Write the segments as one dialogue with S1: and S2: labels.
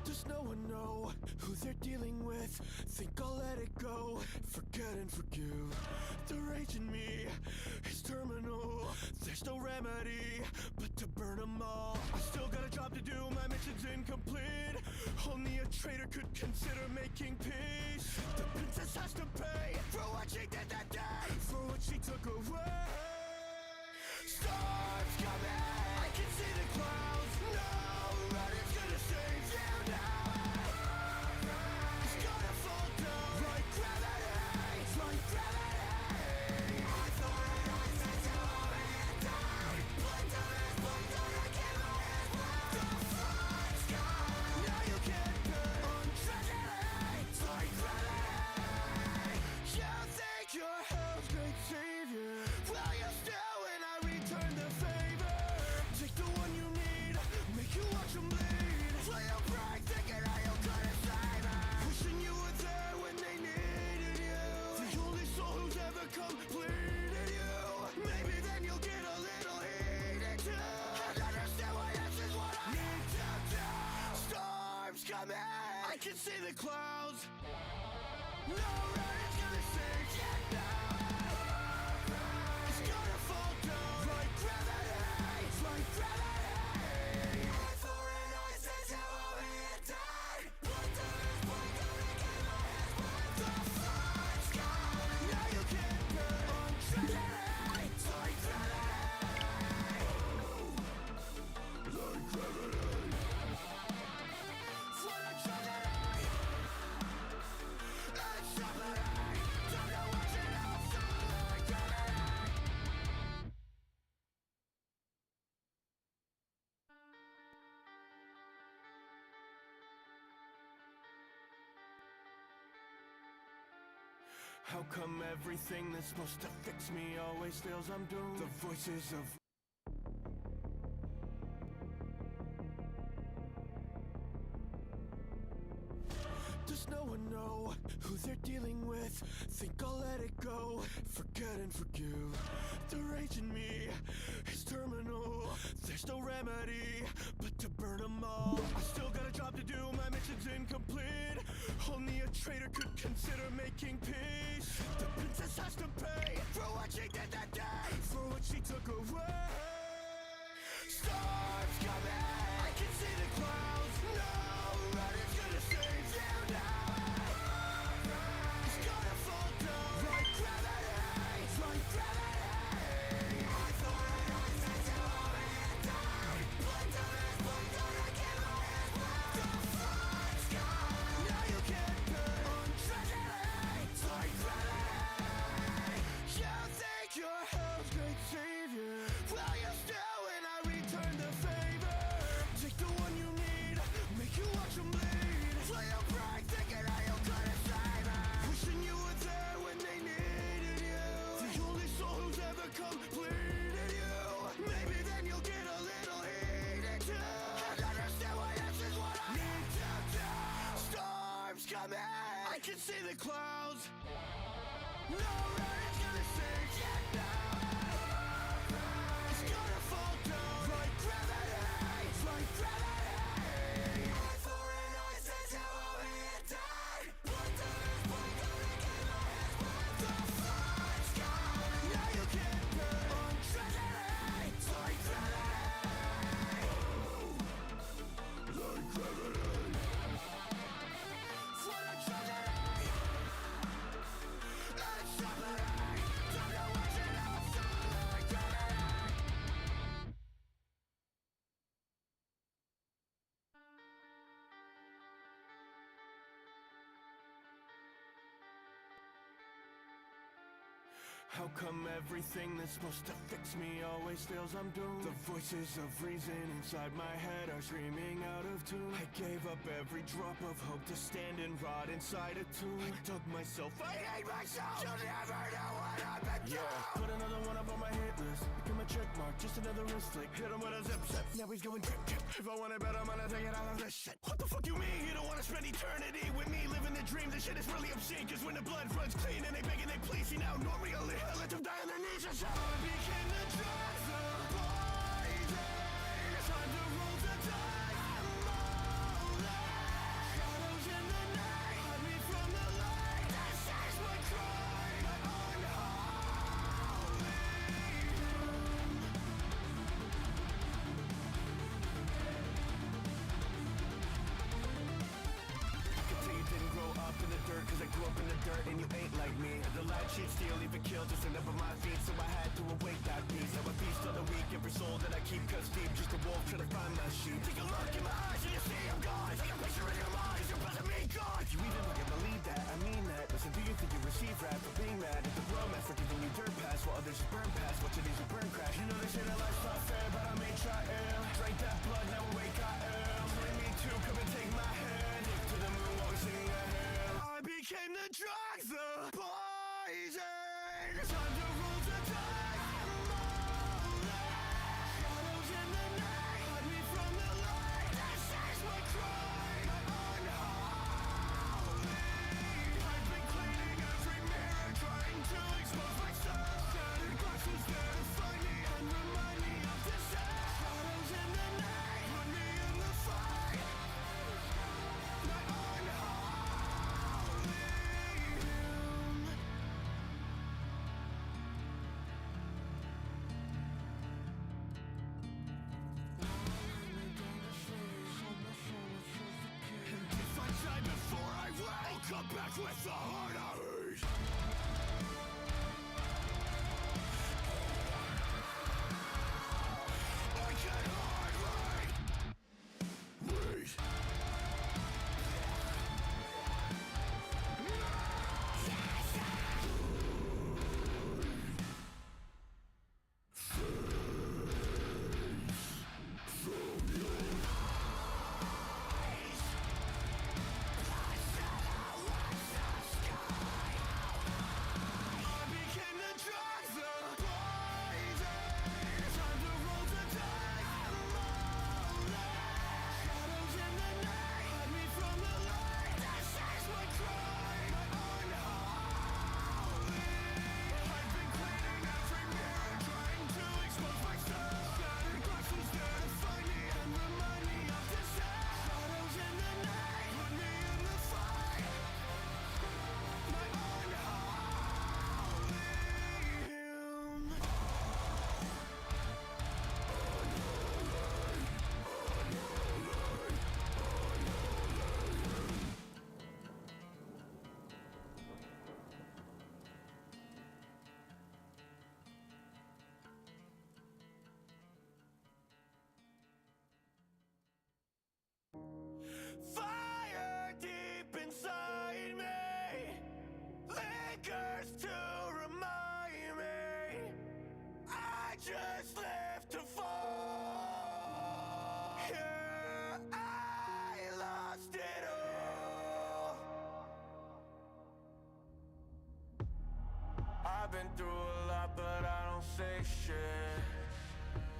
S1: Does no one know who they're dealing with? Think I'll let it go, forget and forgive. The rage in me is terminal. There's no remedy but to burn them all. I still got a job to do, my mission's incomplete. Only a traitor could consider making peace. The princess has to pay for what she did that day, for what she took away. Storms coming, I can see the clouds. No running's gonna save you now. It's gonna fall down like gravity, like gravity. I thought I said to hold me and die. Blind to this, blind to the game I had left. The flight's gone, now you can't pay on tragedy. It's like gravity. You think you're hell's great savior? Well, you still when I return the favor. Take the one you need, make you watch them bleed. Play a prank, thinking how you couldn't save me. Wishing you were there when they needed you. The only soul who's ever completed you. Maybe then you'll get a little heated too, and understand why this is what I need to do. Storms coming, I can see the clouds. No running's gonna save you now. It's gonna fall down like gravity, like gravity. I thought I said to hold me and die. Blind to this, blind to the game I had left. The flight's gone, now you can't pay on tragedy. It's like gravity, like gravity. What a tragedy. It's tragedy. Don't know what you know, so like gravity. How come everything that's supposed to fix me always fails? I'm doomed. The voices of Does no one know who they're dealing with? Think I'll let it go, forget and forgive. The rage in me is terminal. There's no remedy but to burn them all. I still got a job to do, my mission's incomplete. Only a traitor could consider making peace. The princess has to pay for what she did that day, for what she took away. Storms coming, I can see the clouds. No running's gonna save you now. It's gonna fall down like gravity, like gravity. I thought I said to hold me and die. Blind to this, blind to the game I had left. The flight's gone, now you can't pay on tragedy. It's like gravity. You think you're hell's great savior? Well, you still when I return the favor. Take the one you need, make you watch them bleed. Play a prank, thinking how you couldn't save me. Wishing you were there when they needed you. The only soul who's ever completed you. Maybe then you'll get a little heated too, and understand why this is what I need to do. Storms coming, I can see the clouds. No running's gonna save you now. It's gonna fall down like gravity, like gravity. I thought I said to hold me and die. Blind to this, blind to the game I had left. The flight's gone, now you can't pay on tragedy. It's like gravity, like gravity. What a tragedy. It's tragedy. Don't know what you know, so like gravity. How come everything that's supposed to fix me always fails? I'm doomed. The voices of reason inside my head are screaming out of tune. I gave up every drop of hope to stand and rot inside a tomb. I dug myself, I hate myself. You'll never know what I've been through. Put another one up on my hit list. Become a check mark, just another wrist flick. Hit him with a zip zip. Now he's going drip drip. If I want it better, I'm gonna take it out of this shit. What the fuck you mean? You don't wanna spend eternity with me living the dream? This shit is really obscene. Cause when the blood runs clean and they beg and they please, see now normally I let them die on their knees. So I became the driver. Poison. Time to roll the dice. I'm rolling. like me. The light sheet steal, even kill to stand up on my feet. So I had to awake that beast. Now I feast on the weak, every soul that I keep cuts deep. Just a wolf trying to find my sheep. Take a look in my eyes and you see I'm gone. Take a picture in your mind, you're about to meet God. If you even fucking believe that, I mean that. Listen, do you think you receive rap for being mad at the world man for giving you dirt pass while others just burn past? Watching these you burn crash. You know they say that life's not fair, but I may try. Drank that blood, now awake I am. Bring me to, come and take my hand. Look to the moon while we sing a hymn. I became the drugs, the poison. Time to rule the dice. Shadows in the night, hide me from the light. This is my crime, unholy. I've been cleaning every mirror, trying to expose myself. Shattered glass was there to find me and remind me of this end. Shadows in the night, put me in the fight. My unholy hymn. And if I die before I will, I'll come back with the heart I hate. I can't hide, wait. I became the drugs, the poison. Time to roll the dice. Shadows in the night, hide me from the light. This is my crime, unholy. I've been cleaning every mirror, trying to expose myself. Shattered glass was there to find me and remind me of this end. Shadows in the night, put me in the fight. My unholy hymn. Fire deep inside me lingers to remind me I just live to fall. Yeah, I lost it all. I've been through a lot, but I don't say shit.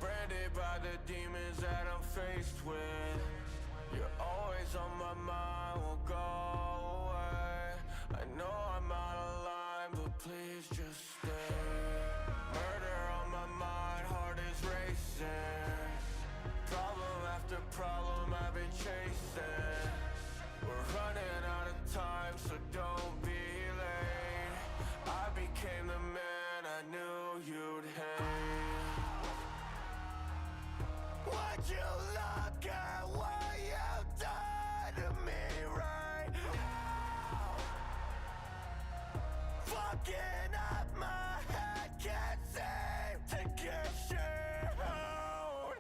S1: Branded by the demons that I'm faced with. You're always on my mind, won't go away. I know I'm out of line, but please just stay. Murder on my mind, heart is racing. Problem after problem I've been chasing. We're running out of time, so don't be late. I became the man I knew you'd hate. Would you look at what you've done to me right now? Fucking up my head, can't seem to get shit out.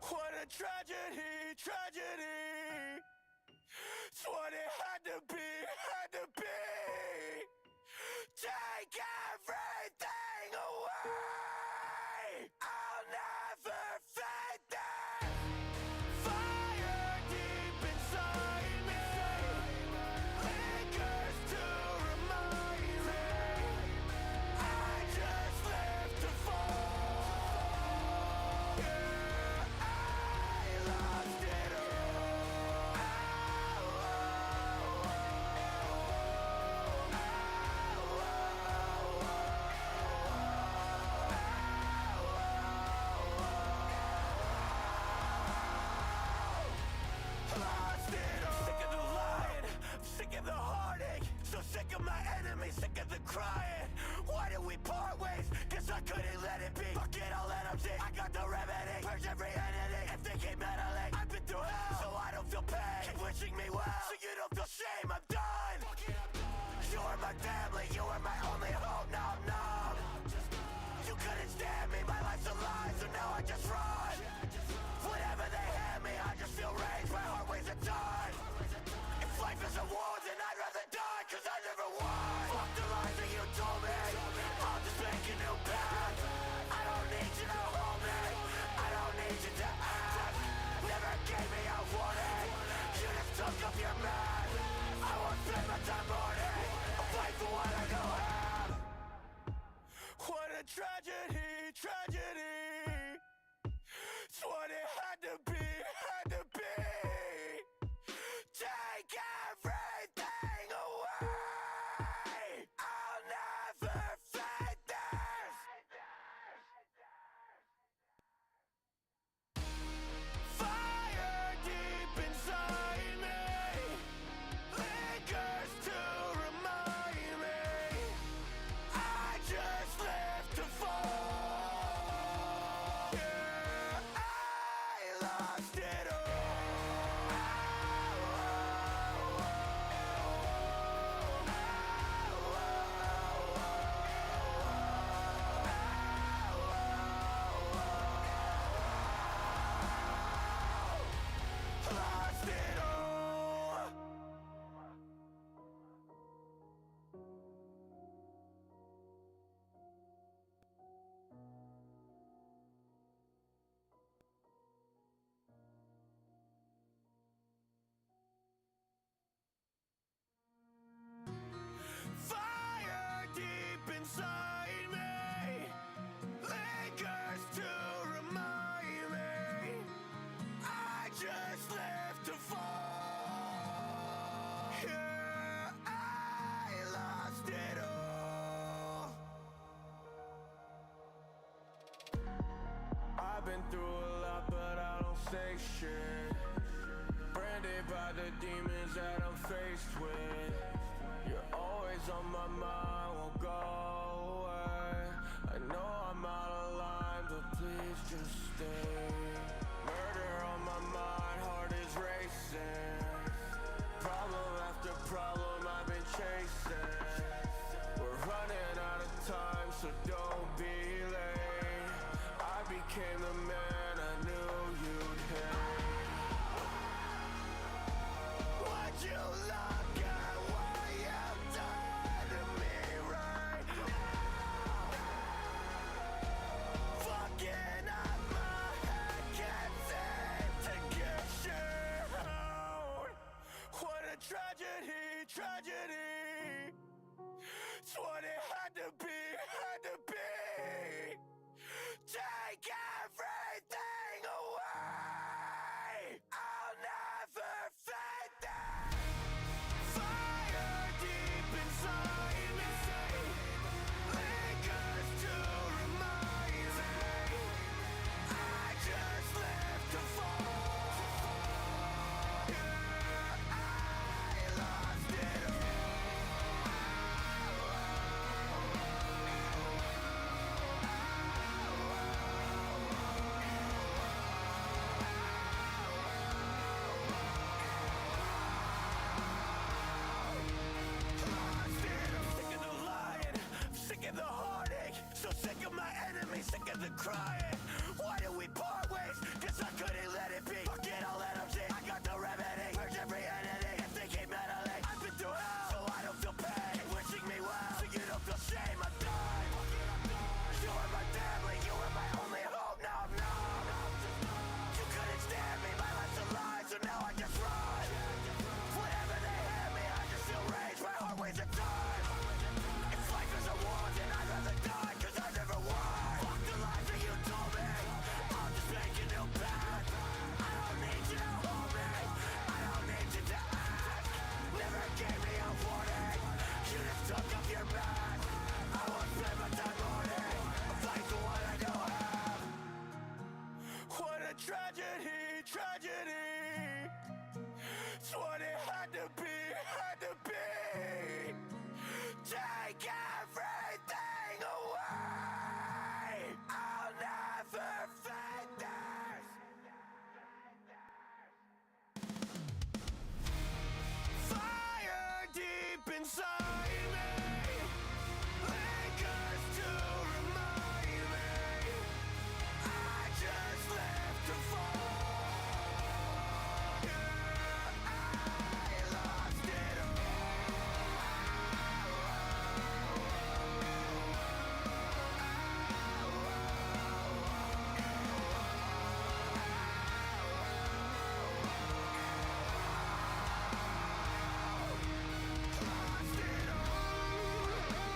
S1: What a tragedy, tragedy. It's what it had to be, had to be. Take everything away. I'll never fade that. Fire deep inside me lingers to remind me I just live to fall. Yeah, I lost it all. Lost it all. Sick of the lying, I'm sick of the heartache. So sick of my enemies, sick of the crying. Why did we part ways? Guess I couldn't let it be. Fuck it, I'll let them see. I got the remedy. Purge every entity. If they keep meddling, I've been through hell, so I don't feel pain. Keep wishing me well, so you don't feel shame. I'm done. You were my family, you were my only hope. Now I'm numb. You couldn't stand me, my life's a lie, so now I just run. Whatever they hand me, I just feel rage, my heart weighs a ton. If life is a war, then I'd rather die, cause I never won. Fuck the lies that you told me, I'll just make a new path. I don't need you to hold me, I don't need you to act. Never gave me a warning, you just took off your mask. I won't spend my time mourning, I'll fight for what I know have. What a tragedy, tragedy. It's what it had to be, had to be. Take everything away, I'll never fight this. Fire deep inside me lingers to remind me I just live to fall. Yeah, I lost it lost it all. Fire deep inside me lingers to remind me I just live to fall. Yeah, I lost it all. I've been through a lot, but I don't say shit. Branded by the demons that I'm faced with. You're always on my mind, won't go away. I know I'm out of line, but please just stay. Murder on my mind, heart is racing. Problem after problem I've been chasing. We're running out of time, so don't be late. I became the man I knew you'd hate. Would you look at what you've done to me right now? Fucking up my head, can't seem to get shit out. What a tragedy, tragedy. It's what it had to be, had to be. Take everything away, I'll never fight that. Fire deep inside me lingers to remind me I just live to fall. Yeah, I lost it the heartache, so sick of my enemies, sick of the crying. Why did we part ways? Cause I couldn't let it be. Fuck it, I'll let them see. I got the remedy, purge every entity. If they keep meddling, I've been through hell, so I don't feel pain. Wishing me well, so you don't feel shame. I'm done. You were my family, you were my only hope. Now I'm numb. You couldn't stand me, my life's a lie, so now I just run. Whatever they hand me, I just feel rage, my heart weighs a ton. If life is a war, then I'd rather die, cause I never won. Fuck the lies that you told me, I'll just make a new path.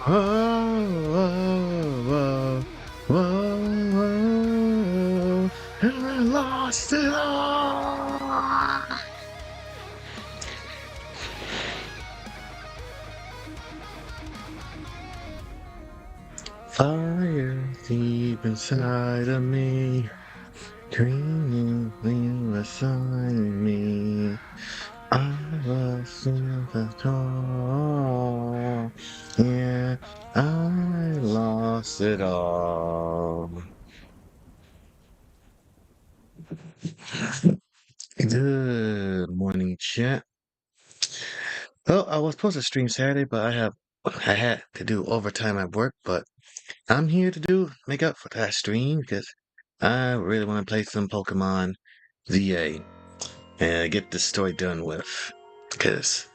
S2: whoa, whoa, whoa, and I lost it all. Fire deep inside of me, dreaming beside me. I was in the call. Yeah, I lost it all. Good morning, chat. Well, I was supposed to stream Saturday, but I had to do overtime at work, but I'm here to make up for that stream because I really want to play some Pokemon ZA and get this story done with. Because,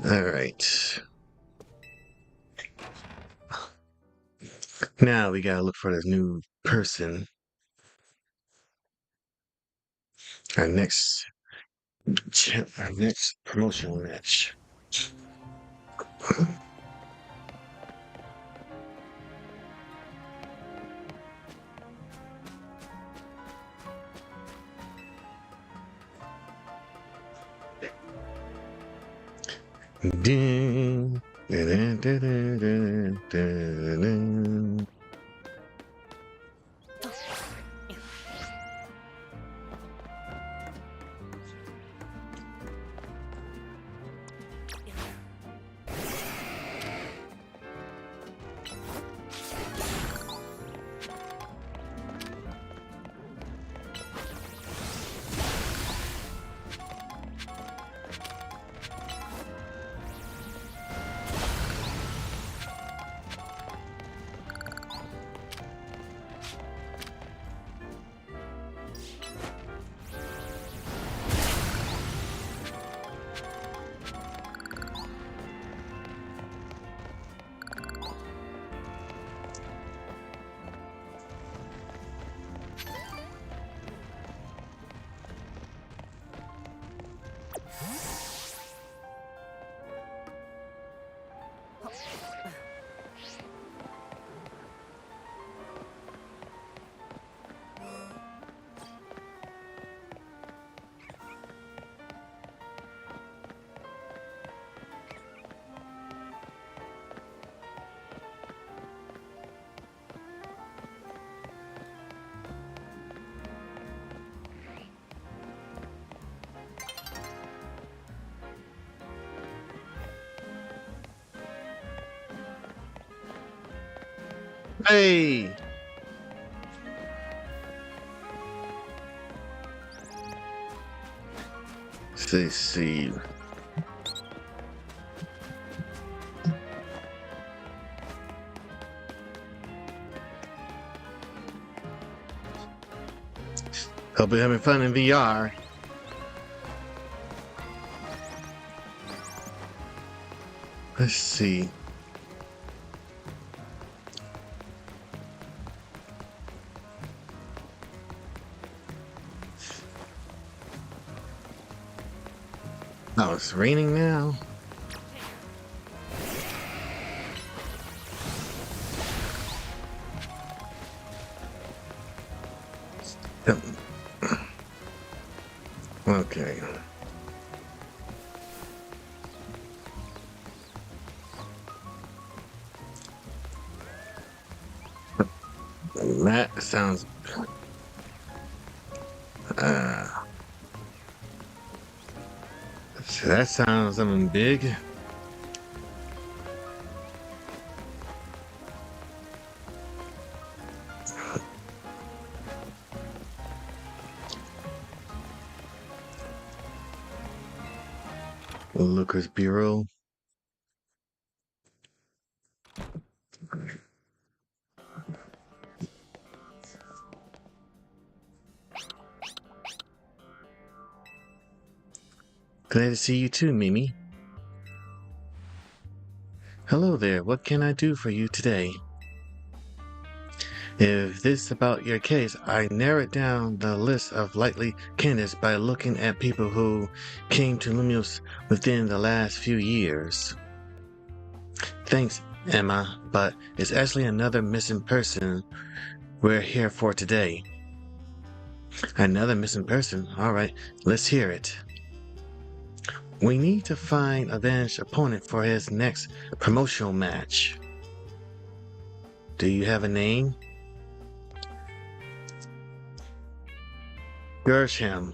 S2: all right. Now we gotta look for this new person. Our next, our next promotional match. Ding, dun, dun, dun, dun, dun, dun. Hey, let's see. Hope you're having fun in VR. Let's see. Oh, it's raining now. Okay. That sounds. Uh, that sounds something big. Lucas Bureau. Glad to see you too, Mimi. Hello there. What can I do for you today? If this is about your case, I narrowed down the list of likely candidates by looking at people who came to Lumios within the last few years. Thanks, Emma, but it's actually another missing person we're here for today. Another missing person? Alright, let's hear it. We need to find a vanished opponent for his next promotional match. Do you have a name? Gersham.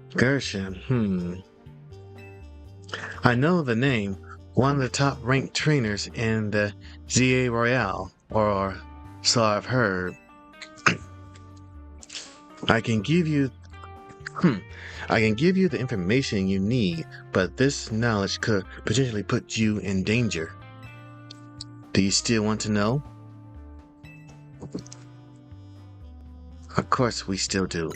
S2: Gersham, I know the name. One of the top ranked trainers in the ZA Royale, or so I've heard. I can give you the information you need, but this knowledge could potentially put you in danger. Do you still want to know? Of course we still do.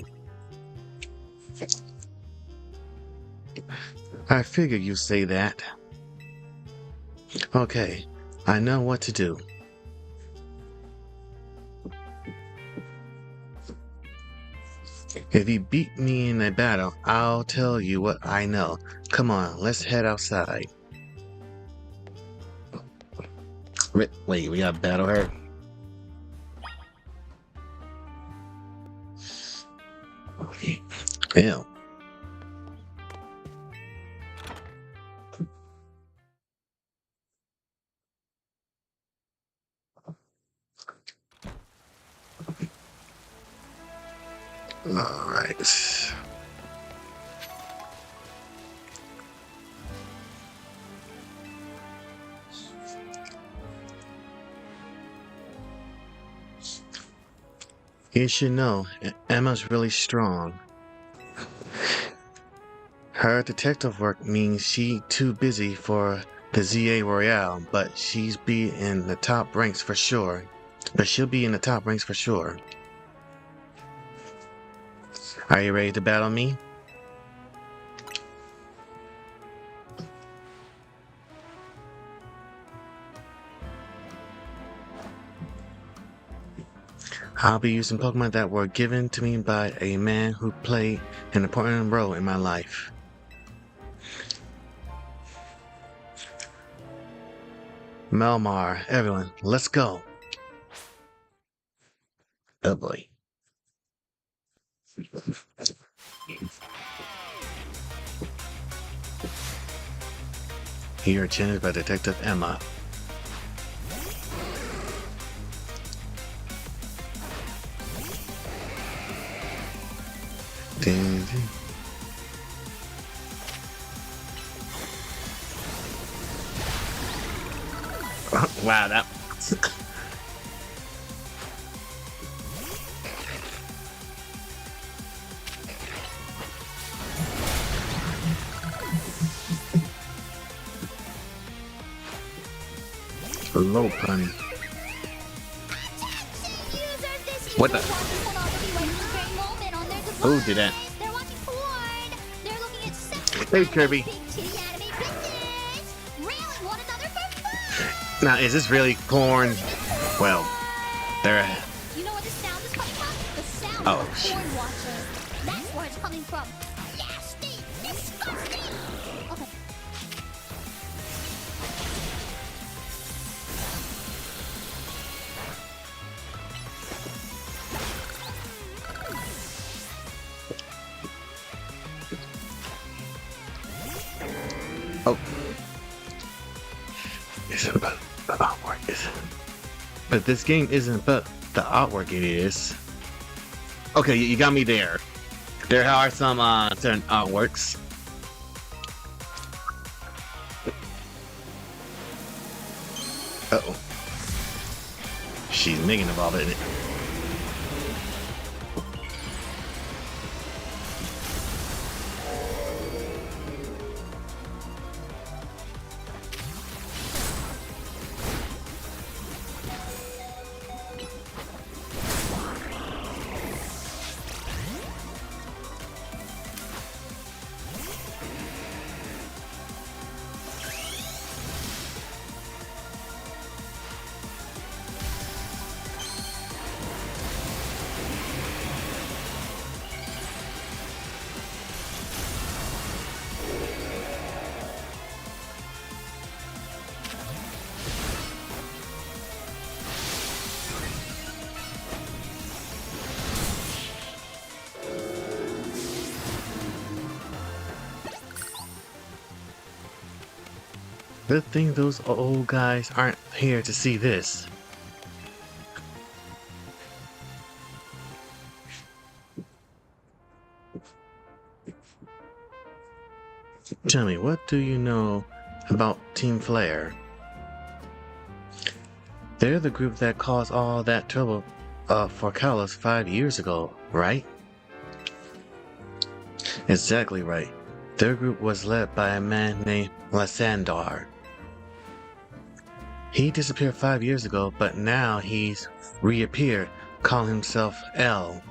S2: I figured you'd say that. Okay, I know what to do. If you beat me in a battle, I'll tell you what I know. Come on, let's head outside. Wait, we got battle her? Ew. Alright. You should know, Emma's really strong. Her detective work means she's too busy for the ZA Royale, but she'll be in the top ranks for sure. Are you ready to battle me? I'll be using Pokemon that were given to me by a man who played an important role in my life. Melmar, everyone, let's go. Oh boy. You're attended by Detective Emma. Wow, that. Low pun. What the? Who did that? Hey, Kirby. Now, is this really porn? Well, there.
S3: You know where the sound is coming from? The sound
S2: Oh,
S3: of porn watching. That's where it's coming from. Nasty, disgusting. Okay.
S2: Oh. It's about the artwork. But this game isn't about the artwork, it is. Okay, you got me there. There are some certain artworks. Uh-oh. She's making involved in it. Good thing those old guys aren't here to see this. Tell me, what do you know about Team Flare? They're the group that caused all that trouble for Kalos 5 years ago, right? Exactly right. Their group was led by a man named Lysandar. He disappeared 5 years ago, but now he's reappeared, calling himself L.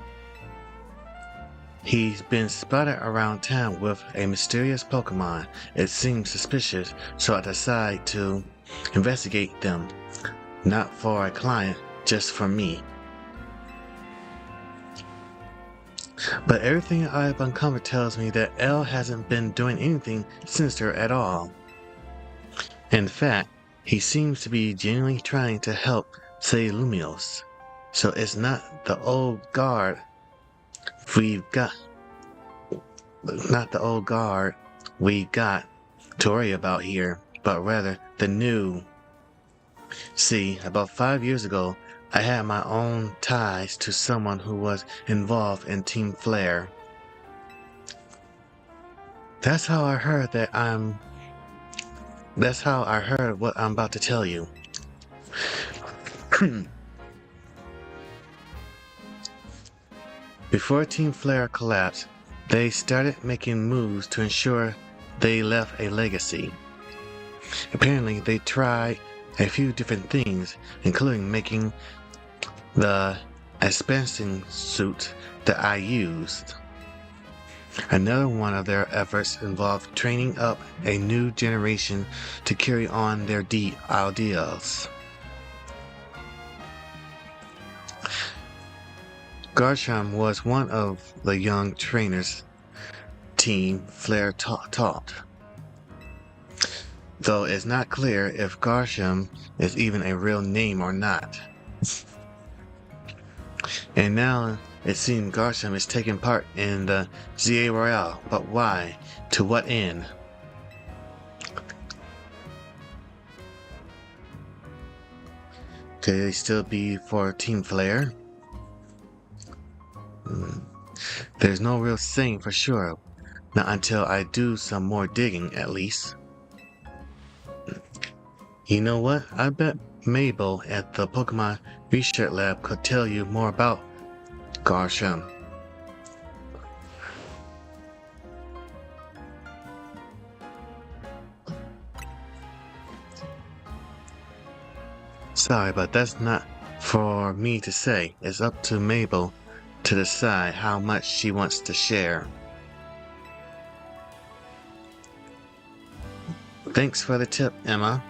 S2: He's been spotted around town with a mysterious Pokémon. It seems suspicious, so I decided to investigate them. Not for a client, just for me. But everything I've uncovered tells me that L hasn't been doing anything sinister at all. In fact, he seems to be genuinely trying to help save Lumios. So it's not the old guard we've got to worry about here, but rather the new. See, about 5 years ago, I had my own ties to someone who was involved in Team Flare. That's how I heard what I'm about to tell you. Before Team Flare collapsed, they started making moves to ensure they left a legacy. Apparently, they tried a few different things, including making the expansion suit that I used. Another one of their efforts involved training up a new generation to carry on their ideals. Garchomp was one of the young trainers Team Flare taught. Though it's not clear if Garchomp is even a real name or not. And now it seems Garchomp is taking part in the ZA Royale, but why? To what end? Could it still be for Team Flare? There's no real saying for sure, not until I do some more digging at least. You know what? I bet Mabel at the Pokemon Research Lab could tell you more about Garchomp. Sorry, but that's not for me to say. It's up to Mabel to decide how much she wants to share. Thanks for the tip, Emma.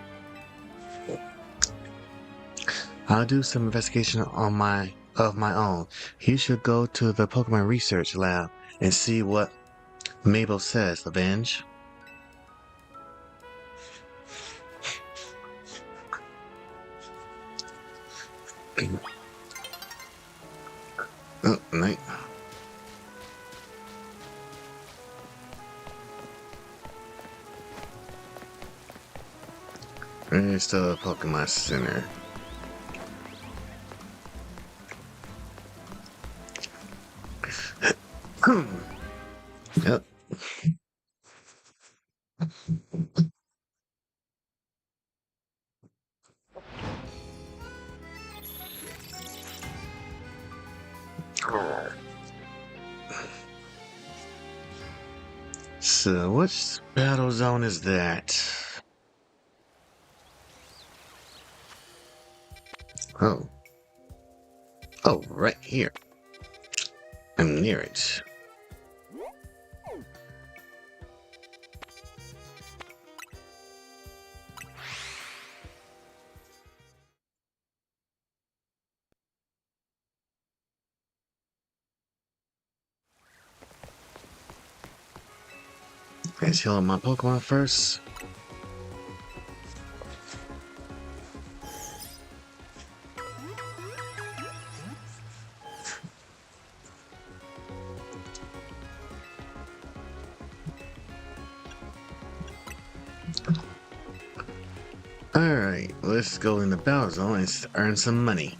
S2: I'll do some investigation of my own. You should go to the Pokemon Research Lab and see what Mabel says, Avenge. Oh, night. There's the Pokemon Center. Yep. So, which battle zone is that? Oh. Oh, right here. I'm near it. Let's heal up my Pokemon first. Alright, let's go in the battle zone and earn some money.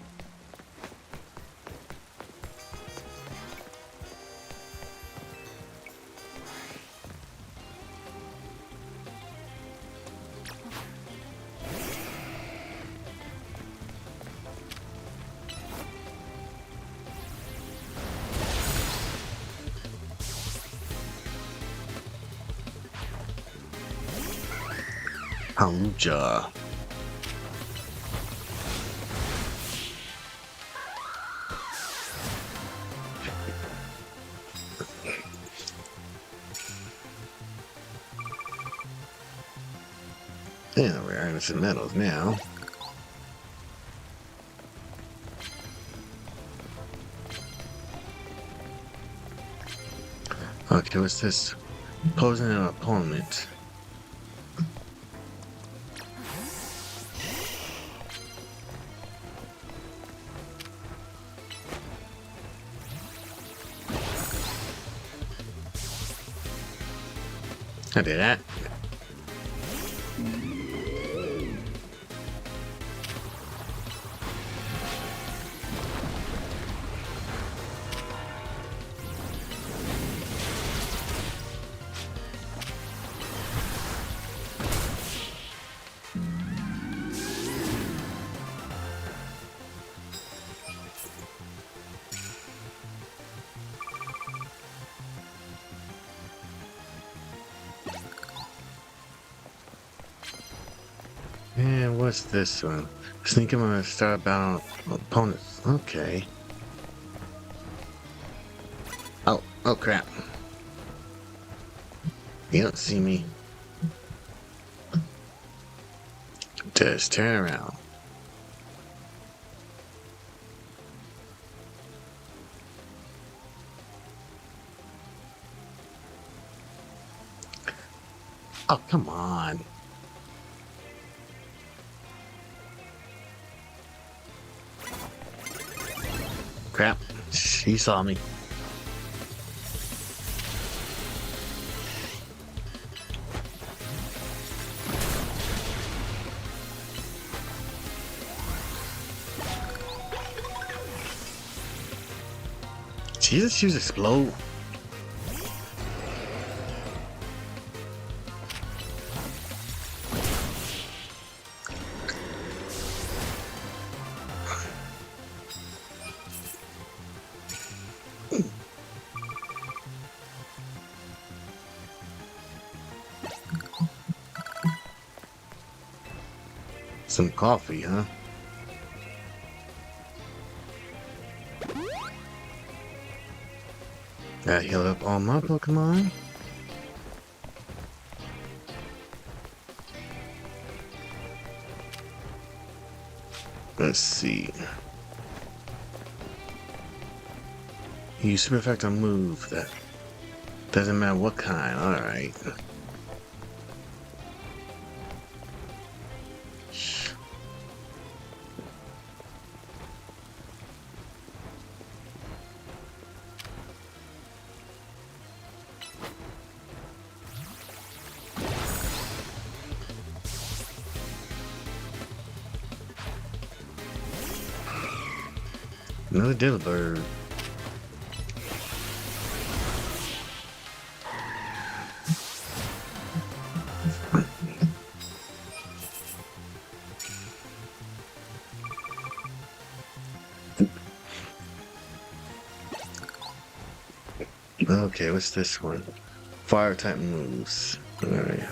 S2: Hallelujah. Yeah, we're earning some medals now. Okay, what's this? Posing an opponent. I did that. And what's this one? Sneaking on a start battle opponents. Okay. Oh crap. You don't see me. Just turn around. Oh, come on. Crap. He saw me. Jesus, shoes explode. Some coffee, huh? That healed up all my Pokemon. Let's see. You super effect a move that doesn't matter what kind. Alright. Another Dilbird. Okay, what's this one? Fire type moves. Alright.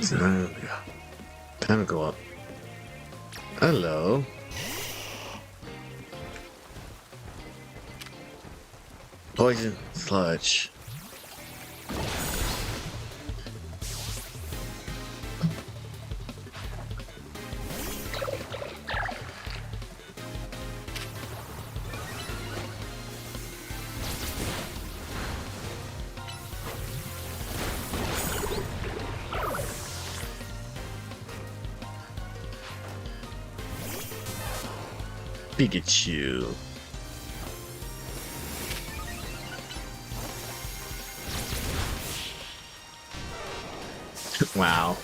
S2: So, yeah. Time to go up. Hello. Poison sludge. Pikachu. Wow.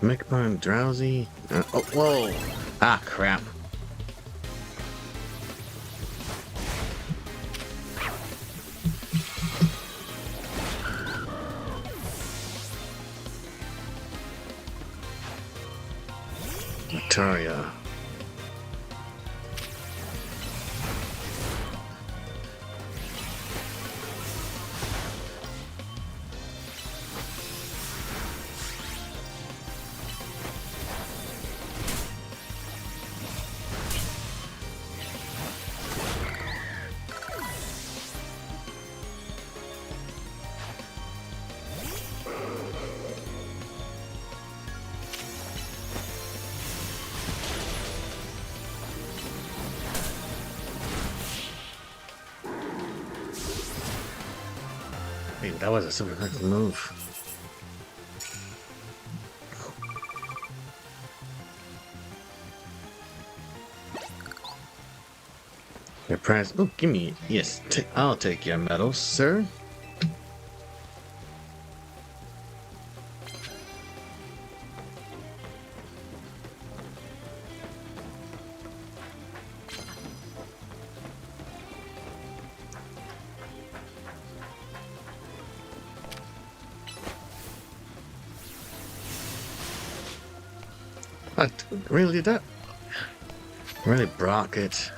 S2: Make mine drowsy. Oh, whoa. Ah, crap. Victoria. Wait, that was a super quick move. Your prize. Oh, give me. Yes, I'll take your medals, sir. I really did that. Really broke it.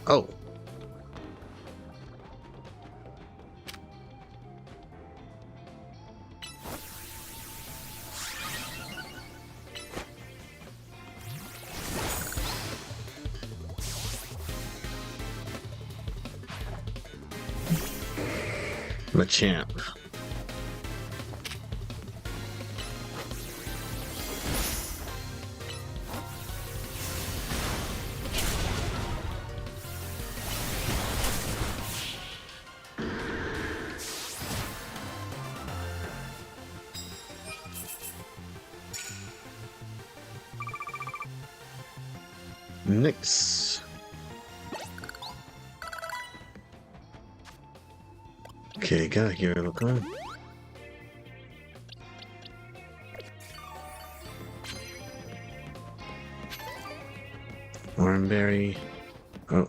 S2: Oh. Machamp. Nix. Okay, got here. Look on. Oranberry. Oh.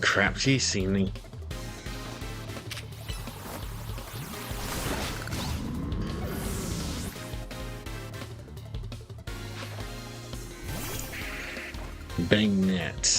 S2: Crap, she's seen me. Bang net.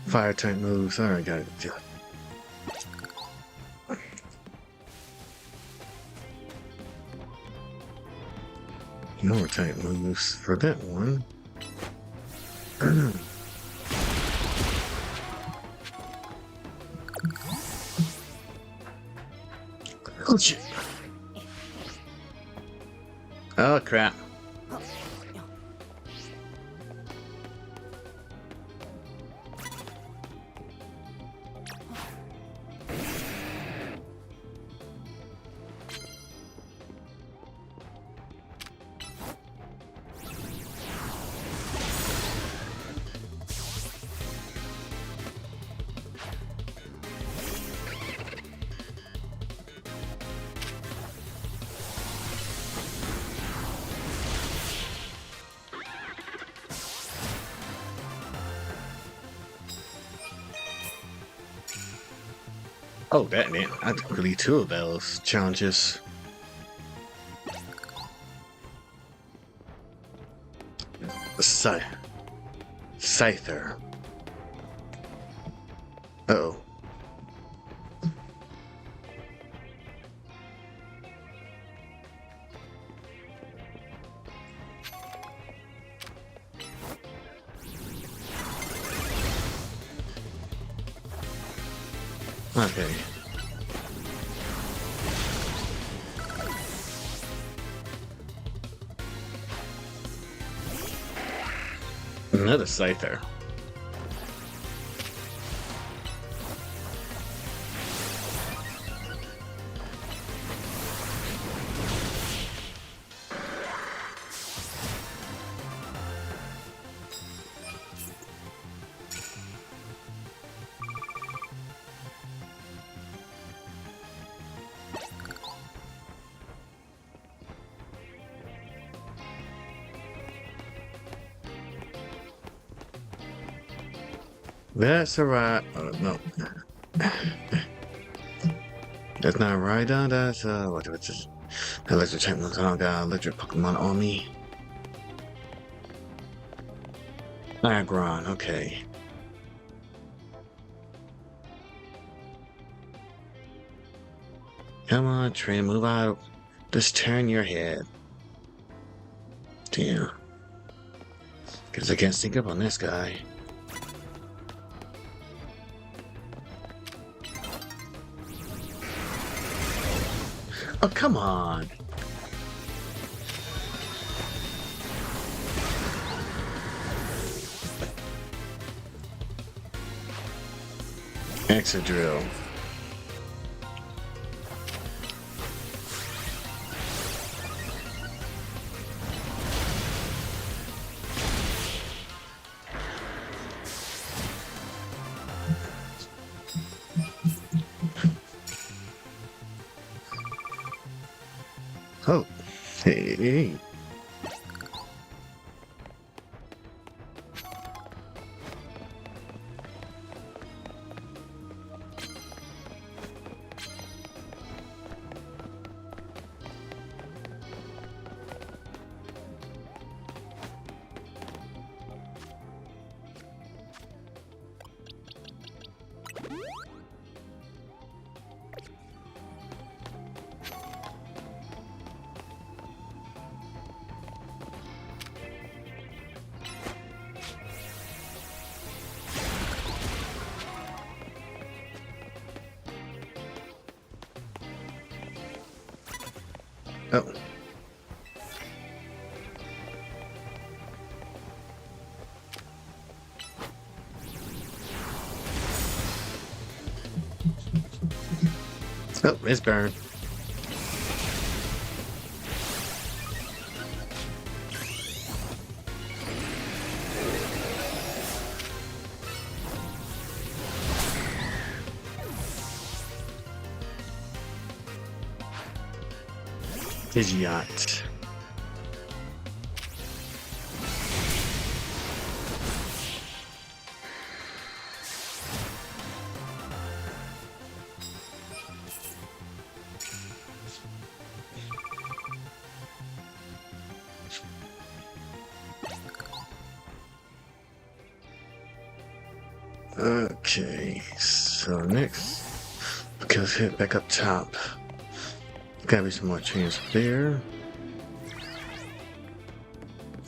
S2: Fire type moves. Alright, got it. More type moves for that one. Oh shit. Oh crap. Oh, that man. I complete 2 of those challenges. Scyther. Uh-oh. Okay. Another Scyther. That's a right. No. That's not right. That's what's this? Electric type. I don't got electric Pokemon on me. Agron. Okay. Come on, train. Move out. Just turn your head. Damn. Guess I can't sneak up on this guy. Oh, come on. Exadrill. Oh. Hey. Oh. Oh, it's burned. Pidgeot. Okay, so next, okay, let's hit back up top. Gotta be some more chains there.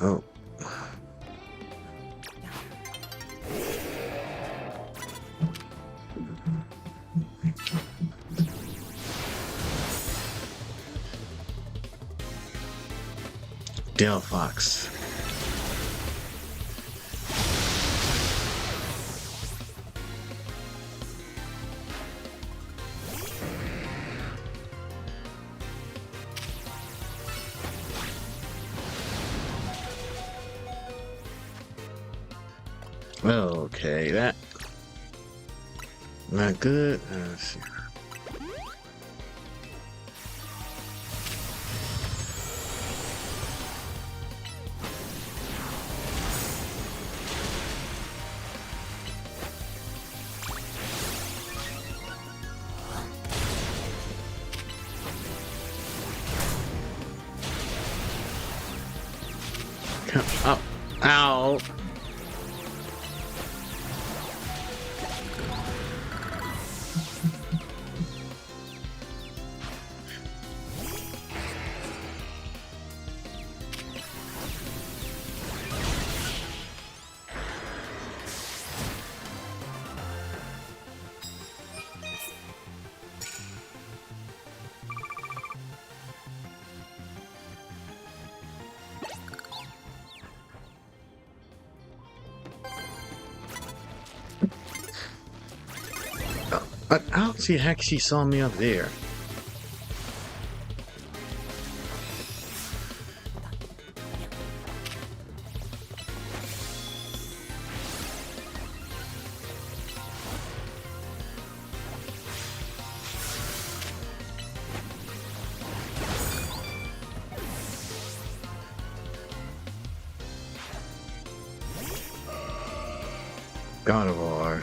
S2: Oh. Delphox. Okay, that not good. Let's see. Oh, ow. I don't see how she saw me up there. God of War.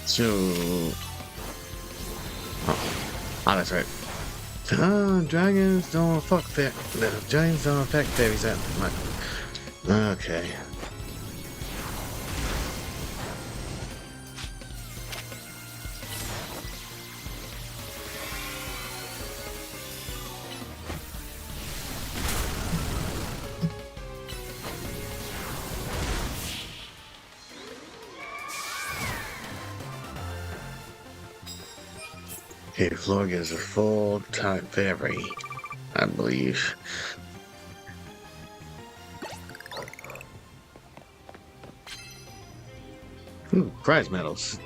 S2: So, oh, that's right. Dragons don't fuck no, dragons don't affect fairies that much. Okay. Okay, Florg is a full-type fairy, I believe. Prize medals.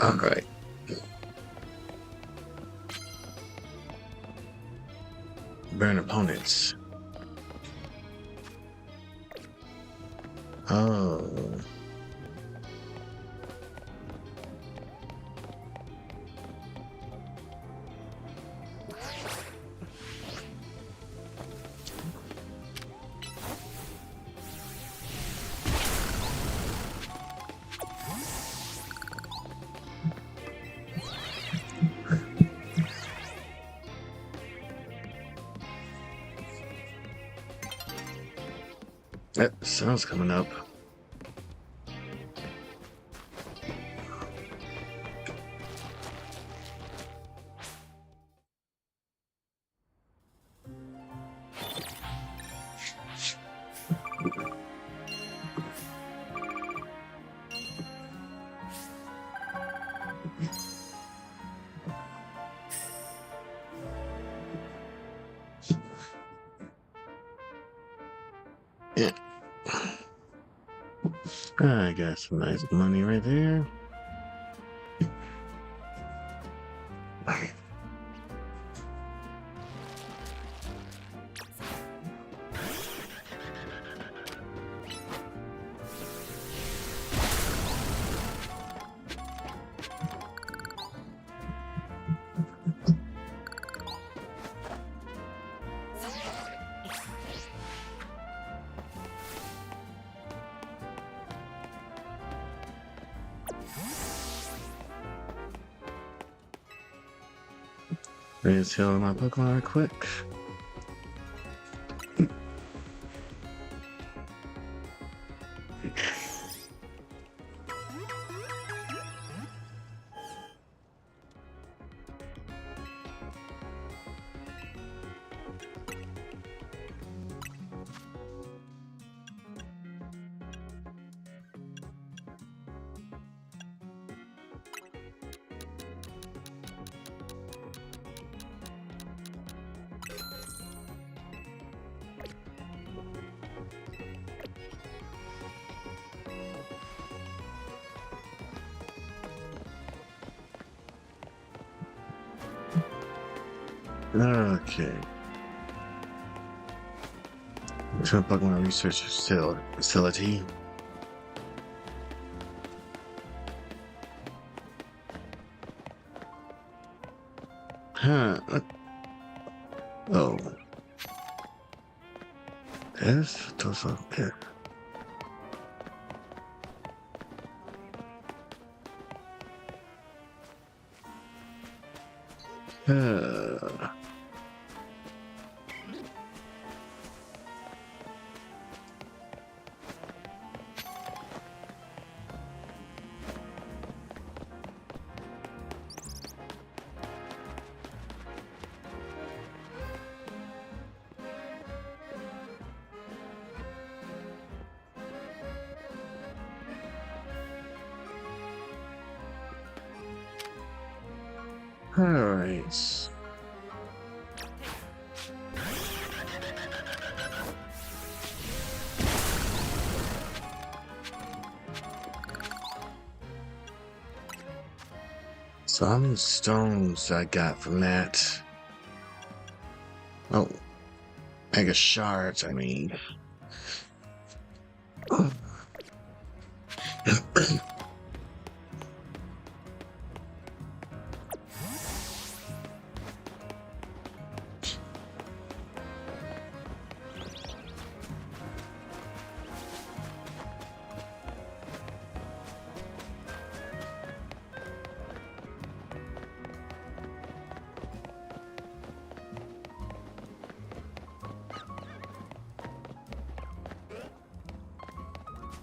S2: Alright. Burn opponents. Oh. That sun's coming up. Yeah. I got some nice money right there. Let's heal my Pokemon real quick. Okay. Return Pokemon Research Facility. Huh. Oh. Yes, those are okay. Alright. So how many stones I got from that? Oh, I guess shards, I mean.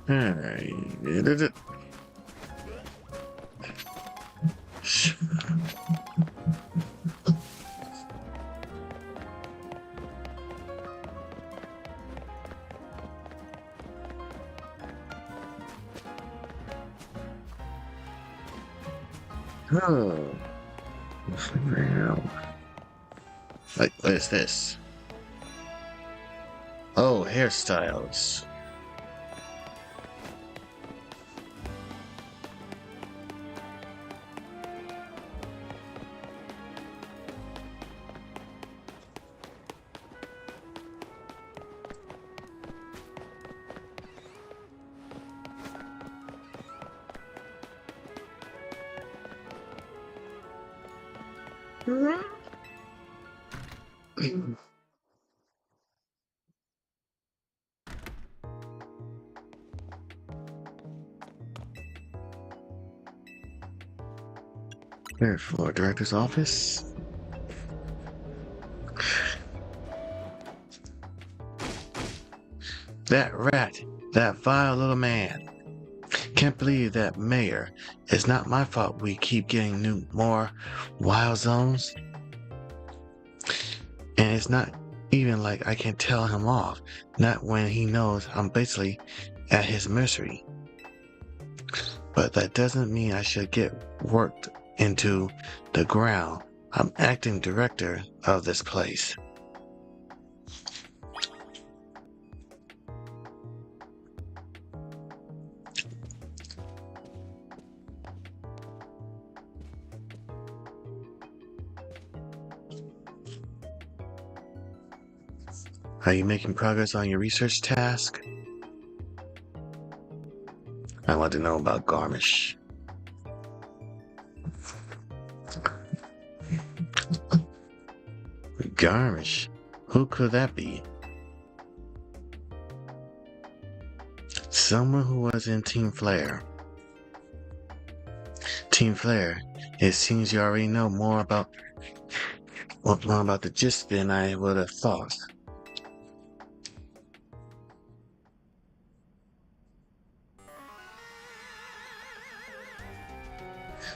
S2: Alright. Oh. Like, what is this? Oh, hairstyles. Third floor, director's office. That rat, that vile little man. Can't believe that mayor. It's not my fault we keep getting more wild zones. And it's not even like I can tell him off. Not when he knows I'm basically at his mercy. But that doesn't mean I should get worked into the ground. I'm acting director of this place. Are you making progress on your research task? I want to know about Garmish. Garmish? Who could that be? Someone who was in Team Flare. Team Flare, it seems you already know more about the gist than I would have thought.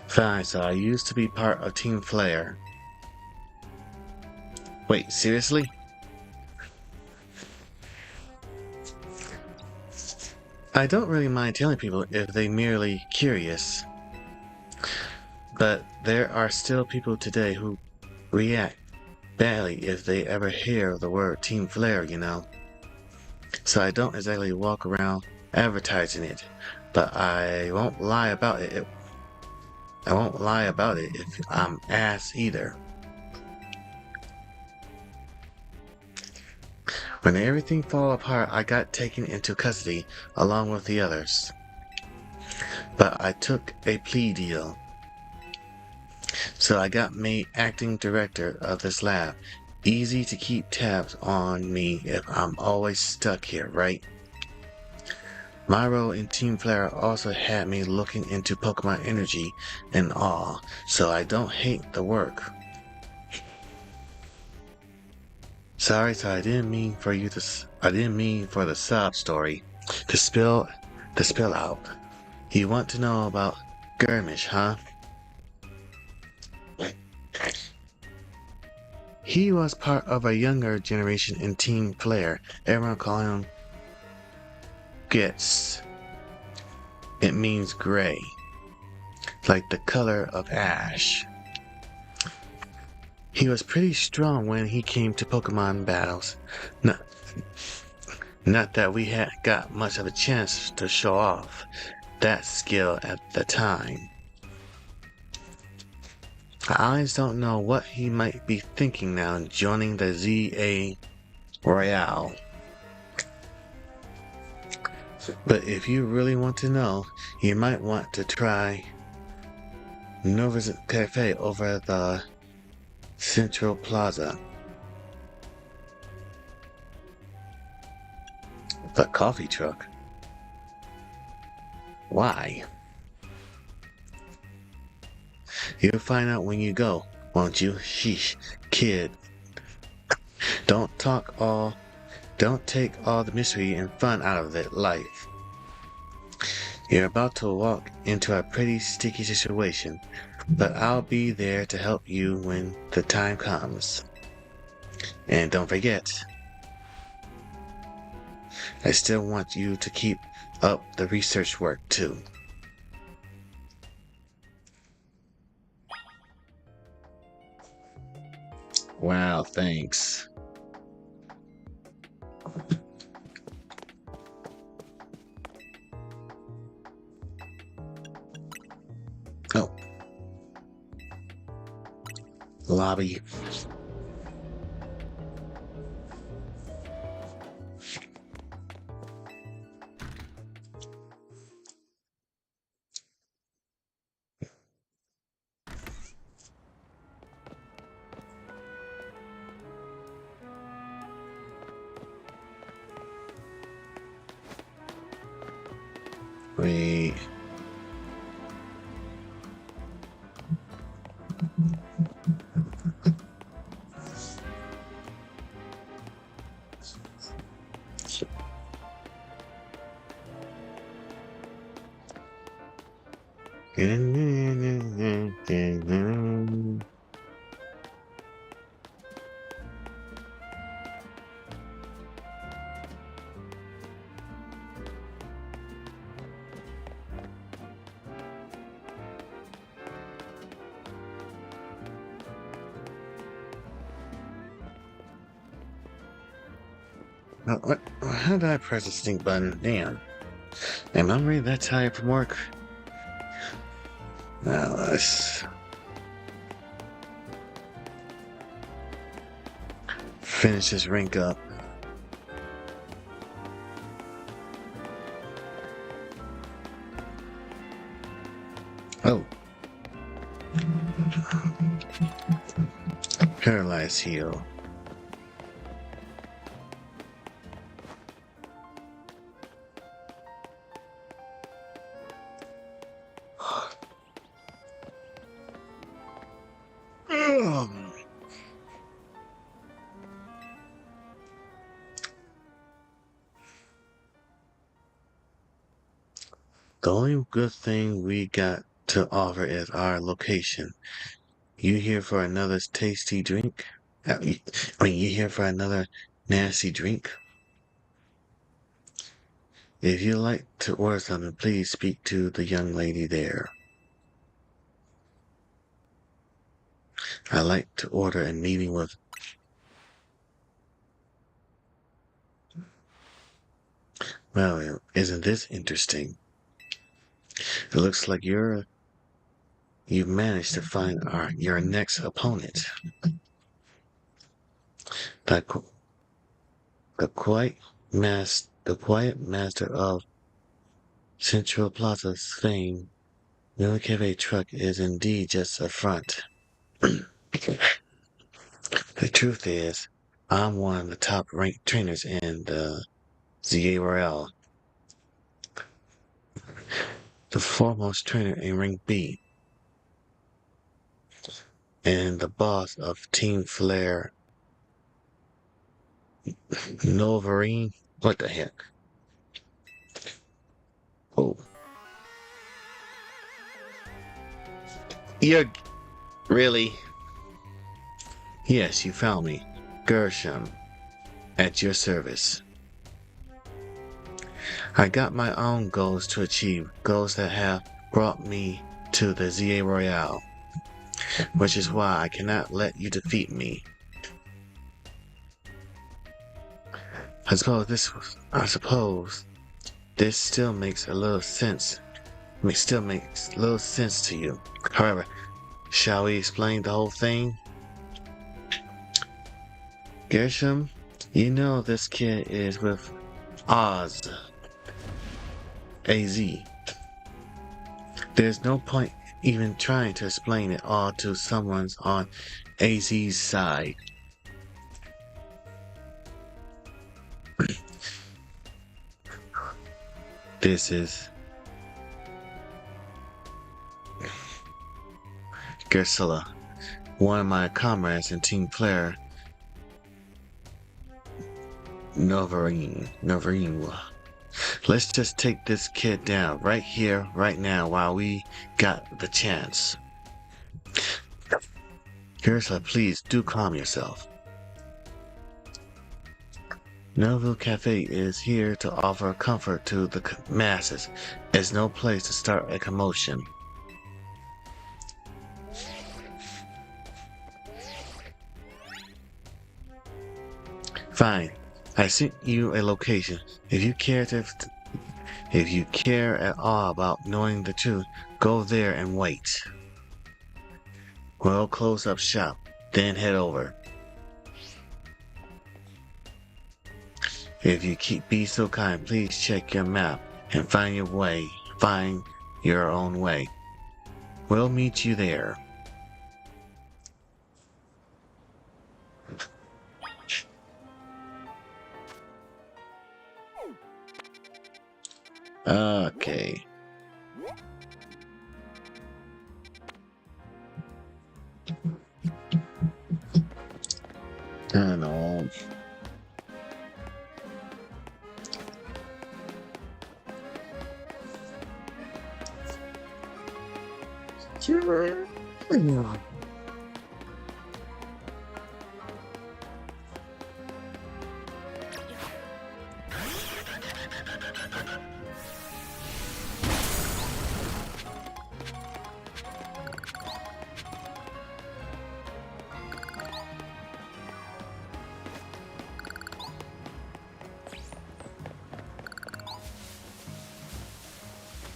S2: Fine, so I used to be part of Team Flare. Wait, seriously? I don't really mind telling people if they're merely curious. But there are still people today who react badly if they ever hear the word Team Flare, you know. So I don't exactly walk around advertising it, but I won't lie about it. I won't lie about it if I'm asked either. When everything fell apart, I got taken into custody along with the others. But I took a plea deal. So I got made acting director of this lab. Easy to keep tabs on me if I'm always stuck here, right? My role in Team Flare also had me looking into Pokemon energy and all, so I don't hate the work. Sorry, I didn't mean for the sob story to spill out. You want to know about Skirmish, huh? He was part of a younger generation in Team Flare. Everyone call him Gets. It means gray, like the color of ash. He was pretty strong when he came to Pokemon battles. Not that we had got much of a chance to show off that skill at the time. I just don't know what he might be thinking now joining the ZA Royale. But if you really want to know, you might want to try Nova's Cafe over the Central Plaza. The coffee truck? Why? You'll find out when you go, won't you? Sheesh, kid. Don't take all the mystery and fun out of it life. You're about to walk into a pretty sticky situation, but I'll be there to help you when the time comes. And don't forget, I still want you to keep up the research work too. Wow, thanks. Oh. Lobby. Wait. What? How did I press the stink button? Damn. Am I really that tired from work? Now let's finish this rank up. Oh. Paralyzed heal. The only good thing we got to offer is our location. You here for another tasty drink? You here for another nasty drink? If you'd like to order something, please speak to the young lady there. I'd like to order a meeting with... Well, isn't this interesting? It looks like you've managed to find your next opponent. That the quiet master of Central Plaza's fame, no cafe truck is indeed just a front. The truth is, I'm one of the top-ranked trainers in the ZA Royale, the foremost trainer in Rank B, and the boss of Team Flare. Novarine? What the heck? Oh. You're... really? Yes, you found me. Gershom. At your service. I got my own goals to achieve, goals that have brought me to the ZA Royale, which is why I cannot let you defeat me. I suppose this still makes a little sense. Still makes little sense to you. However, shall we explain the whole thing? Gershom, you know this kid is with Oz. AZ. There's no point even trying to explain it all to someone on AZ's side. This is Gersilla, one of my comrades in Team Flare. Novarine. Let's just take this kid down right here, right now, while we got the chance. Gersilla, please do calm yourself. Novo Cafe is here to offer comfort to the masses. It's no place to start a commotion. Fine. I sent you a location. If you care at all about knowing the truth, go there and wait. We'll close up shop, then head over. If you be so kind, please check your map and find your own way. We'll meet you there. Okay. I know.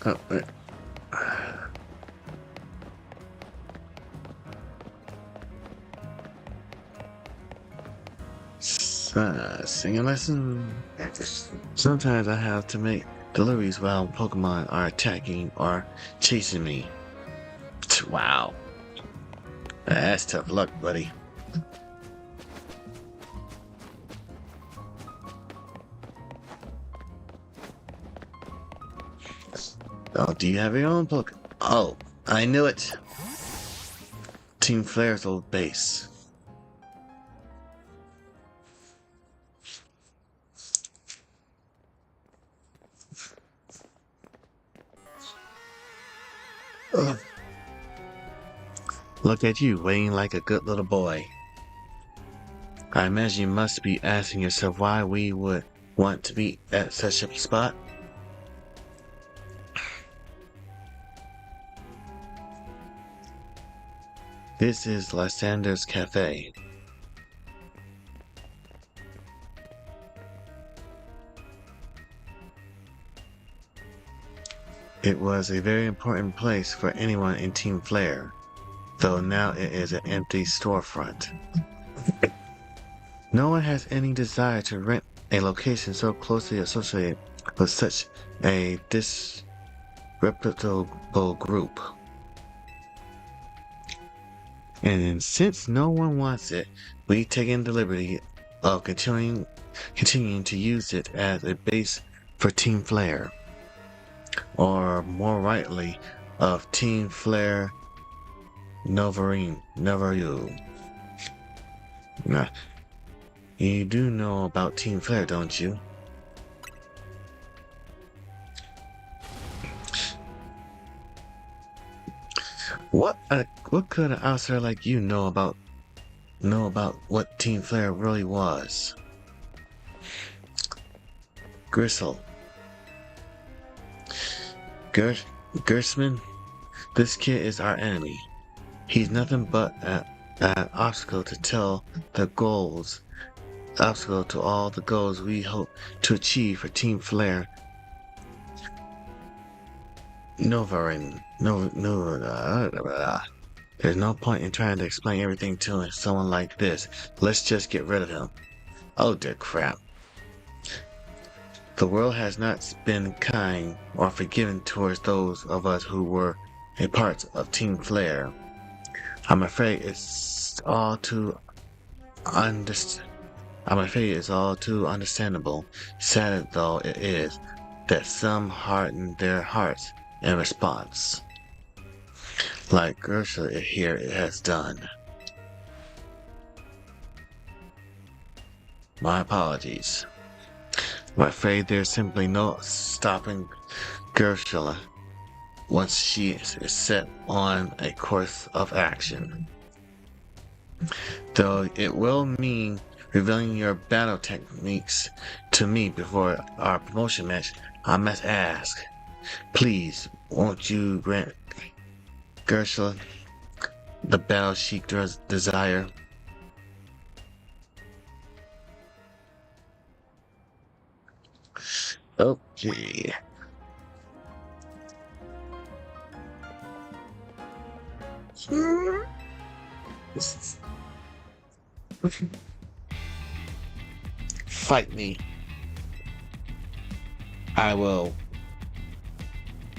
S2: Oh, wait. Singing lesson. Sometimes I have to make deliveries while Pokemon are attacking or chasing me. Wow. That's tough luck, buddy. Oh, do you have your own Pokemon? Oh, I knew it. Team Flare's old base. Ugh. Look at you, waiting like a good little boy. I imagine you must be asking yourself why we would want to be at such a spot. This is Lysander's Cafe. It was a very important place for anyone in Team Flare, though now it is an empty storefront. No one has any desire to rent a location so closely associated with such a disreputable group. And since no one wants it, we've taken the liberty of continuing to use it as a base for Team Flare. Or more rightly, of Team Flare Novaru. Nah, you do know about Team Flare, don't you? What could an outsider like you know about what Team Flare really was? Gristle. Gersman? This kid is our enemy. He's nothing but an obstacle to all the goals we hope to achieve for Team Flare. Novarin. There's no point in trying to explain everything to someone like this. Let's just get rid of him. Oh dear crap. The world has not been kind or forgiving towards those of us who were a part of Team Flare. I'm afraid it's all too understandable, sad though it is, that some harden their hearts in response. Like Gersha here has done. My apologies. I'm afraid there's simply no stopping Gersha once she is set on a course of action. Though it will mean revealing your battle techniques to me before our promotion match, I must ask, please, won't you grant Gersha the battle she does desire? Okay. Fight me. I will.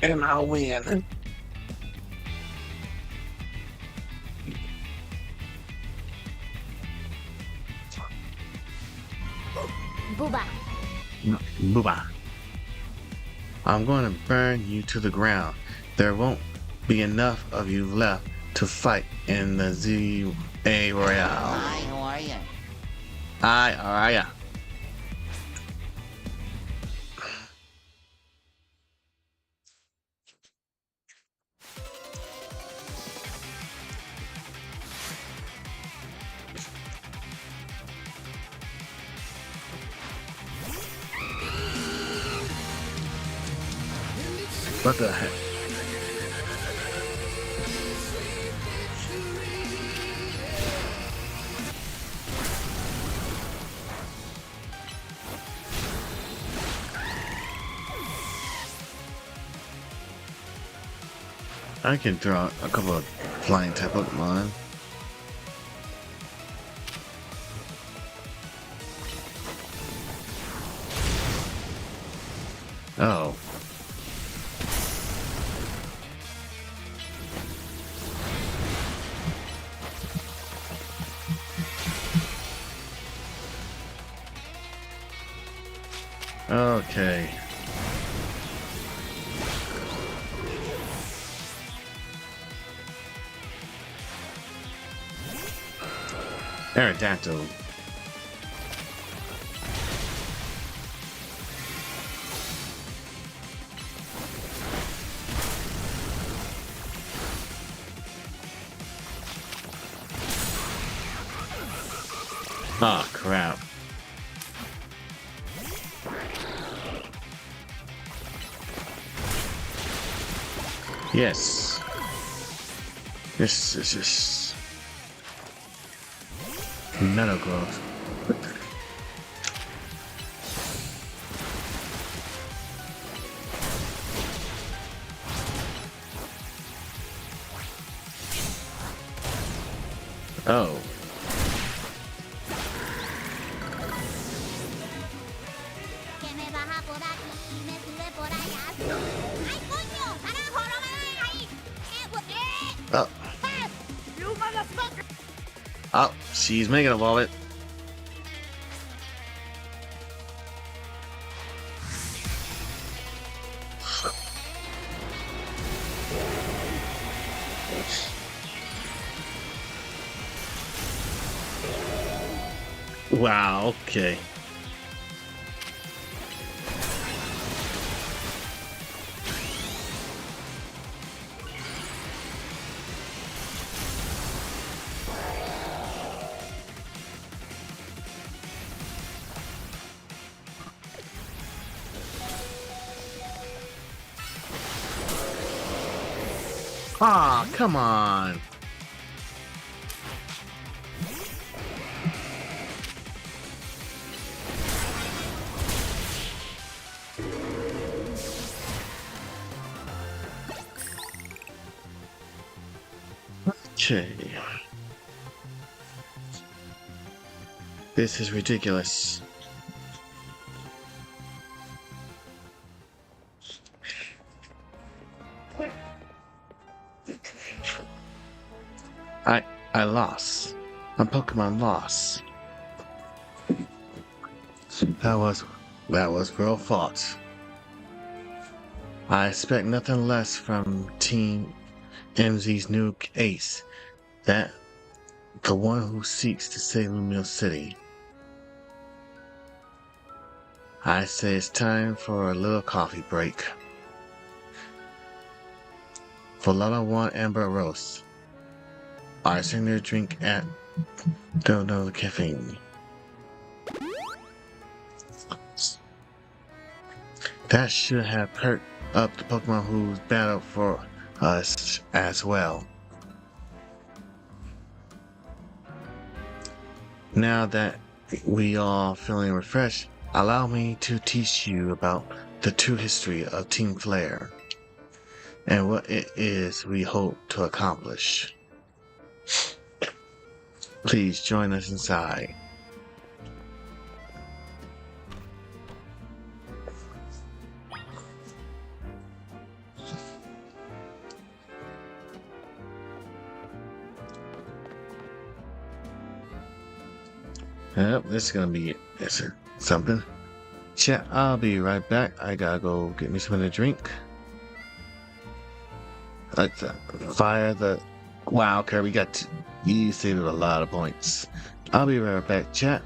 S2: And I'll win.
S3: Booba.
S2: Booba. I'm going to burn you to the ground. There won't be enough of you left to fight in the ZA Royale.
S4: Hi, how are you?
S2: Hi, how are ya? What the heck? I can draw a couple of flying type Pokemon. Oh. Okay. Aerodactyl. Oh crap. Yes. This is just metal growth. Oh. Oh, she's making a wallet. Wow, okay. Ah, come on. Okay. This is ridiculous. I I lost. My Pokemon lost. That was real fault. I expect nothing less from Team MZ's new ace. That the one who seeks to save Lumio City. I say it's time for a little coffee break. For level 1 Amber Roast. I send their drink at Dodo Caffeine. That should have perked up the Pokemon who's battled for us as well. Now that we all feeling refreshed, allow me to teach you about the true history of Team Flare and what it is we hope to accomplish. Please join us inside. Yep, this is gonna be something. Chat, I'll be right back. I gotta go get me something to drink. Let's fire the. Wow, Kirby got. You saved a lot of points. I'll be right back, chat.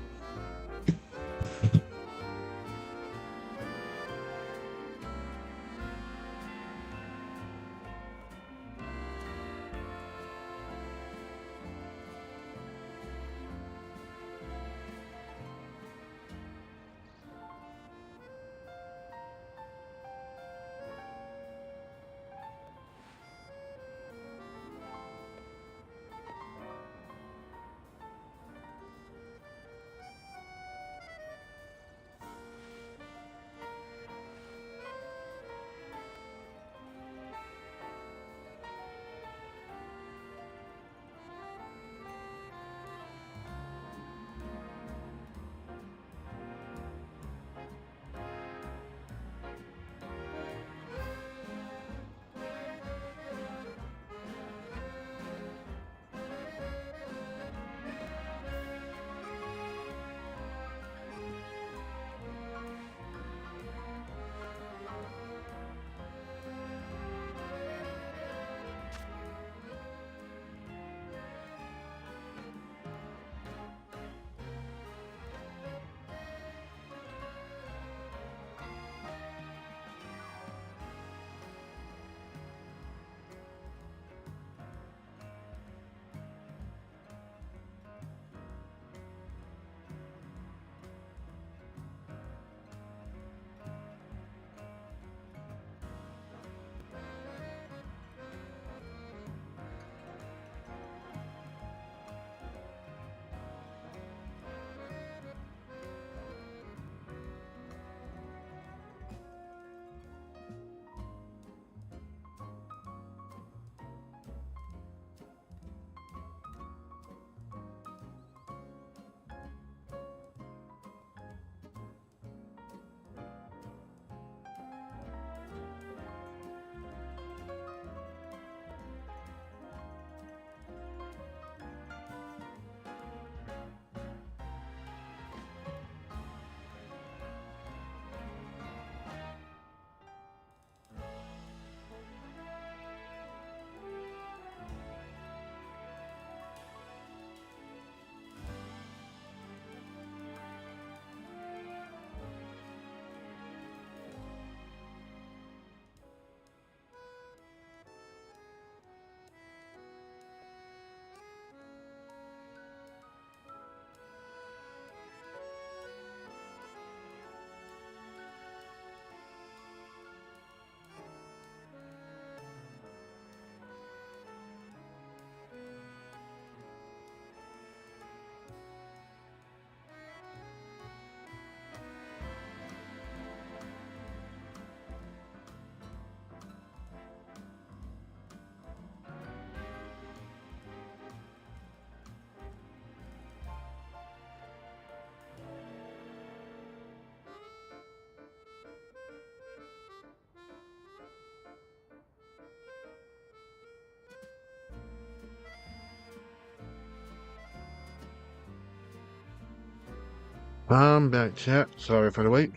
S2: I'm back, chat. Sorry for the wait.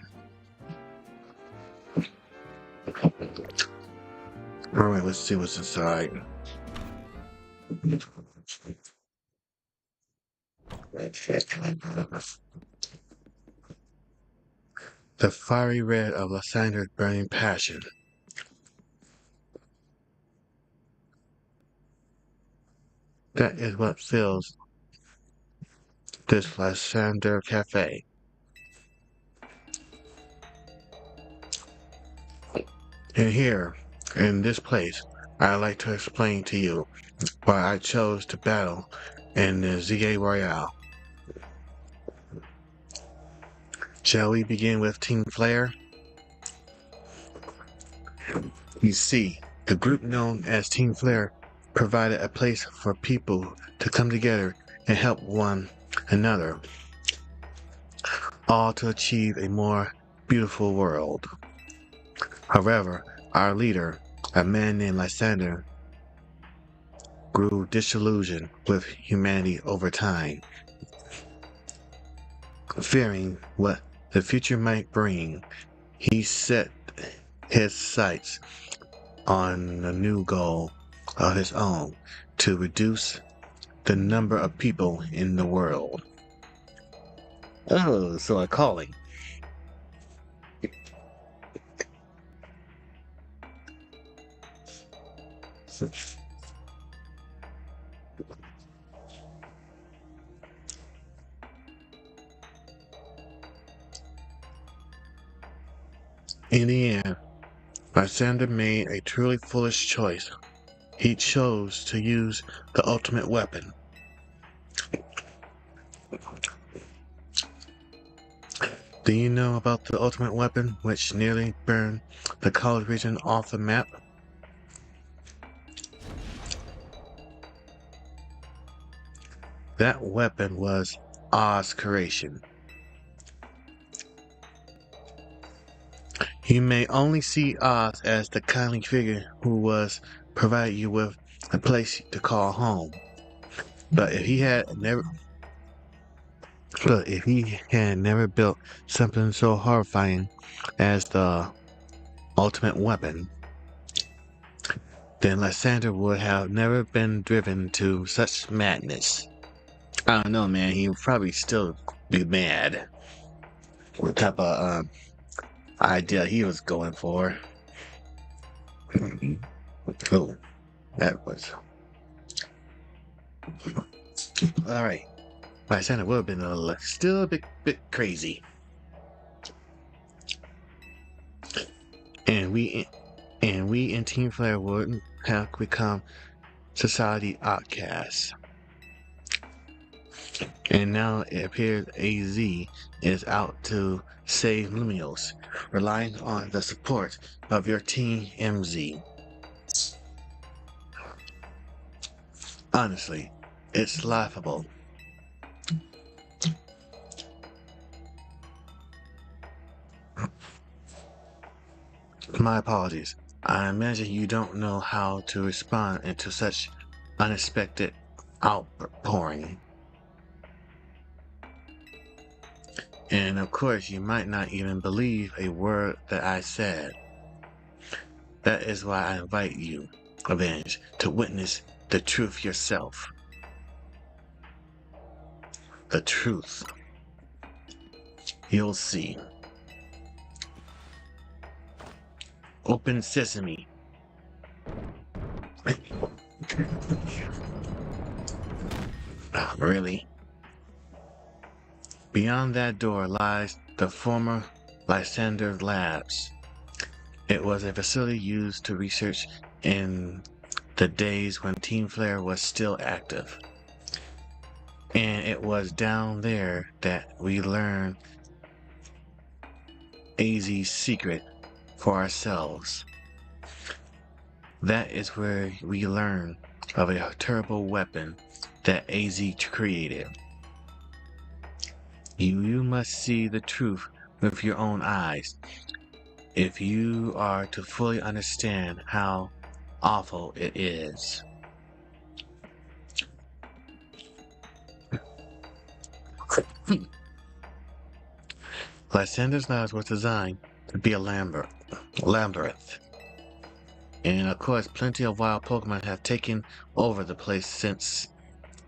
S2: Alright, let's see what's inside. The fiery red of Lysander's burning passion. That is what fills this Lysander cafe. And here, in this place, I'd like to explain to you why I chose to battle in the ZA Royale. Shall we begin with Team Flare? You see, the group known as Team Flare provided a place for people to come together and help one another, all to achieve a more beautiful world. However, our leader, a man named Lysander, grew disillusioned with humanity over time. Fearing what the future might bring, he set his sights on a new goal of his own to reduce the number of people in the world. Oh, so a calling. In the end, Lysander made a truly foolish choice. He chose to use the ultimate weapon. Do you know about the ultimate weapon which nearly burned the college region off the map? That weapon was Oz's creation. You may only see Oz as the kindly figure who was provide you with a place to call home. But if he had never built something so horrifying as the ultimate weapon, then Lysander would have never been driven to such madness. I don't know, man. He would probably still be mad. What type of idea he was going for? Oh, that was all right. Lysander would have been still a bit crazy, and we in Team Flare wouldn't have become society outcasts. And now it appears AZ is out to save Lumios, relying on the support of your Team MZ. Honestly, it's laughable. My apologies. I imagine you don't know how to respond into such unexpected outpouring. And of course, you might not even believe a word that I said. That is why I invite you, Avenge, to witness the truth yourself. The truth. You'll see. Open sesame. Really? Beyond that door lies the former Lysander Labs. It was a facility used to research in the days when Team Flare was still active. And it was down there that we learned AZ's secret for ourselves. That is where we learn of a terrible weapon that AZ created. You must see the truth with your own eyes if you are to fully understand how awful it is. Lysander's Labs was designed to be a labyrinth. And of course, plenty of wild Pokemon have taken over the place since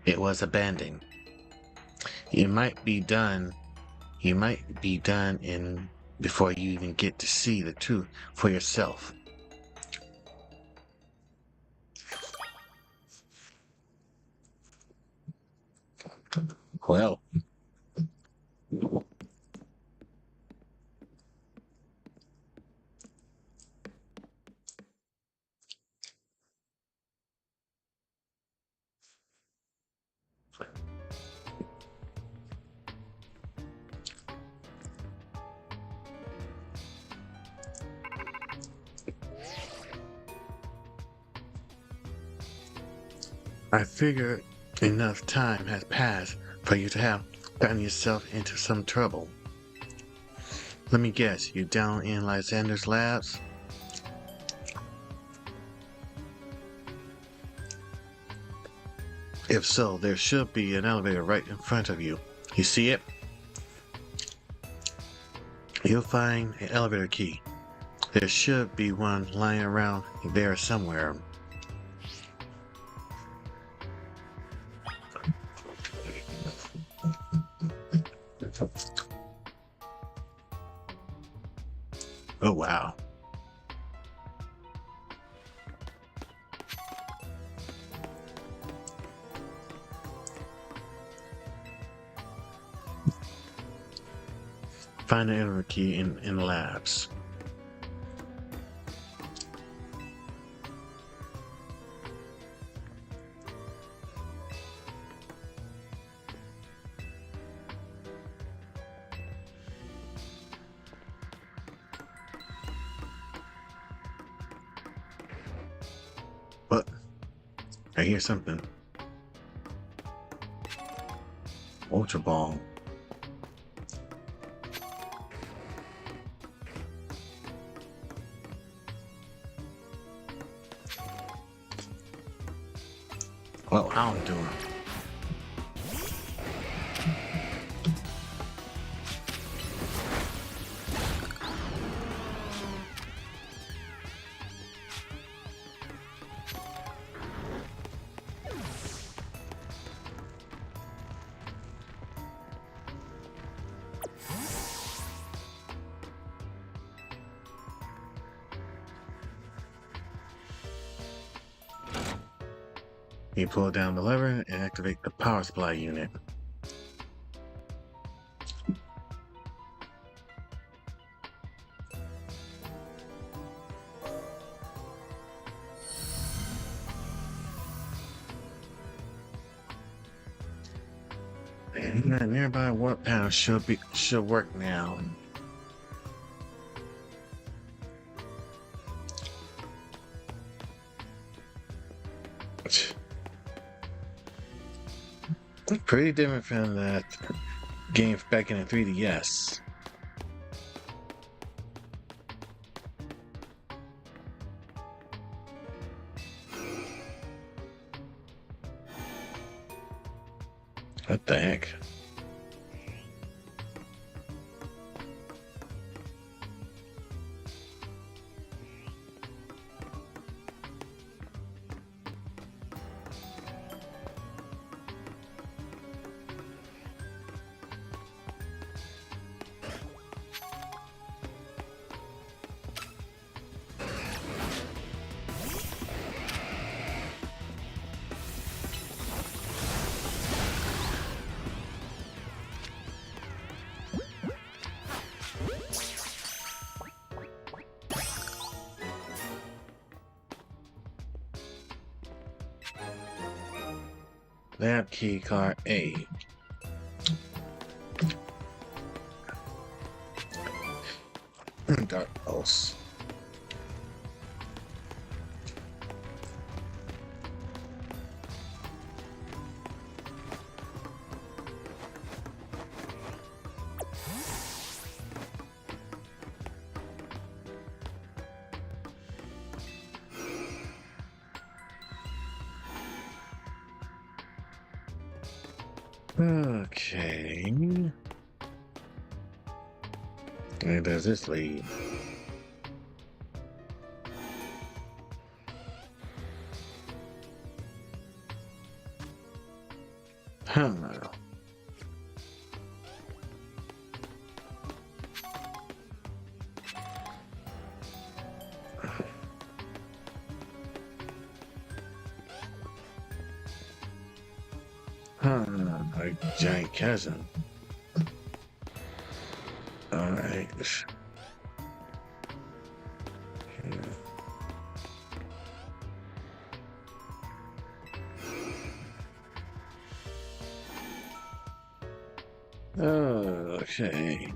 S2: it was abandoned. You might be done in before you even get to see the truth for yourself. Well, I figure enough time has passed for you to have gotten yourself into some trouble. Let me guess, you're down in Lysander's Labs? If so, there should be an elevator right in front of you. You see it? You'll find an elevator key. There should be one lying around there somewhere. Oh wow. Find the elevator key in the labs. But I hear something. Ultra Ball. Well, how I'm doing? You pull down the lever and activate the power supply unit. And that nearby warp panel should work now. Pretty different from that game back in the 3DS. What the heck? Lab key card A. Dark Pulse. Okay. Where does this lead? Huh. A giant chasm. Alright. Oh, okay.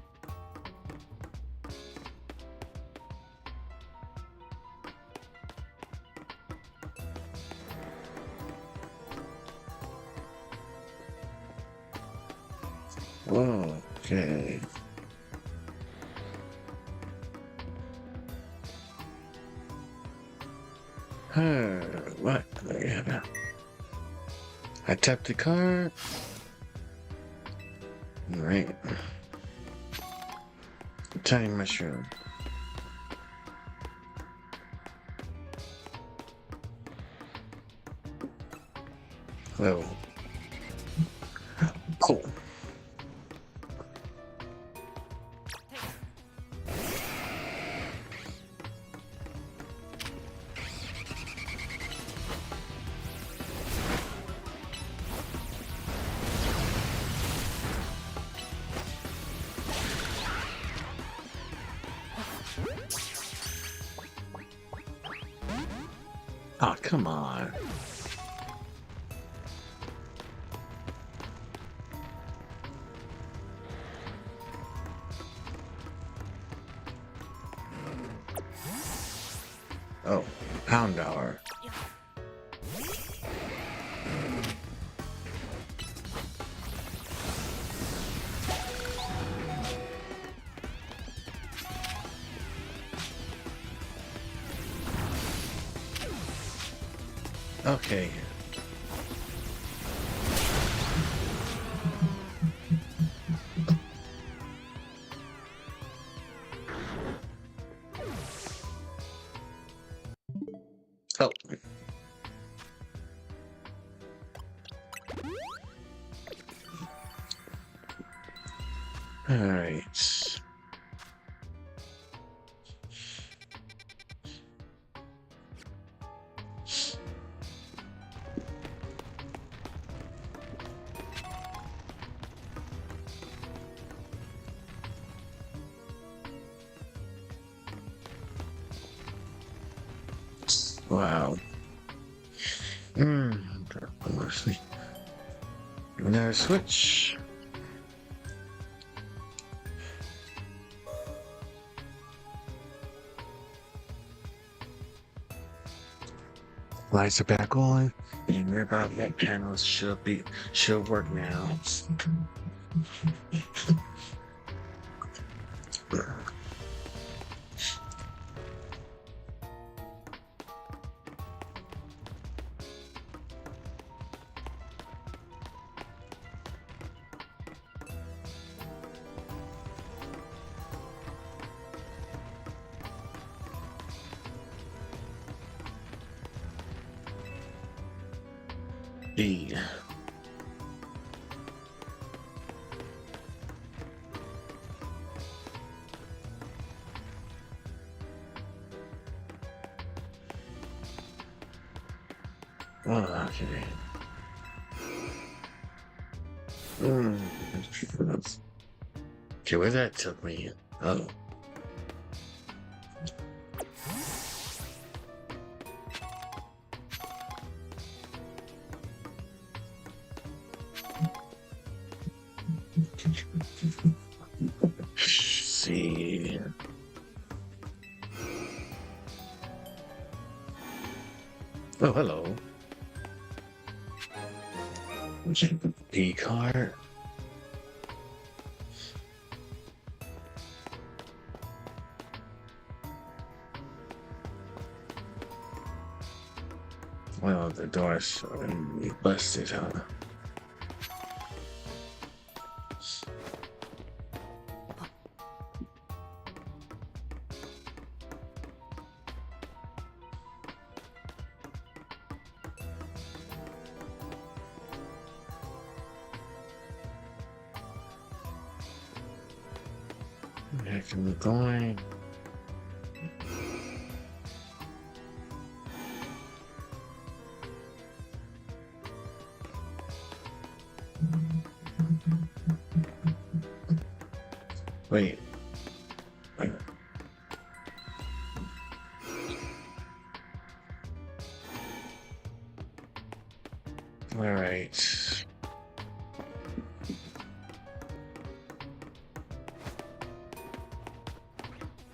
S2: Okay. What? I tapped the card. Right. Tiny mushroom. Oh. Cool. Oh, come on. Oh, pound hour. Okay. Oh. All right. Wow. Mostly. Now switch. Lights are back on, and nearby back panels should work now. E. Oh, okay. Okay, where that took me? Oh. See. Oh, hello. P card. Well, the door's busted, huh? Where can we going? Wait. All right.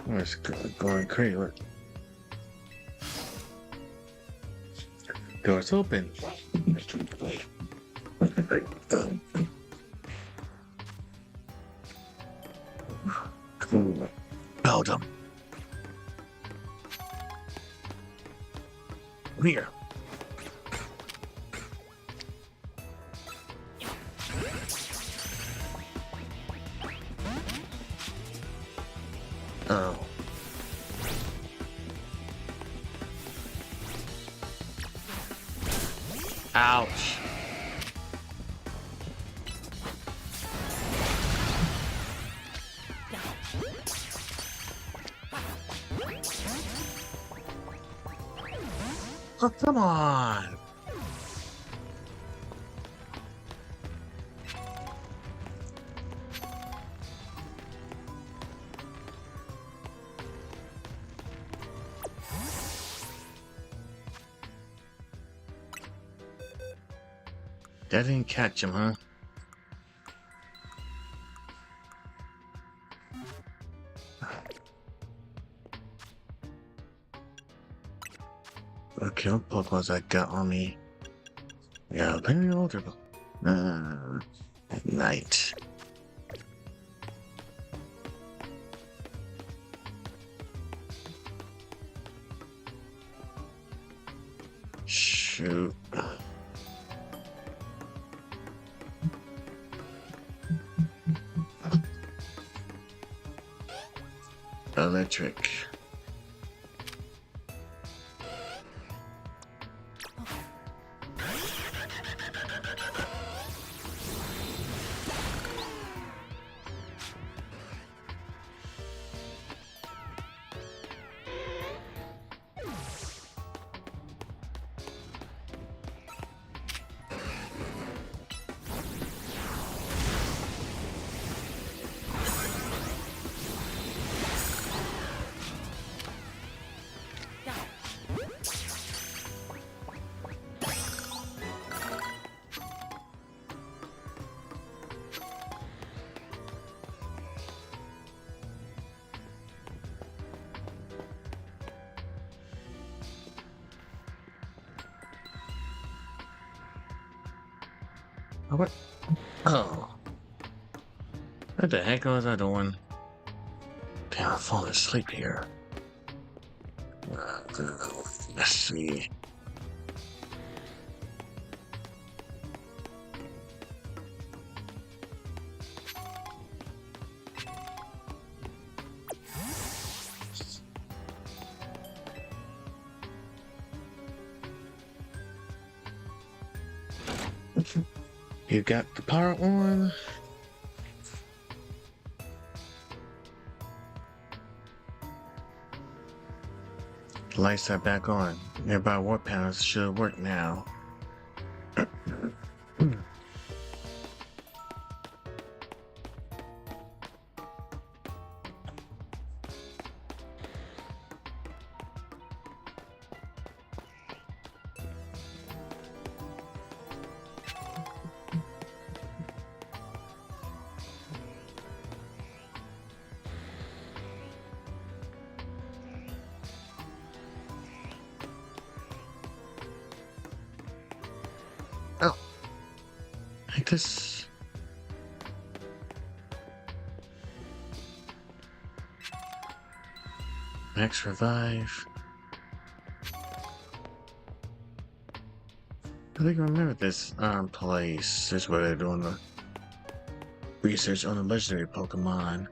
S2: Oh, it's going crazy. Look. Door's open. Held him. Here. Oh. Ouch. Oh, come on. That didn't catch him, huh? Okay, what Pokemon's I got on me? Yeah, very older. At night. Shoot. Electric. What? Oh. What the heck was I doing? Damn, I'm falling asleep here. Let's see. You got the power on. The lights are back on. Nearby warp panels should work now. Oh, like this. Max revive. I think I remember this place. This is where they're doing the research on the legendary Pokemon.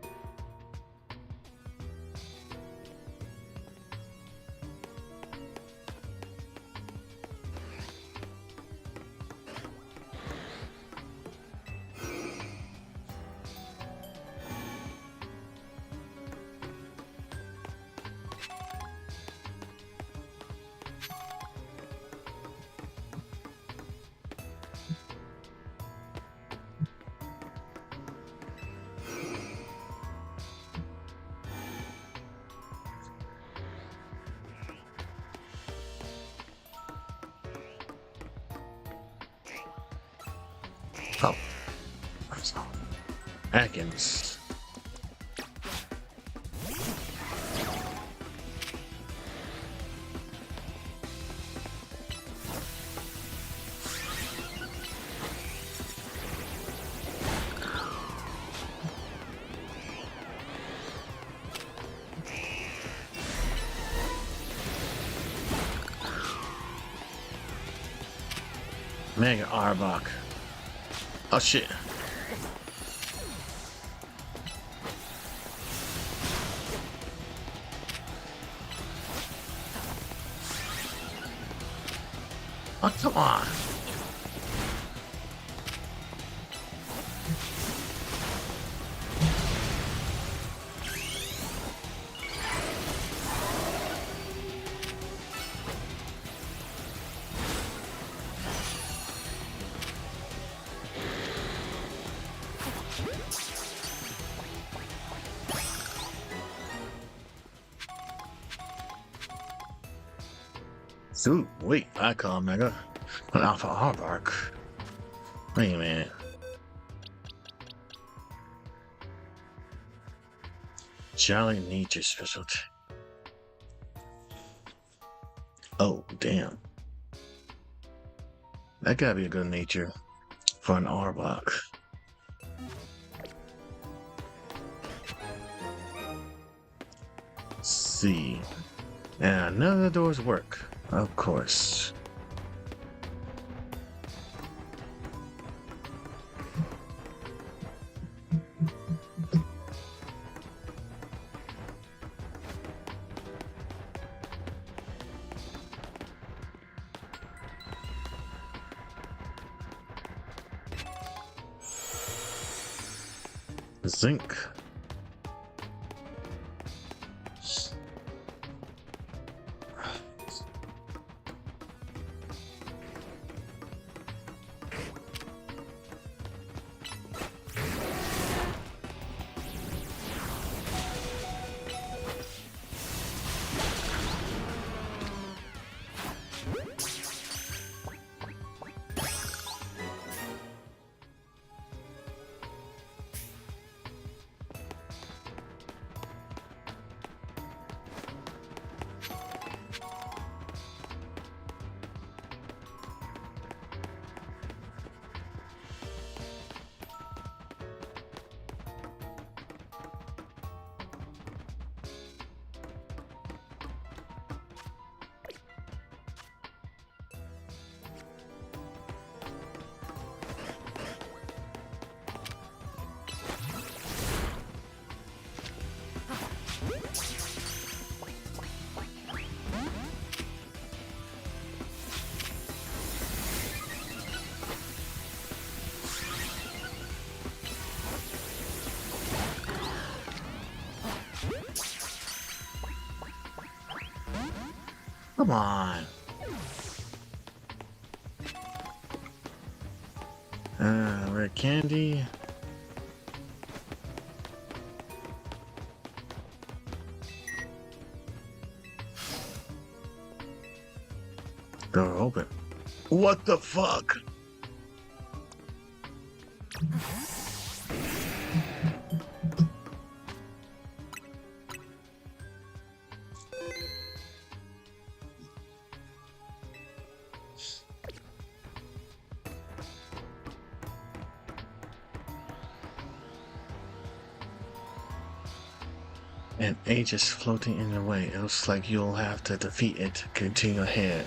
S2: Oh, Atkins. Mega Arbok. Oh shit. Oh, come on. Dude, wait, I call Mega an Alpha Arbok. Wait a minute. Jolly Nature Specialty. Oh, damn. That gotta be a good nature for an Arbok. Let's see. And none of the doors work, of course. Zinc. Come on. Red candy. Door open. What the fuck? An H is floating in your way. It looks like you'll have to defeat it to continue ahead.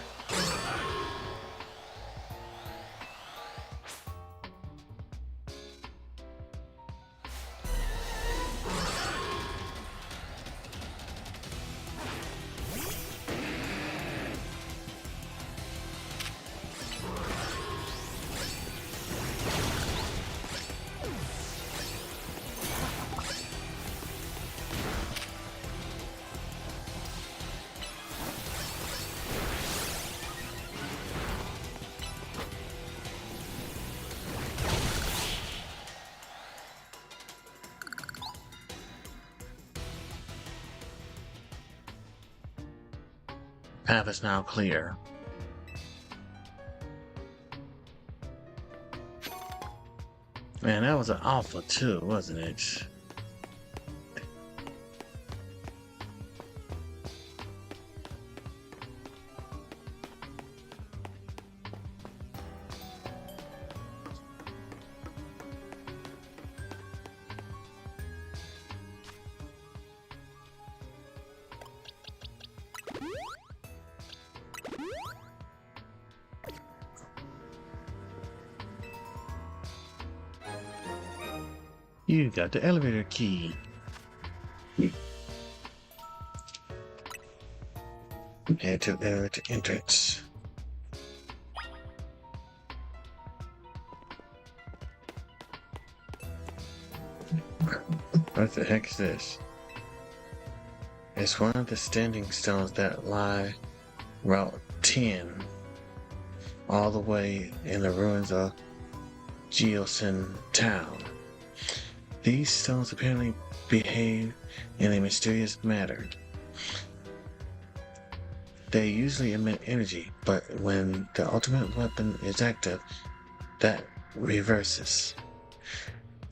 S2: Path is now clear. Man, that was an alpha too, wasn't it? You got the elevator key. Head to the elevator entrance. What the heck is this? It's one of the standing stones that lie Route 10 all the way in the ruins of Geosin Town. These stones apparently behave in a mysterious manner. They usually emit energy, but when the ultimate weapon is active, that reverses.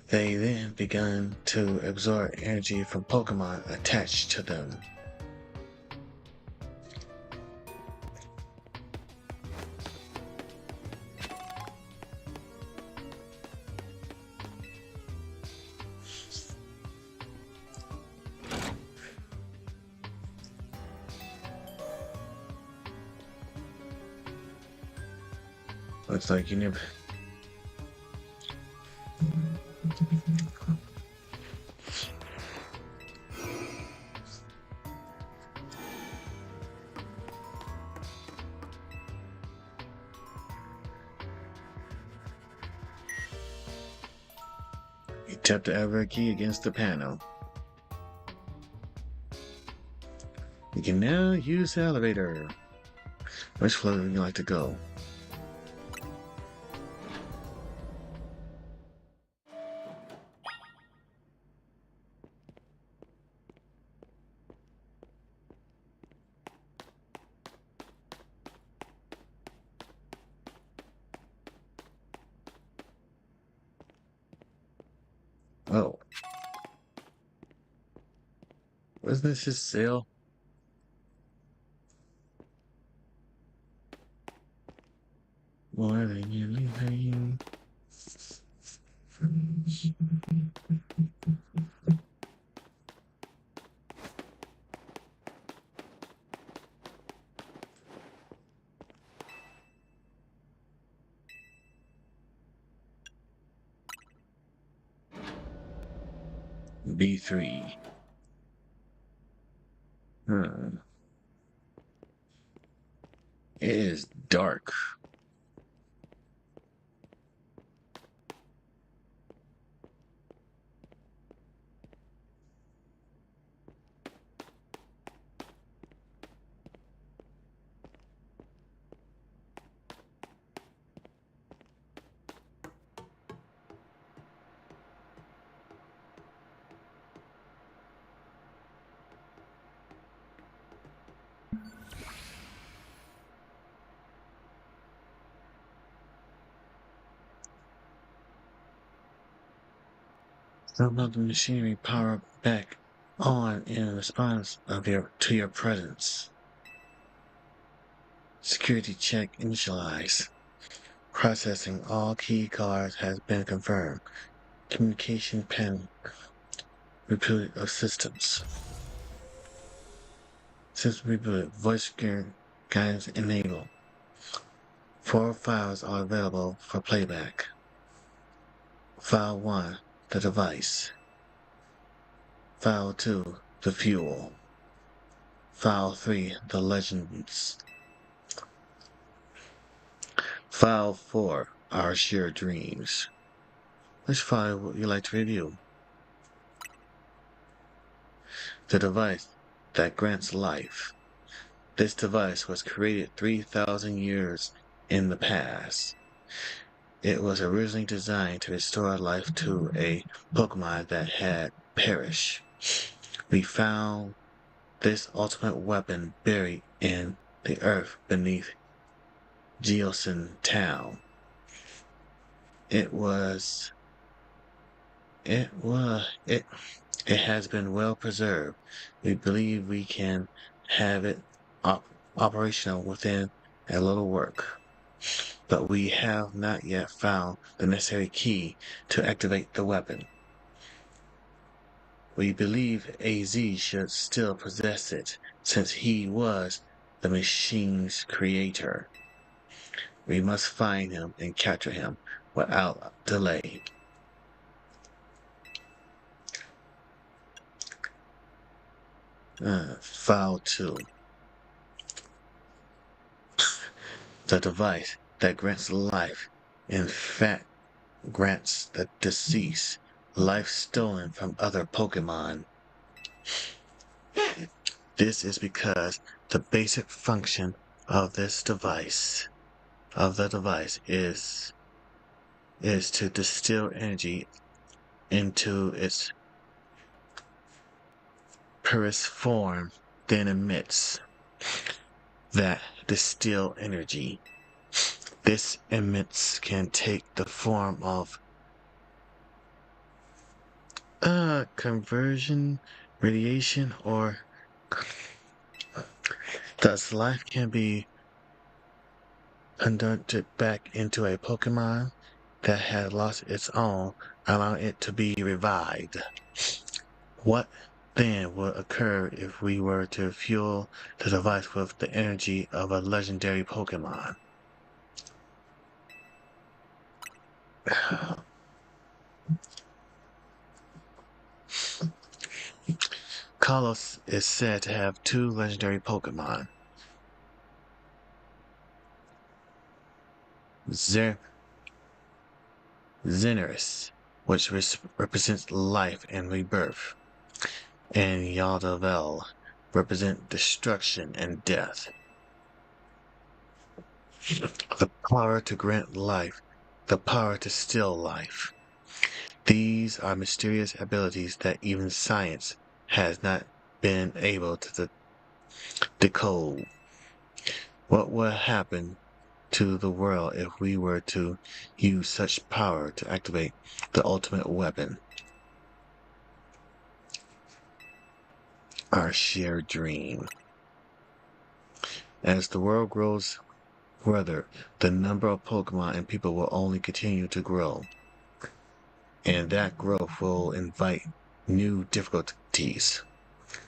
S2: They then begin to absorb energy from Pokémon attached to them. Looks like you never. You tap the elevator key against the panel. You can now use the elevator. Which floor would you like to go? Oh. Wasn't this his sale? More than you leaving. B3. Hmm. It is dark. Some of the machinery power back on in response to your presence. Security check initialized. Processing all key cards has been confirmed. Communication pen reboot of systems. System reboot. Voice guidance enabled. 4 files are available for playback. File 1, the device. File 2, the fuel. File 3, the legends. File 4, our shared dreams. Which file would you like to review? The device that grants life. This device was created 3,000 years in the past. It was originally designed to restore life to a Pokemon that had perished. We found this ultimate weapon buried in the earth beneath Geosin Town. It was It has been well preserved. We believe we can have it operational within a little work, but we have not yet found the necessary key to activate the weapon. We believe AZ should still possess it, since he was the machine's creator. We must find him and capture him without delay. File 2. The device that grants life, in fact, grants the deceased life stolen from other Pokémon. This is because the basic function of this device, of the device, is to distill energy into its purest form, then emits that distilled energy. This emits can take the form of conversion, radiation, or thus life can be conducted back into a Pokemon that had lost its own, allowing it to be revived. What then would occur if we were to fuel the device with the energy of a legendary Pokemon? Kalos is said to have 2 legendary Pokemon, Xenorus, which represents life and rebirth, and Yaldavel, represent destruction and death. The power to grant life, the power to still life. These are mysterious abilities that even science has not been able to decode. What would happen to the world if we were to use such power to activate the ultimate weapon? Our shared dream. As the world grows further, the number of Pokemon and people will only continue to grow. And that growth will invite new difficulties.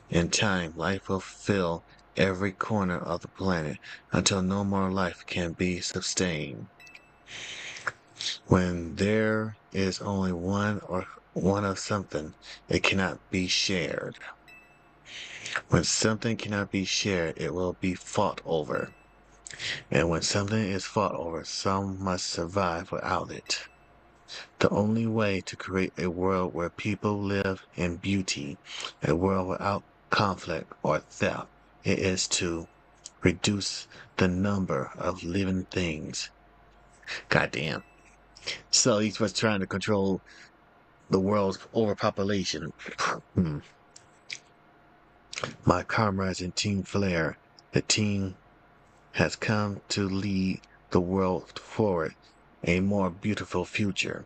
S2: In time, life will fill every corner of the planet until no more life can be sustained. When there is only one of something, it cannot be shared. When something cannot be shared, it will be fought over. And when something is fought over, some must survive without it. The only way to create a world where people live in beauty, a world without conflict or theft, it is to reduce the number of living things. Goddamn. So he's was trying to control the world's overpopulation. My comrades in Team Flare, the team has come to lead the world forward, a more beautiful future.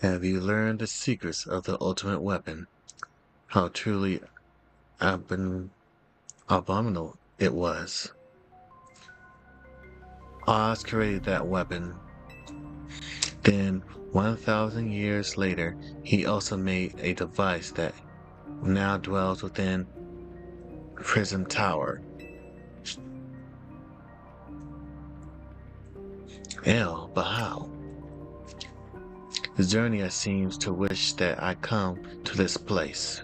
S2: Have you learned the secrets of the ultimate weapon? How truly abominable it was. Oz created that weapon. Then, 1,000 years later, he also made a device that now dwells within Prism Tower. But how? Zernia seems to wish that I come to this place.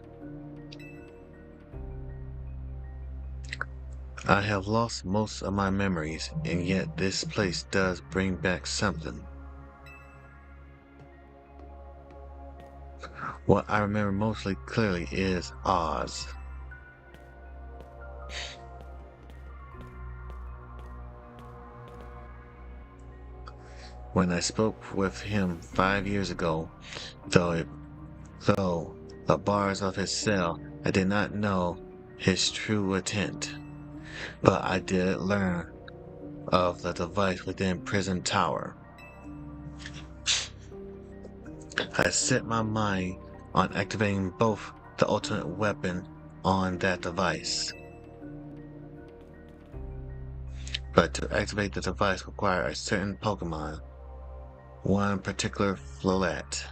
S2: I have lost most of my memories, and yet this place does bring back something. What I remember mostly clearly is Oz. When I spoke with him 5 years ago, though, though the bars of his cell, I did not know his true intent, but I did learn of the device within prison tower. I set my mind on activating both the ultimate weapon on that device. But to activate the device required a certain Pokemon, one particular Floette,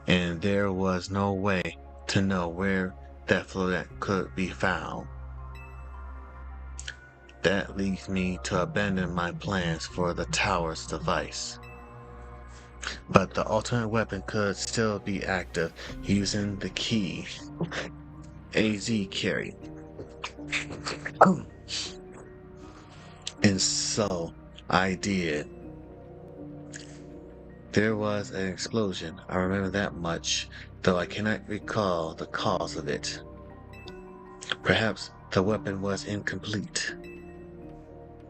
S2: and there was no way to know where that Floette could be found. That leads me to abandon my plans for the tower's device. But the ultimate weapon could still be active using the key AZ carry. And so I did. There was an explosion, I remember that much, though I cannot recall the cause of it. Perhaps the weapon was incomplete.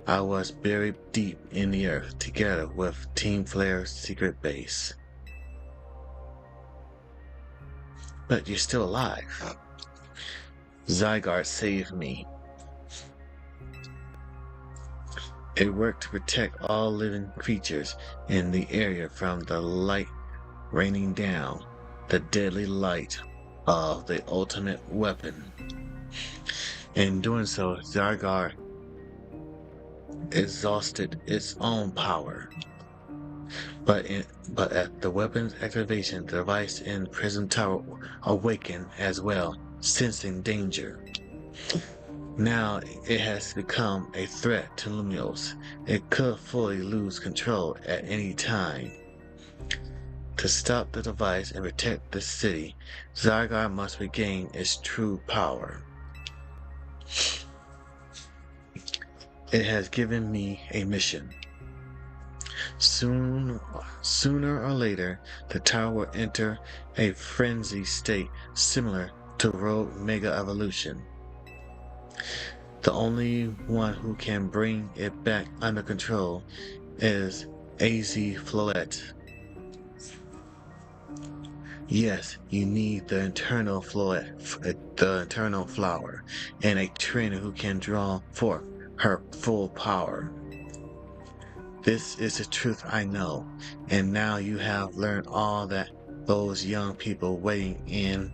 S2: I was buried deep in the earth together with Team Flare's secret base. But you're still alive. Zygarde saved me. It worked to protect all living creatures in the area from the light raining down, the deadly light of the ultimate weapon. In doing so, Zygarde exhausted its own power. But at the weapon's activation, the device in Prison Tower awakened as well, sensing danger. Now it has become a threat to Lumiose. It could fully lose control at any time. To stop the device and protect the city, Zygarde must regain its true power. It has given me a mission. Sooner or later, the tower will enter a frenzy state similar to Rogue Mega Evolution. The only one who can bring it back under control is AZ Floette. Yes, you need the internal flower, and a trainer who can draw forth her full power. This is the truth I know, and now you have learned all that those young people waiting in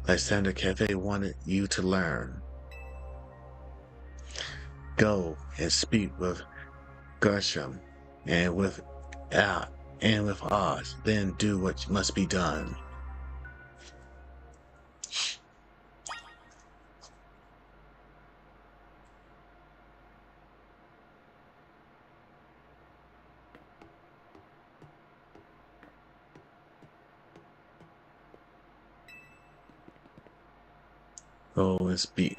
S2: Lysander Cafe wanted you to learn. Go and speak with Gershom and with Oz, then do what must be done. Go and speak.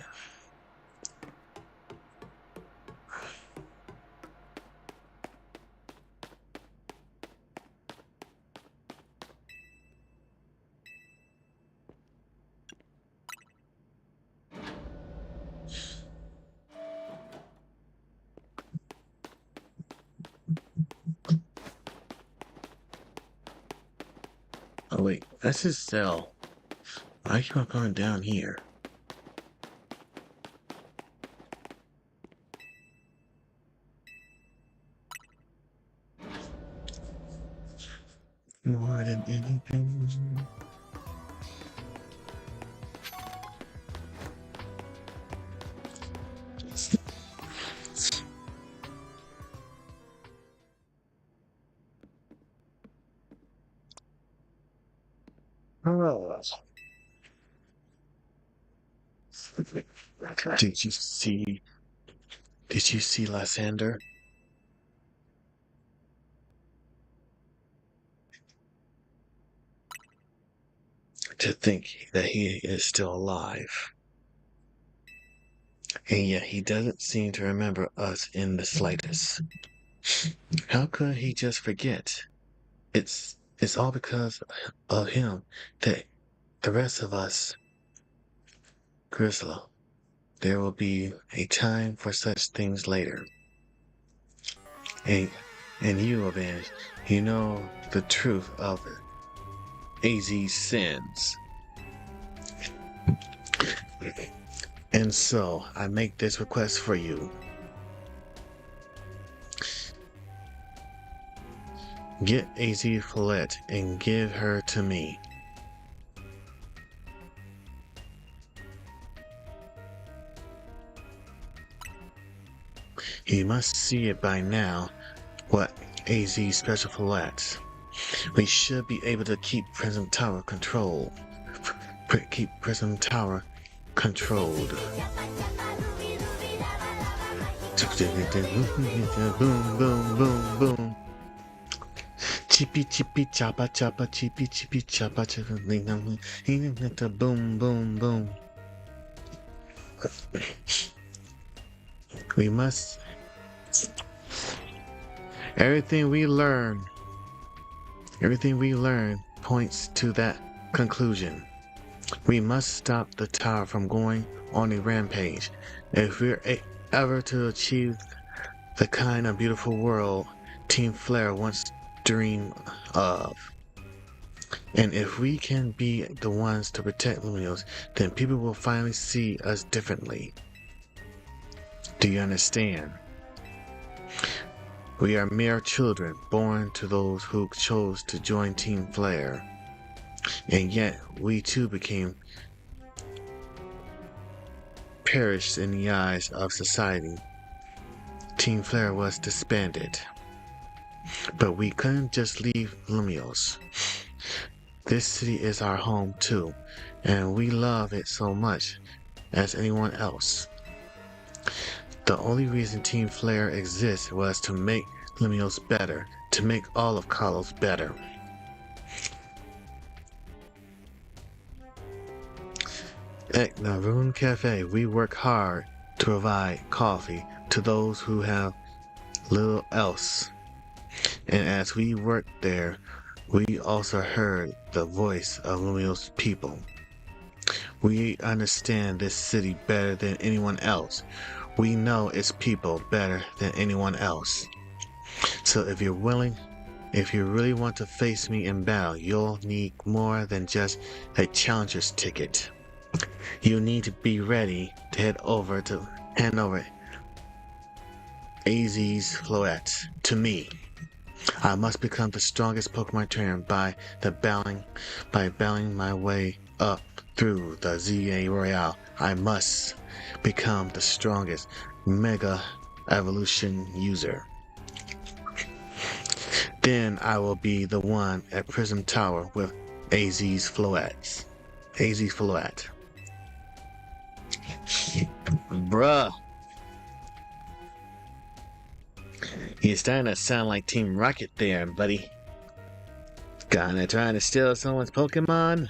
S2: Oh wait, that's his cell. I keep on going down here. More than anything. Oh. Did you see? Did you see Lysander? To think that he is still alive. And yet he doesn't seem to remember us in the slightest. How could he just forget? It's all because of him that the rest of us, Grisla, there will be a time for such things later. And And you, Avenge, you know the truth of AZ's sins. And so, I make this request for you. Get AZ Follette and give her to me. You must see it by now, what AZ Special Follette. We should be able to keep Prism Tower controlled. Keep Prism Tower controlled. Boom, boom, boom, boom. Chippy, chippy, choppa, choppa, chippy, chippy, choppa, choppa, boom, boom, boom. We must. Everything we learn points to that conclusion. We must stop the tower from going on a rampage. If we're ever to achieve the kind of beautiful world Team Flare once dreamed of. And if we can be the ones to protect Luminos, then people will finally see us differently. Do you understand? We are mere children born to those who chose to join Team Flare. And yet, we too became perished in the eyes of society. Team Flare was disbanded. But we couldn't just leave Lumios. This city is our home too, and we love it so much as anyone else. The only reason Team Flare exists was to make Lumios better, to make all of Kalos better. At Naroon Cafe, we work hard to provide coffee to those who have little else. And as we worked there, we also heard the voice of Lumios people. We understand this city better than anyone else. We know its people better than anyone else. So if you really want to face me in battle, you'll need more than just a challenger's ticket. You need to be ready to hand over AZ's Floette to me. I must become the strongest Pokemon trainer by battling my way up through the ZA Royale. I must become the strongest Mega Evolution user. Then I will be the one at Prism Tower with AZ's Floette. Bruh. You're starting to sound like Team Rocket there, buddy. Kinda trying to steal someone's Pokemon?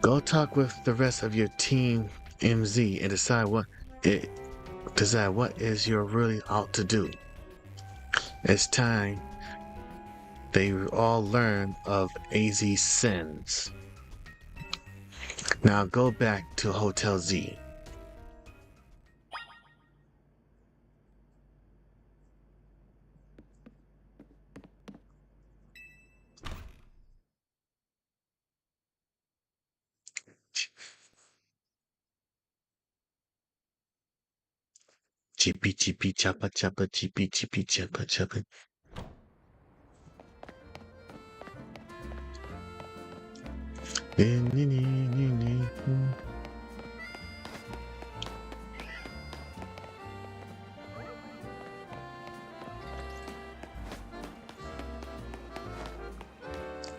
S2: Go talk with the rest of your Team MZ and decide what is you're really out to do. It's time they all learn of AZ's sins. Now go back to Hotel Z. Chippy chippy choppa choppa chippy chippy choppa choppa.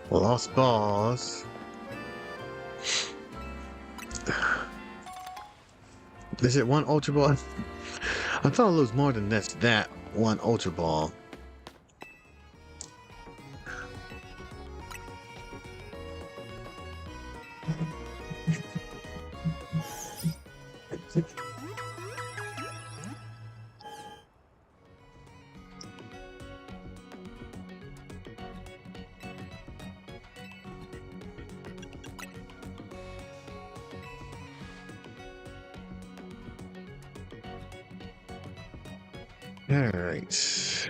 S2: Lost balls. Is it one Ultra Ball? I thought I'd lose more than that one Ultra Ball. Alright.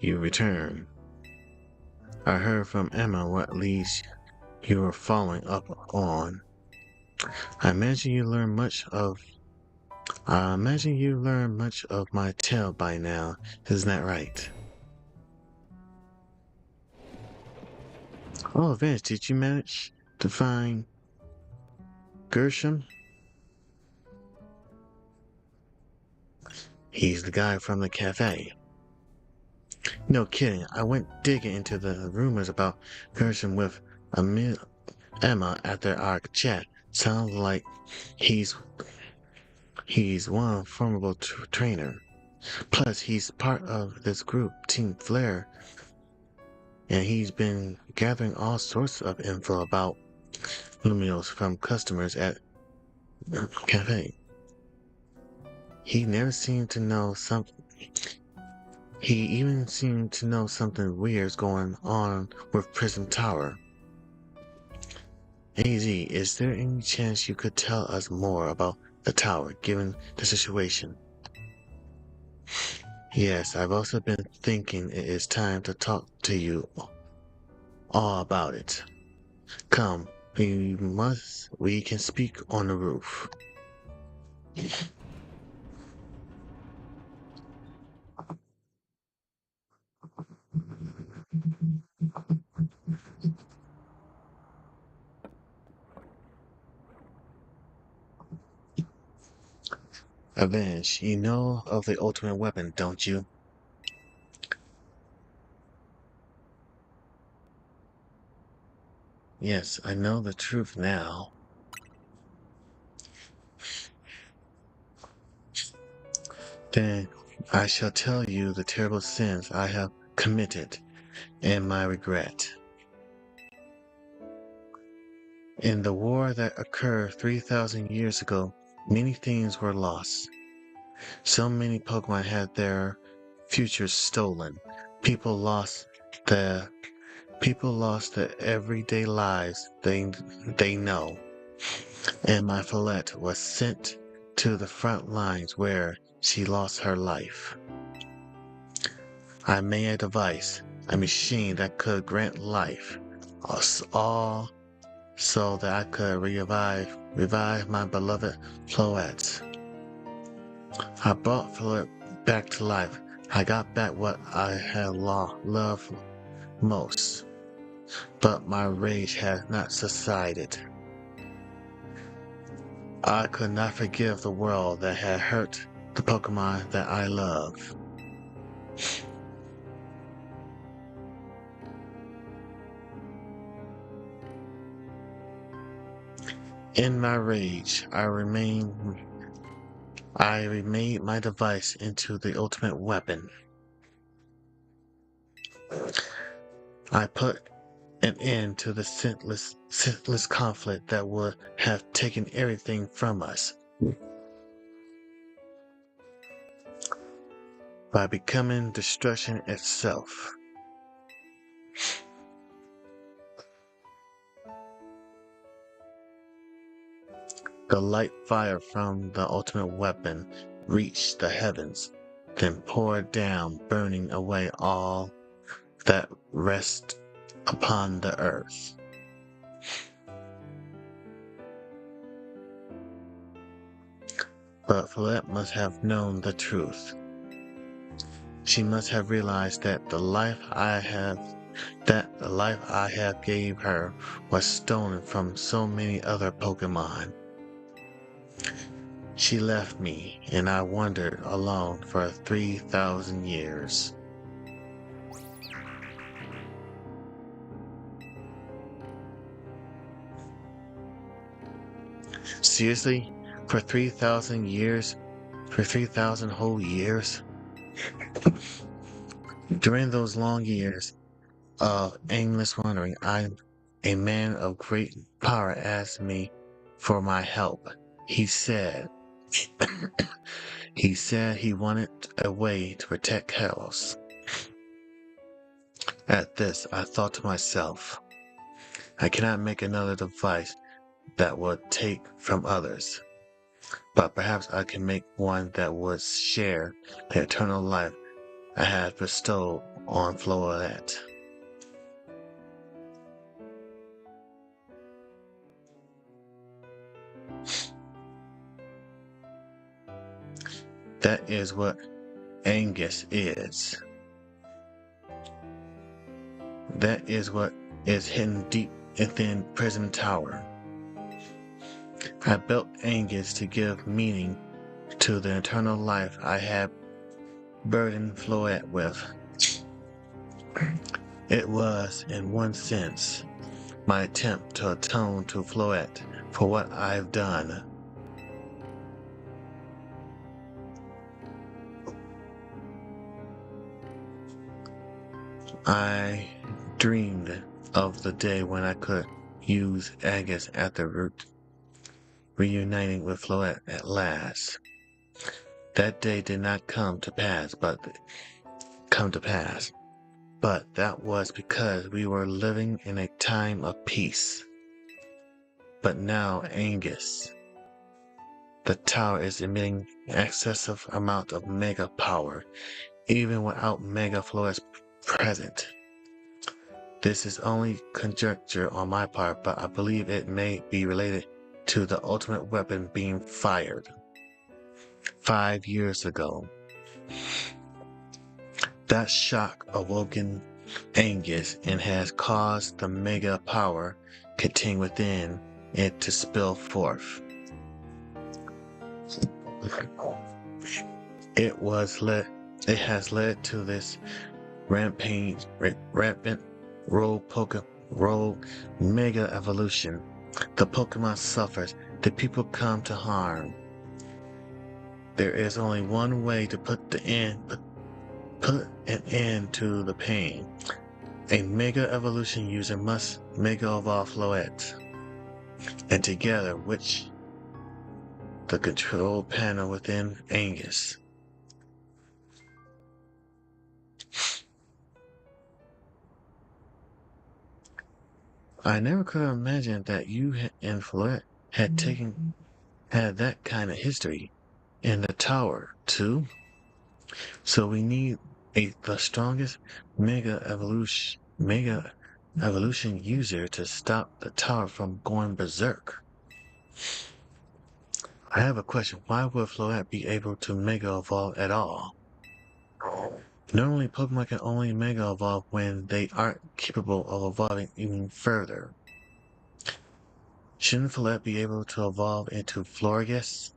S2: You return. I heard from Emma what leads you were following up on. I imagine you learned much of my tale by now, isn't that right? Oh, Vince, did you manage to find Gershom? He's the guy from the cafe. No kidding, I went digging into the rumors about Gershom with Emma after our chat. Sounds like he's one formidable trainer. Plus, he's part of this group, Team Flare, and he's been gathering all sorts of info about Luminos from customers at the cafe. He never seemed to know something. He even seemed to know something weird's going on with Prism Tower. AZ, is there any chance you could tell us more about the tower, given the situation? Yes, I've also been thinking it is time to talk to you all about it. Come, we can speak on the roof. Avenge, you know of the ultimate weapon, don't you? Yes, I know the truth now. Then I shall tell you the terrible sins I have committed and my regret. In the war that occurred 3,000 years ago, many things were lost. So many Pokemon had their futures stolen. People lost the everyday lives they know. And my Follette was sent to the front lines where she lost her life. I made a device, a machine that could grant life, us all so that I could revive my beloved Floette. I brought Floette back to life. I got back what I had loved most. But my rage had not subsided. I could not forgive the world that had hurt the Pokemon that I love. In my rage, I remade my device into the ultimate weapon. I put an end to the senseless conflict that would have taken everything from us. By becoming destruction itself. The light fire from the ultimate weapon reached the heavens, then poured down, burning away all that rest upon the earth. But Florette must have known the truth. She must have realized that the life I have gave her was stolen from so many other Pokemon. She left me, and I wandered alone for 3,000 years. Seriously? For 3,000 years? For 3,000 whole years? During those long years of aimless wandering, a man of great power asked me for my help. He said, he wanted a way to protect Kalos. At this, I thought to myself, I cannot make another device that would take from others, but perhaps I can make one that would share the eternal life I had bestowed on Floette. That is what Angus is. That is what is hidden deep within Prison Tower. I built Angus to give meaning to the eternal life I had burdened Floette with. It was, in one sense, my attempt to atone to Floette for what I've done. I dreamed of the day when I could use Angus at the root, reuniting with Floette at last. That day did not come to pass, but that was because we were living in a time of peace. But now Angus, the tower is emitting excessive amount of mega power, even without Mega Floette's present. This is only conjecture on my part, but I believe it may be related to the ultimate weapon being fired 5 years ago. That shock awoken Angus and has caused the mega power contained within it to spill forth. It has led to this rampant rogue mega evolution. The Pokemon suffers, the people come to harm. There is only one way to put an end to the pain. A Mega Evolution user must Mega Evolve Floette, and together which the control panel within Angus. I never could have imagined that you and Floette had that kind of history in the tower too. So we need the strongest Mega Evolution user to stop the tower from going berserk. I have a question. Why would Floette be able to Mega Evolve at all? Normally, Pokemon can only Mega Evolve when they aren't capable of evolving even further. Shouldn't Floette be able to evolve into Florges?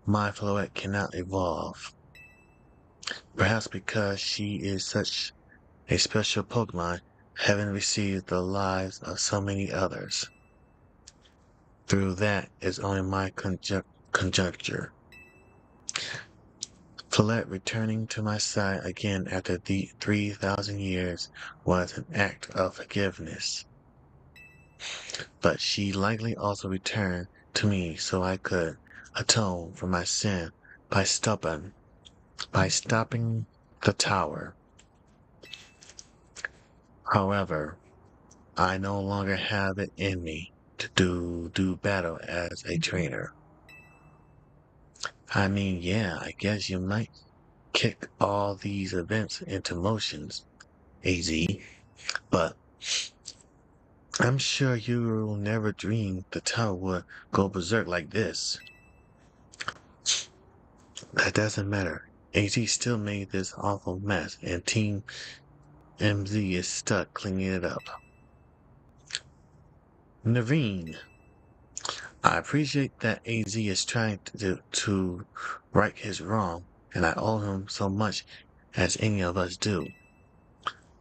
S2: My Floette cannot evolve. Perhaps because she is such a special Pokemon, having received the lives of so many others. Through that is only my conjecture. Floette returning to my side again after the 3,000 years was an act of forgiveness. But she likely also returned to me so I could atone for my sin by stopping the tower. However, I no longer have it in me to do battle as a trainer. I mean, yeah, I guess you might kick all these events into motions, AZ, but I'm sure you'll never dream the tower would go berserk like this. That doesn't matter. AG still made this awful mess, and Team MZ is stuck cleaning it up. Naveen, I appreciate that AZ is trying to right his wrong, and I owe him so much as any of us do.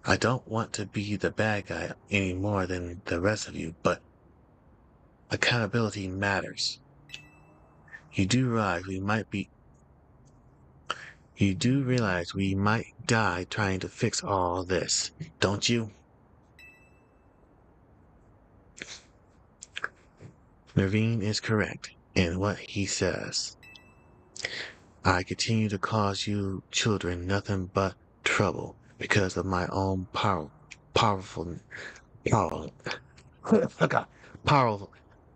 S2: I don't want to be the bad guy any more than the rest of you, but accountability matters. You do realize we might die trying to fix all this, don't you? Naveen is correct in what he says. I continue to cause you children nothing but trouble because of my own powerful, power, power,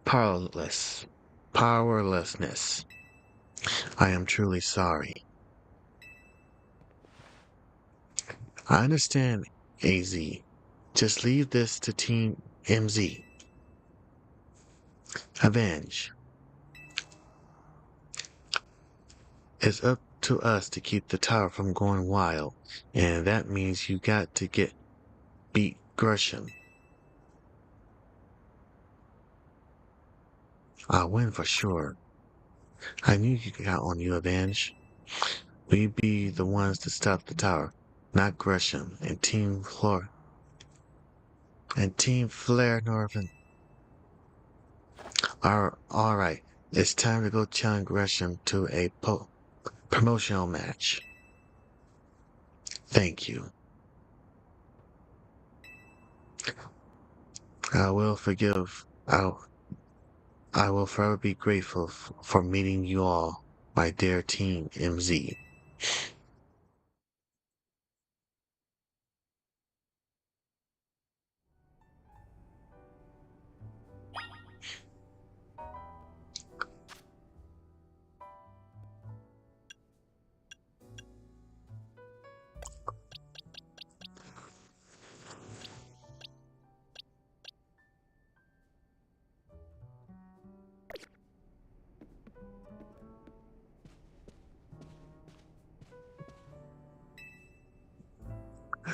S2: powerlessness. I am truly sorry. I understand, AZ. Just leave this to Team MZ. Avenge. It's up to us to keep the tower from going wild, and that means you got to beat Gresham. I'll win for sure. I knew you could count on you, Avenge. We be the ones to stop the tower, not Gresham and Team Flare Northern. All right, it's time to go challenge Gresham to a promotional match. Thank you. I will forgive. I will forever be grateful for meeting you all, my dear Team MZ.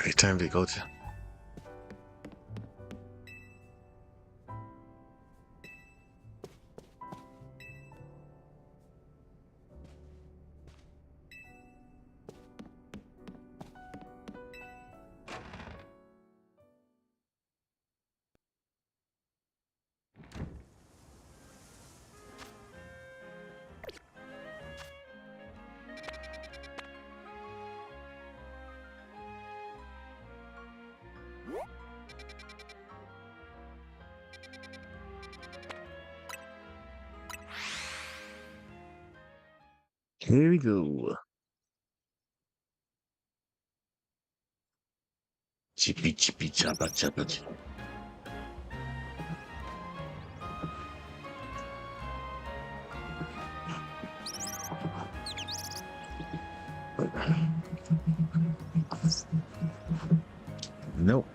S2: It's time to go to. Here we go. Chippy chippy choppa choppa. Nope.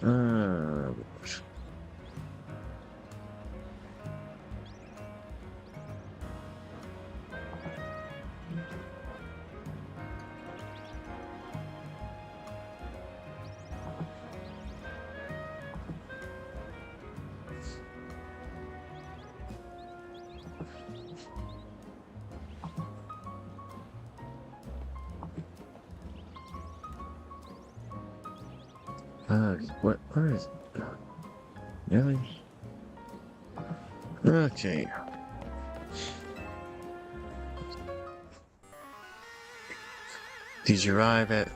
S2: Uh, what is it? Really? Okay. Did you arrive at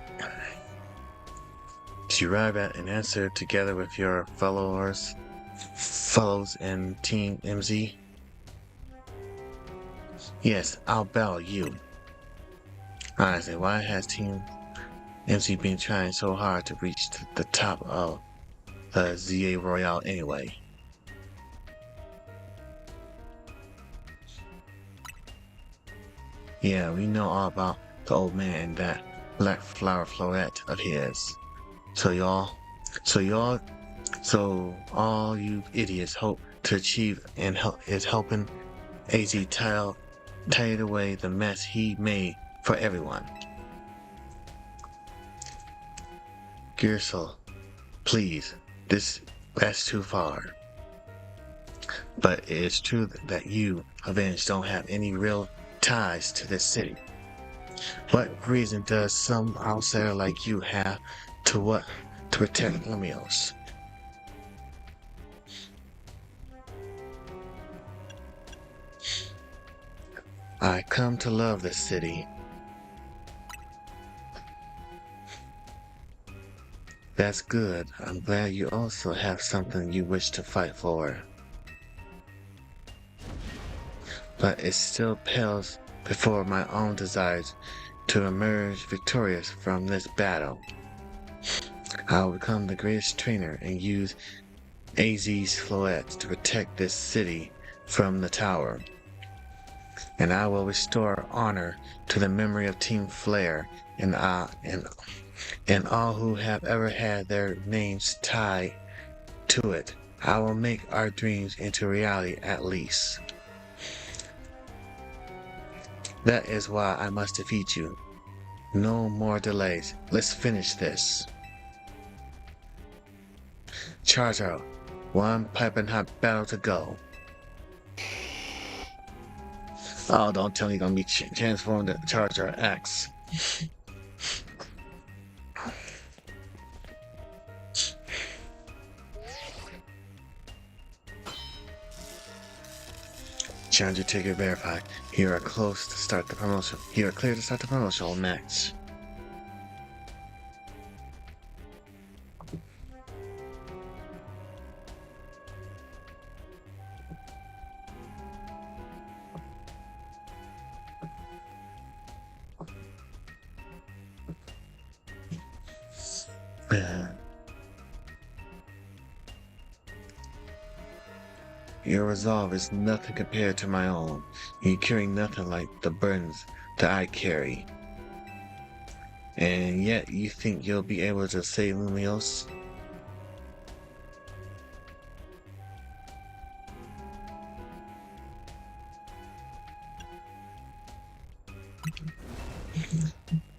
S2: an answer together with your fellows in Team MZ? Yes, I'll battle you. Honestly, why has Team MZ been trying so hard to reach the top of the ZA Royale anyway? Yeah, we know all about the old man and that black flower floret of his. So y'all, So all you idiots hope to achieve and help is helping AZ tile away the mess he made for everyone. Gearsel, please, that's too far. But it is true that you, Avenged, don't have any real ties to this city. What reason does some outsider like you have to protect Lumios? I come to love this city. That's good. I'm glad you also have something you wish to fight for. But it still pales before my own desires to emerge victorious from this battle. I will become the greatest trainer and use AZ's flowets to protect this city from the tower. And I will restore honor to the memory of Team Flare and all who have ever had their names tied to it. I will make our dreams into reality at least. That is why I must defeat you. No more delays. Let's finish this. Charge out. One piping hot battle to go. Oh, don't tell me you're gonna be transformed to Charger X. Charger ticket verified. You are close to start the promotion. You are clear to start the promotional match. Your resolve is nothing compared to my own. You carry nothing like the burdens that I carry. And yet you think you'll be able to save Lumios?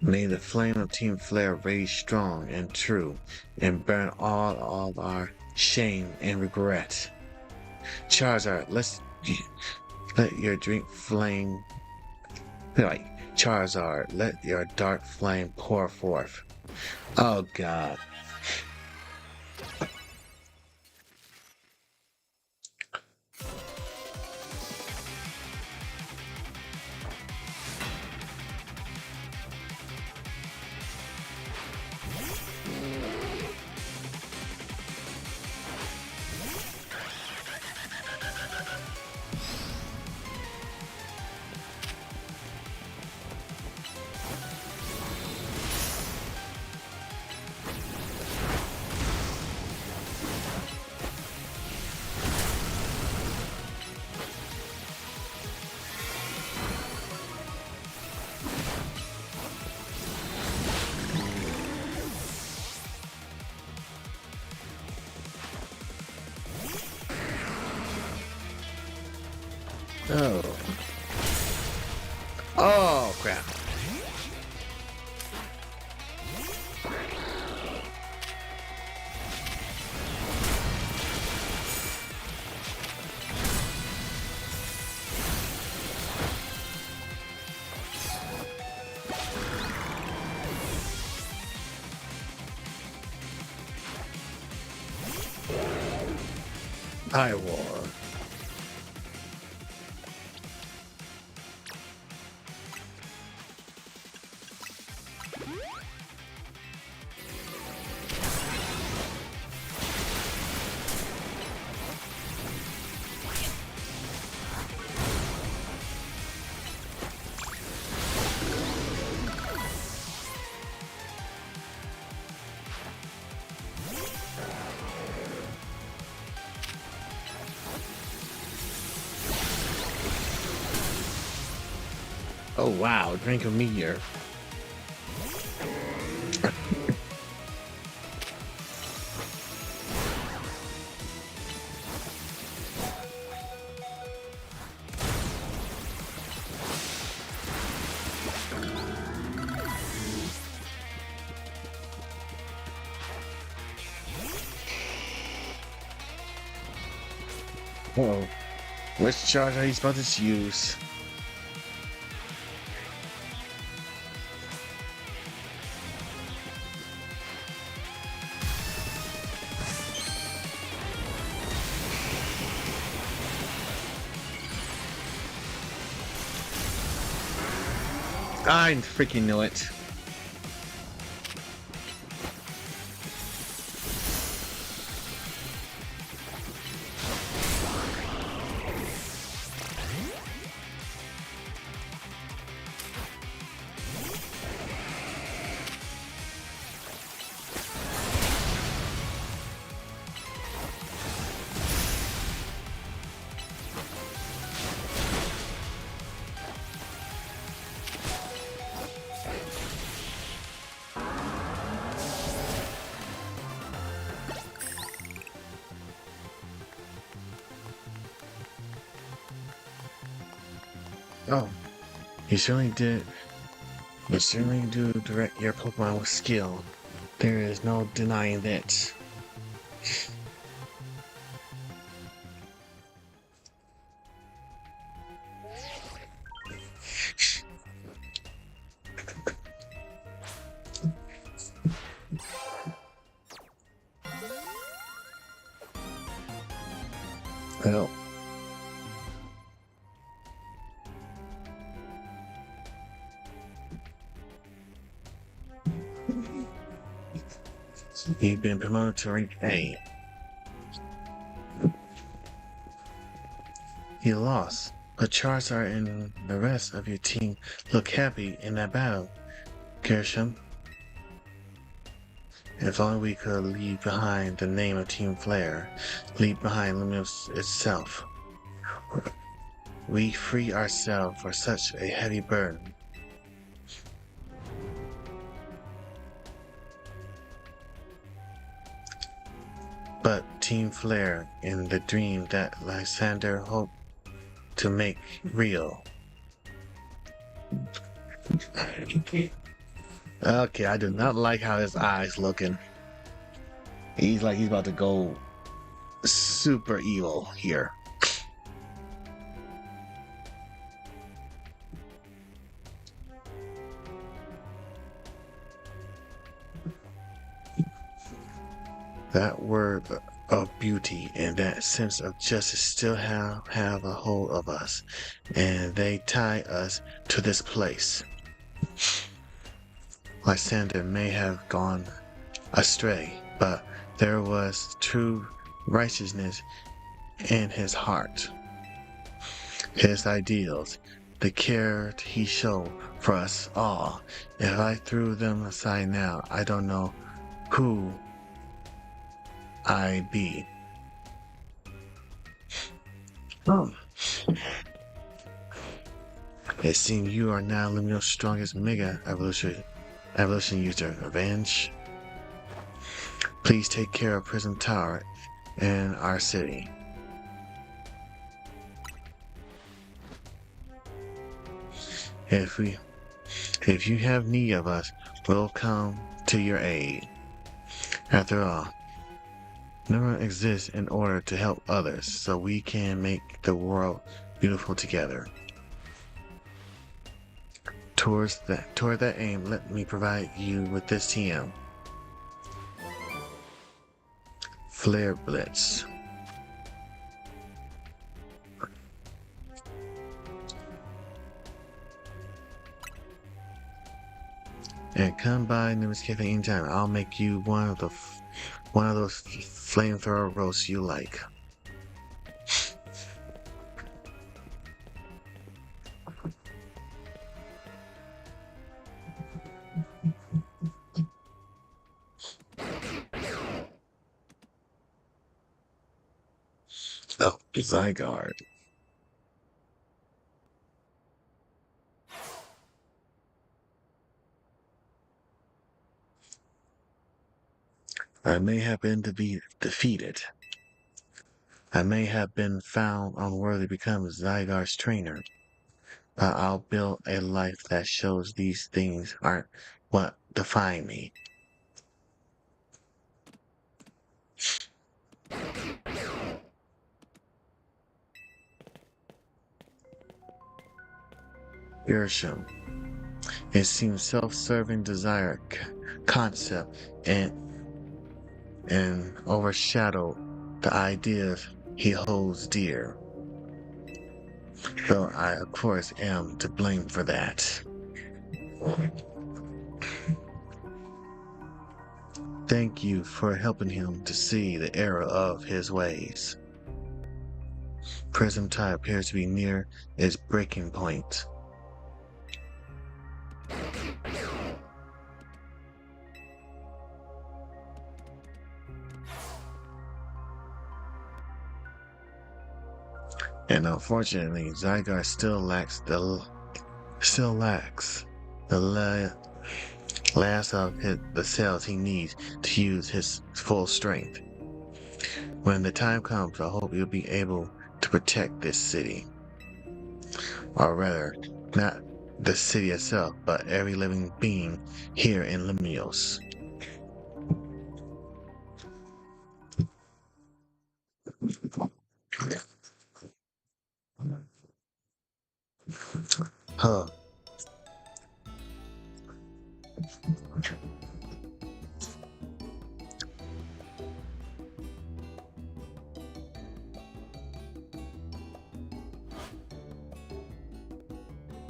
S2: May the flame of Team Flare rage strong and true, and burn all of our shame and regret. Charizard, let your drink flame. Charizard, let your dark flame pour forth. Oh God. Oh. Oh, crap. I war. Oh wow, drink a meteor. Uh-oh. Which charge are you supposed to use? I freaking knew it. Oh, you certainly did. You certainly do direct your Pokemon with skill. There is no denying that. Well, you've been promoted to rank A. You lost, but Charizard and the rest of your team look happy in that battle, Gershom. If only we could leave behind the name of Team Flare, leave behind Luminous itself. We free ourselves for such a heavy burden. But Team Flare in the dream that Lysander hoped to make real. Okay, I do not like how his eyes looking. He's like he's about to go super evil here. That word of beauty and that sense of justice still have a hold of us, and they tie us to this place. Lysander may have gone astray, but there was true righteousness in his heart. His ideals, the care he showed for us all. If I threw them aside now, I don't know who I'd be. Oh. It seems you are now Lumino's strongest Mega Evolution user. Avenge. Please take care of Prism Tower in our city. If you have need of us, we'll come to your aid. After all, no one exists in order to help others, so we can make the world beautiful together. Toward that aim, let me provide you with this TM. Flare Blitz. And come by Nimbus Cafe anytime. I'll make you one of those flamethrower roasts you like. Oh, Zygarde. I may have been defeated. I may have been found unworthy to become Zygarde's trainer. But I'll build a life that shows these things aren't what define me. Irisham. It seems self-serving desire concept and overshadow the ideas he holds dear. Though I, of course, am to blame for that. Thank you for helping him to see the error of his ways. Prism Tide appears to be near its breaking point. And unfortunately, Zygarde still lacks the last of the cells he needs to use his full strength. When the time comes, I hope you'll be able to protect this city. Or rather, not the city itself, but every living being here in Limnios. Huh.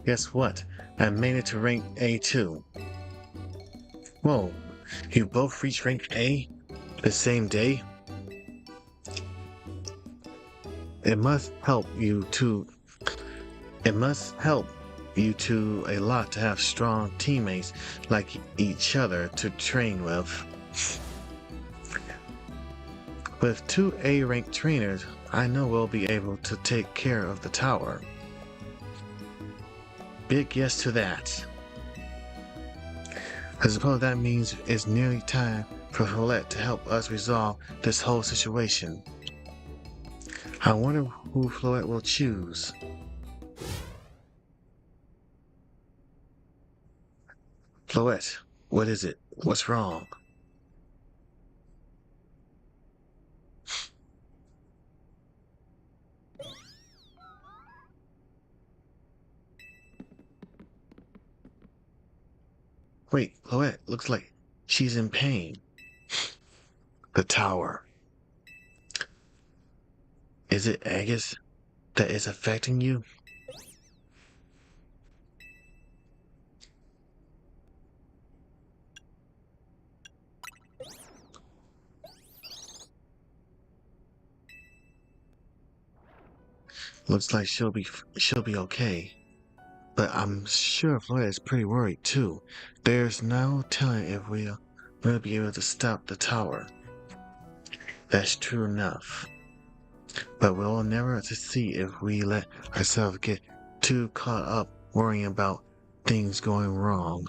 S2: Guess what? I made it to rank A2. Whoa, you both reached rank A the same day? It must help you to a lot to have strong teammates like each other to train with. With 2 A-ranked trainers, I know we'll be able to take care of the tower. Big yes to that. I suppose that means it's nearly time for Follette to help us resolve this whole situation. I wonder who Follette will choose. Follette, what is it? What's wrong? Wait, Follette looks like she's in pain. The tower. Is it Agus that is affecting you? Looks like she'll be okay. But I'm sure Floyd is pretty worried too. There's no telling if we'll be able to stop the tower. That's true enough. But we'll never to see if we let ourselves get too caught up worrying about things going wrong.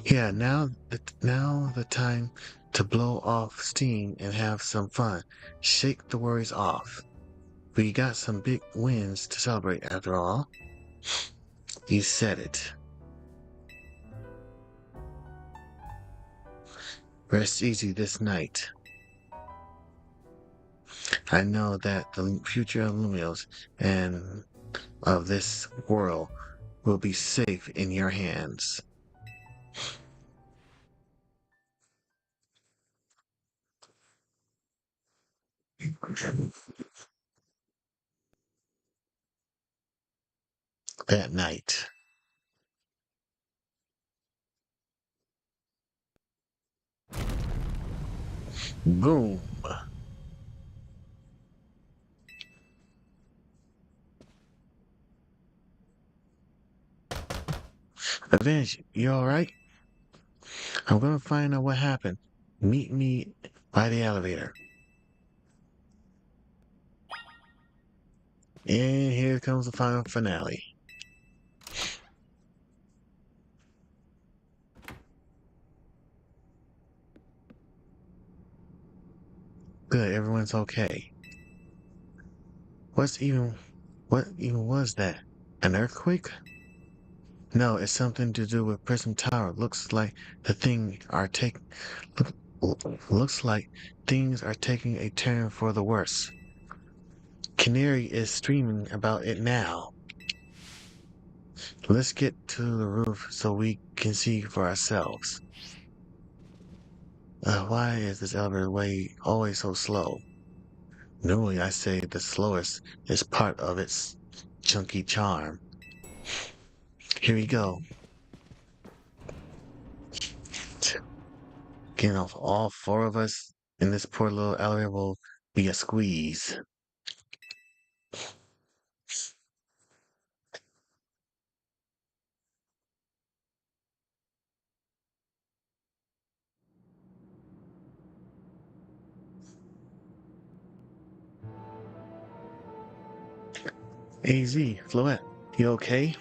S2: Yeah, now the time to blow off steam and have some fun. Shake the worries off. We got some big wins to celebrate after all. You said it. Rest easy this night. I know that the future of Lumios and of this world will be safe in your hands. That night. Boom. Avenge, you alright? I'm gonna find out what happened. Meet me by the elevator. And here comes the final finale. Good, everyone's okay. What even was that? An earthquake? No, it's something to do with Prism Tower. Looks like looks like things are taking a turn for the worse. Canary is streaming about it now. Let's get to the roof so we can see for ourselves. Why is this elevator way always so slow? Normally, I say the slowest is part of its chunky charm. Here we go. Getting off all four of us in this poor little elevator will be a squeeze. AZ, Floette, you okay?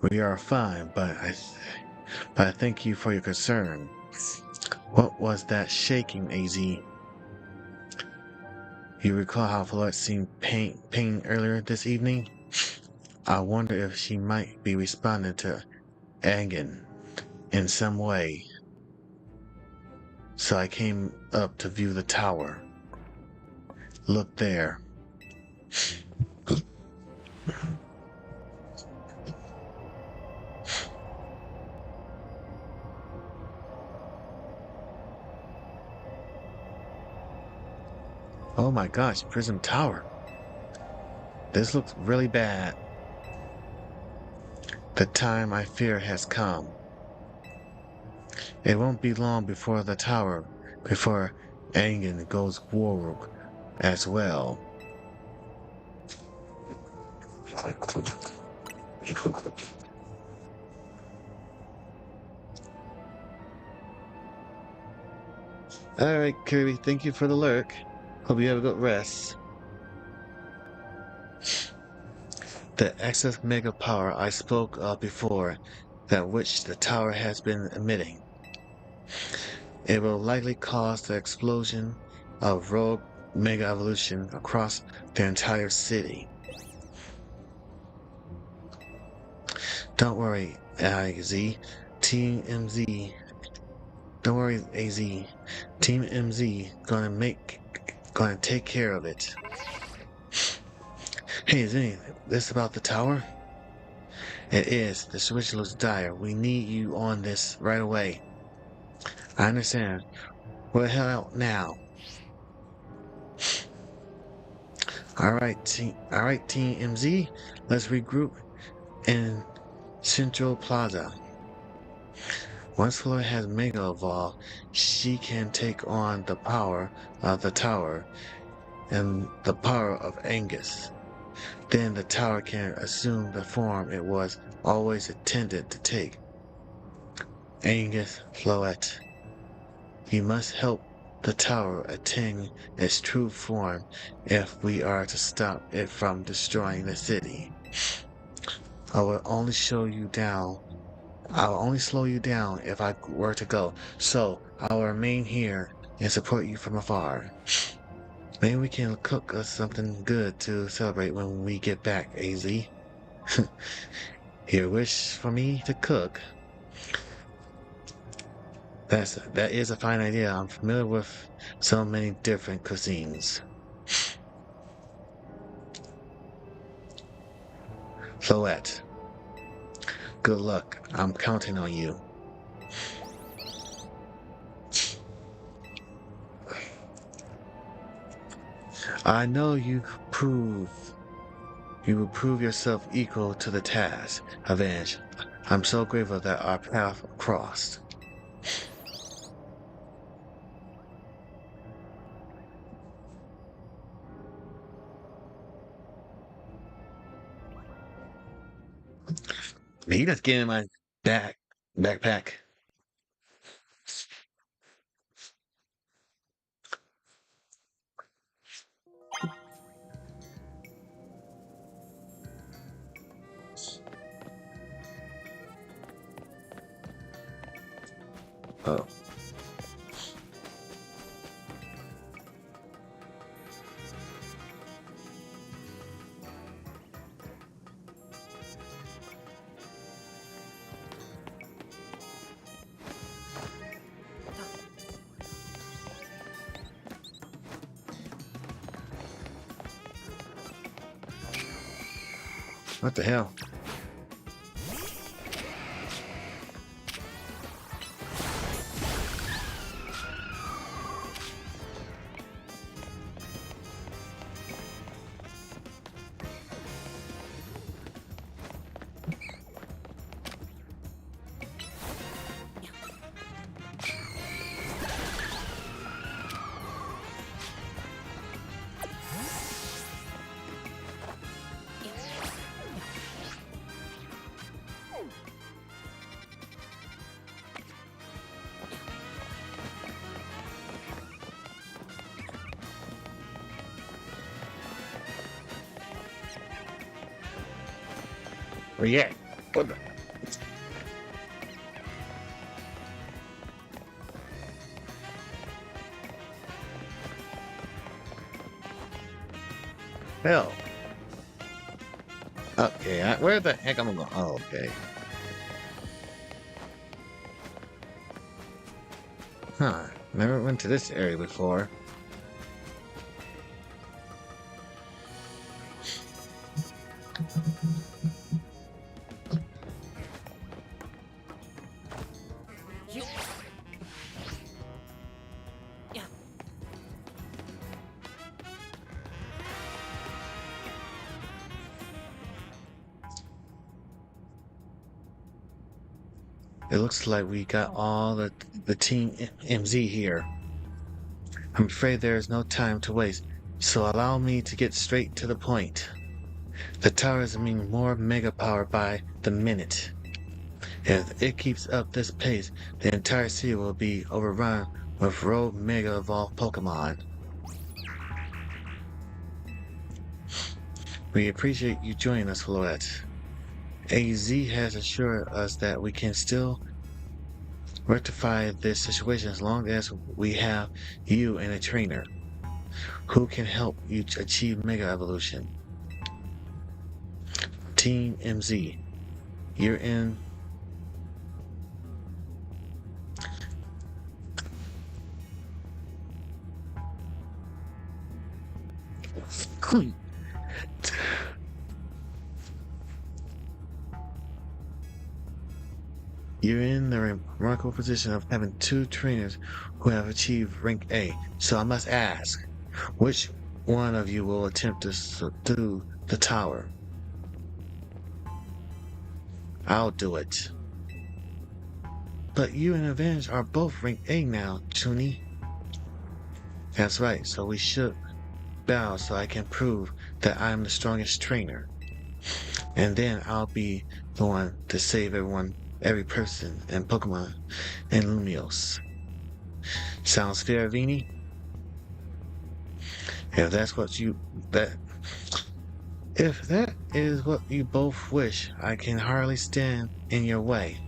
S2: We are fine, but I thank you for your concern. What was that shaking, AZ? You recall how Floette seemed pain earlier this evening? I wonder if she might be responding to Angan in some way. So I came up to view the tower. Look there. Oh my gosh, Prism Tower. This looks really bad. The time I fear has come. It won't be long before Angan goes rogue as well. Alright, Kirby, thank you for the lurk. Hope you have a good rest. The excess mega power I spoke of before, that which the tower has been emitting. It will likely cause the explosion of rogue mega evolution across the entire city. Don't worry, AZ. Team MZ. Don't worry, AZ. Team MZ gonna take care of it. Hey, is this about the tower? It is. The situation looks dire. We need you on this right away. I understand. What the hell now? Alright, Team MZ. Let's regroup in Central Plaza. Once Floyd has Mega Evolved, she can take on the power of the tower and the power of Angus. Then the tower can assume the form it was always intended to take. Angus Floette. You must help the tower attain its true form if we are to stop it from destroying the city. I will only slow you down if I were to go, so I will remain here and support you from afar. Maybe we can cook us something good to celebrate when we get back, AZ. Your wish for me to cook? That is a fine idea. I'm familiar with so many different cuisines. Floette, good luck. I'm counting on you. I know you will prove yourself equal to the task. Avenge. I'm so grateful that our path crossed. He just gave me my backpack. Oh. What the hell? React. What the? Hell. Okay, where the heck am I going? Oh, okay. Huh. Never went to this area before. It looks like we got all the team MZ here. I'm afraid there is no time to waste, so allow me to get straight to the point. The tower is emitting more mega power by the minute. If it keeps up this pace, the entire city will be overrun with rogue mega evolved Pokemon. We appreciate you joining us, Floette. AZ has assured us that we can still rectify this situation as long as we have you and a trainer who can help you achieve Mega Evolution. Team MZ, you're in. You're in the remarkable position of having two trainers who have achieved rank A. So I must ask, which one of you will attempt to subdue the tower? I'll do it. But you and Avenge are both rank A now, Chuni. That's right, so we should bow so I can prove that I'm the strongest trainer. And then I'll be the one to save every person and Pokemon in Lumios. Sounds fair, Vini? If that is what you both wish, I can hardly stand in your way.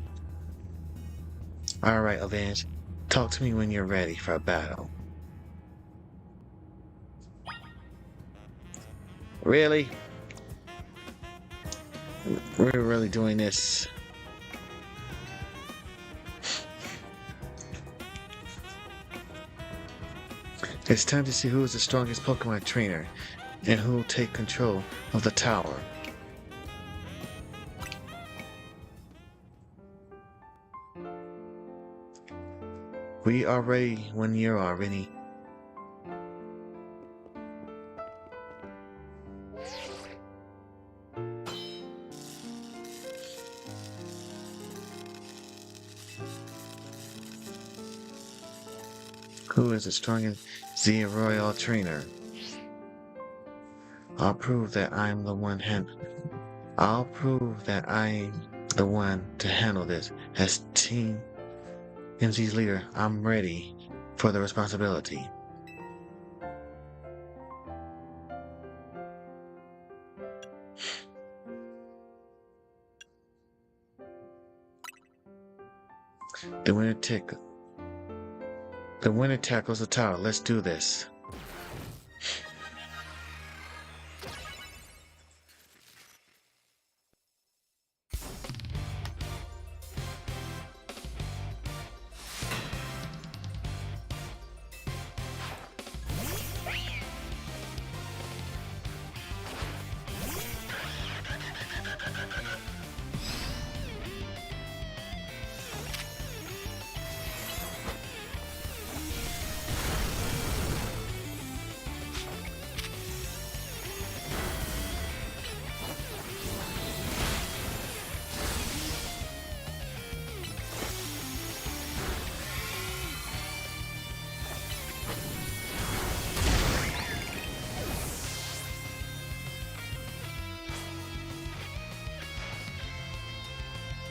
S2: Alright, Avenge. Talk to me when you're ready for a battle. Really? We're really doing this. It's time to see who is the strongest Pokemon trainer and who will take control of the tower. We are ready when you are, Vinny. Who is the strongest Z Royal trainer? I'll prove that I'm the one to handle this. As Team MZ's leader, I'm ready for the responsibility. The winner tackles the tower. Let's do this.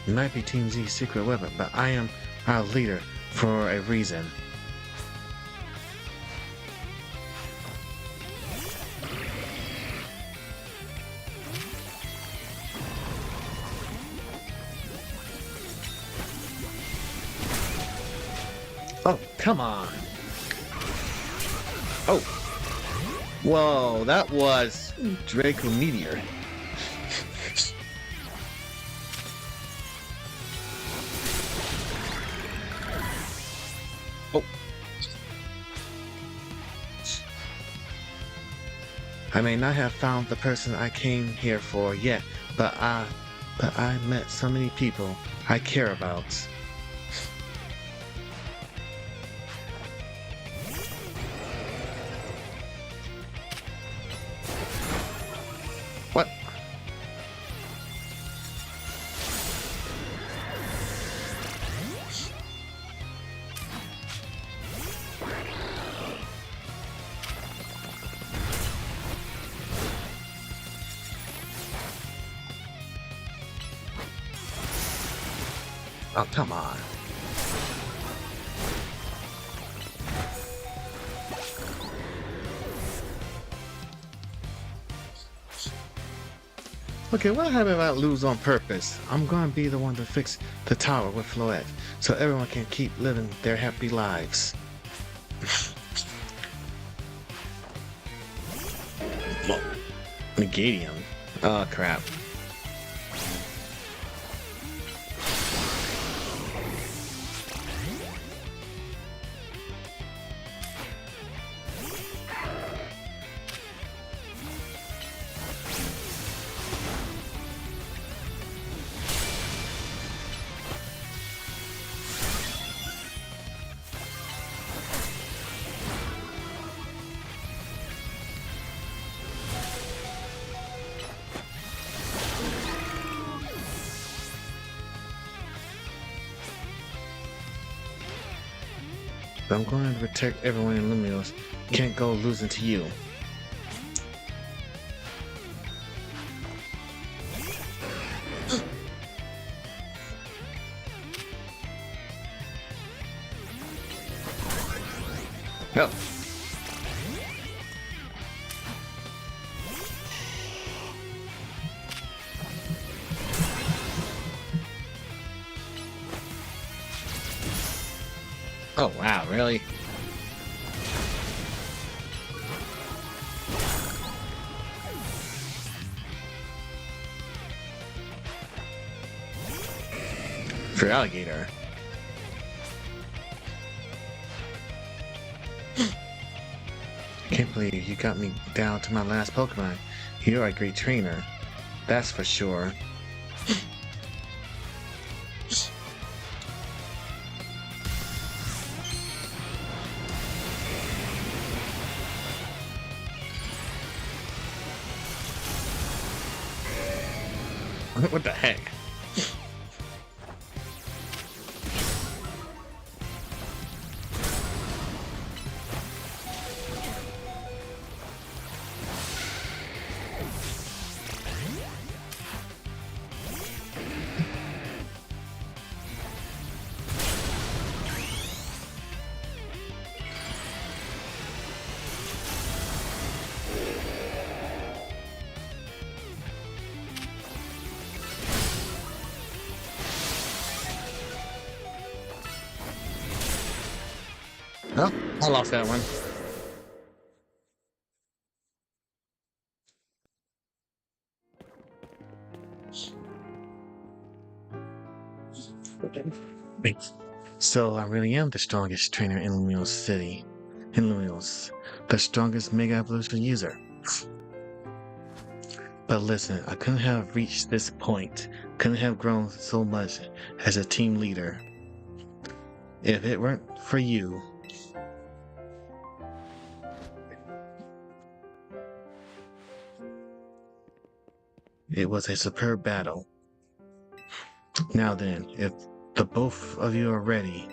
S2: It might be Team Z's secret weapon, but I am our leader for a reason. Oh, come on. Oh. Whoa, that was Draco Meteor. Oh. I may not have found the person I came here for yet, but I met so many people I care about. What? Oh, come on. Okay, what happened if I lose on purpose? I'm gonna be the one to fix the tower with Floette, so everyone can keep living their happy lives. Well, Negatium. Oh, crap. I'm going to protect everyone in Lumios. Can't go losing to you. Oh. Oh, wow, really? For alligator. Can't believe you got me down to my last Pokemon. You're a great trainer. That's for sure. What the heck? Oh, I lost that one. Wait. So I really am the strongest trainer in Lumios City. In Lumios. The strongest Mega Evolution user. But listen, I couldn't have reached this point. Couldn't have grown so much as a team leader. If it weren't for you. It was a superb battle. Now then, if the both of you are ready.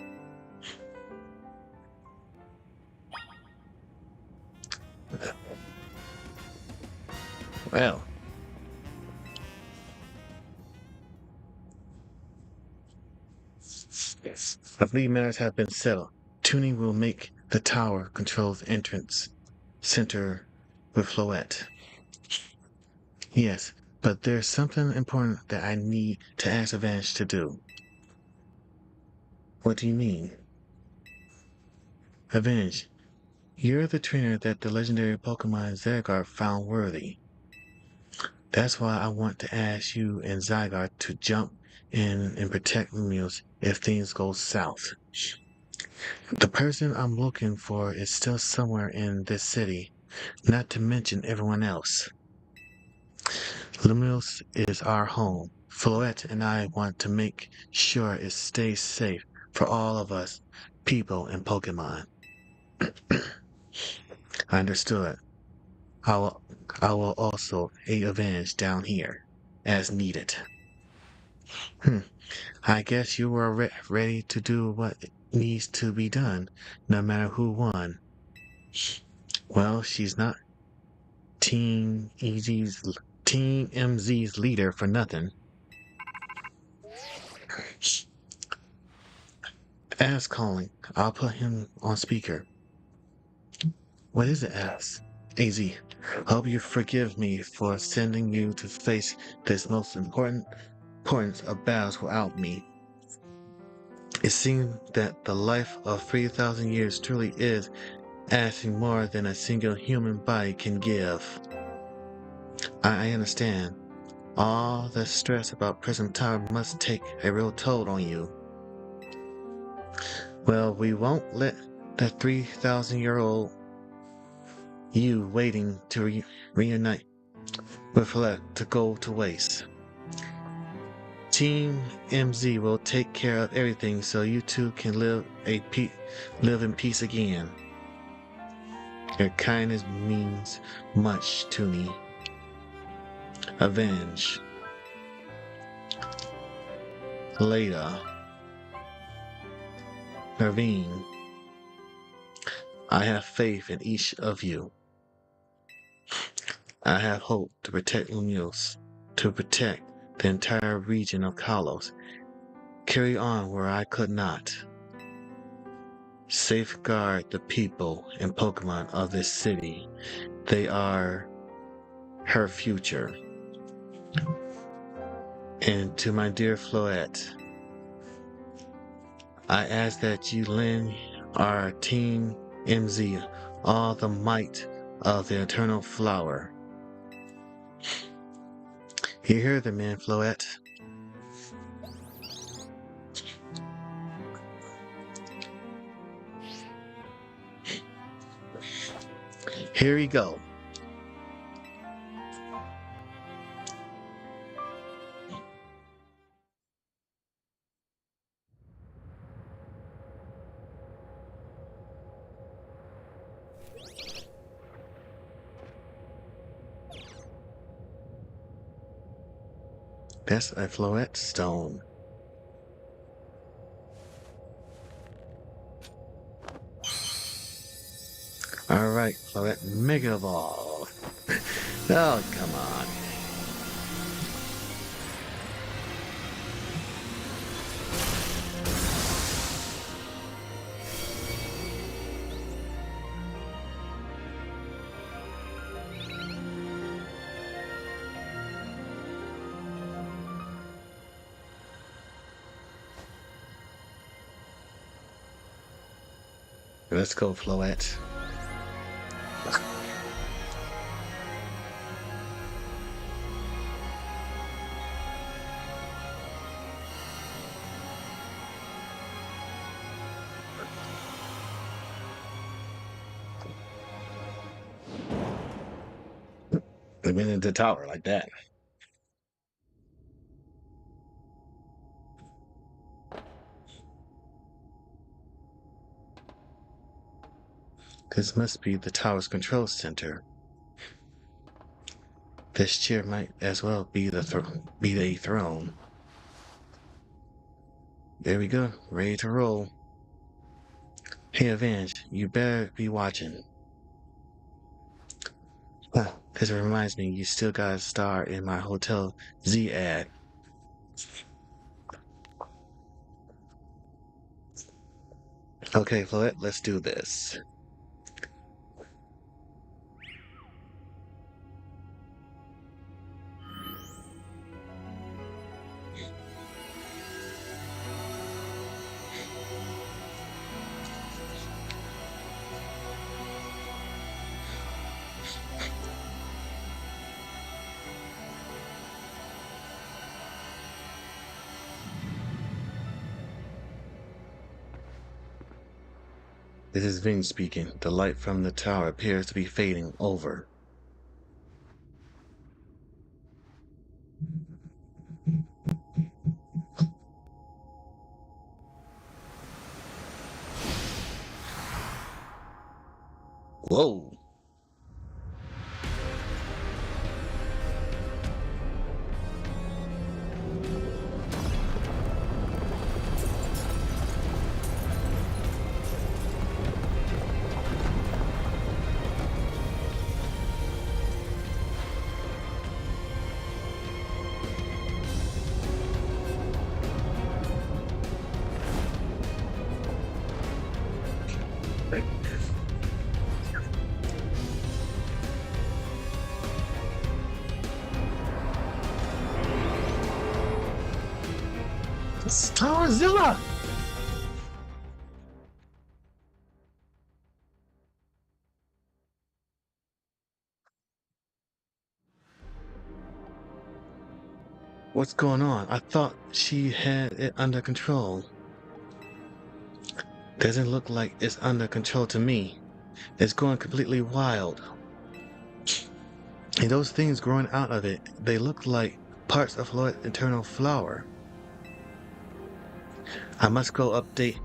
S2: Well. I believe matters have been settled. Tuning will make the tower controls entrance center with Floette. Yes, but there's something important that I need to ask Avenge to do. What do you mean? Avenge, you're the trainer that the legendary Pokemon Zygarde found worthy. That's why I want to ask you and Zygarde to jump in and protect Lumiose if things go south. The person I'm looking for is still somewhere in this city, not to mention everyone else. Lumiose is our home. Floette and I want to make sure it stays safe for all of us, people and Pokemon. I understood. I will, I will also aid Avenge down here, as needed. I guess you were ready to do what needs to be done, no matter who won. Well, she's not Team MZ's leader for nothing. Ask calling. I'll put him on speaker. What is it, Ask? AZ, hope you forgive me for sending you to face this most importance of battles without me. It seems that the life of 3,000 years truly is asking more than a single human body can give. I understand. All the stress about present time must take a real toll on you. Well, we won't let the 3,000-year-old you waiting to reunite with Colette to go to waste. Team MZ will take care of everything so you two can live in peace again. Your kindness means much to me. Avenge. Later. Naveen. I have faith in each of you. I have hope to protect Lumiose, to protect the entire region of Kalos. Carry on where I could not. Safeguard the people and Pokemon of this city. They are her future. And to my dear Floette, I ask that you lend our Team MZ all the might of the Eternal Flower. You hear the man, Floette? Here we go. That's a Floette stone. Alright, Floette, Mega Ball. Oh, come on. Let's go, Floette. They went into the tower like that. This must be the tower's control center. This chair might as well be the throne. There we go, ready to roll. Hey, Avenge, you better be watching. This reminds me, you still got a star in my Hotel Z ad. Okay, Floette, let's do this. This is Ving speaking. The light from the tower appears to be fading. Over. Whoa. It's Towerzilla! What's going on? I thought she had it under control. Doesn't look like it's under control to me. It's going completely wild. And those things growing out of it, they look like parts of Floyd's internal flower. I must go update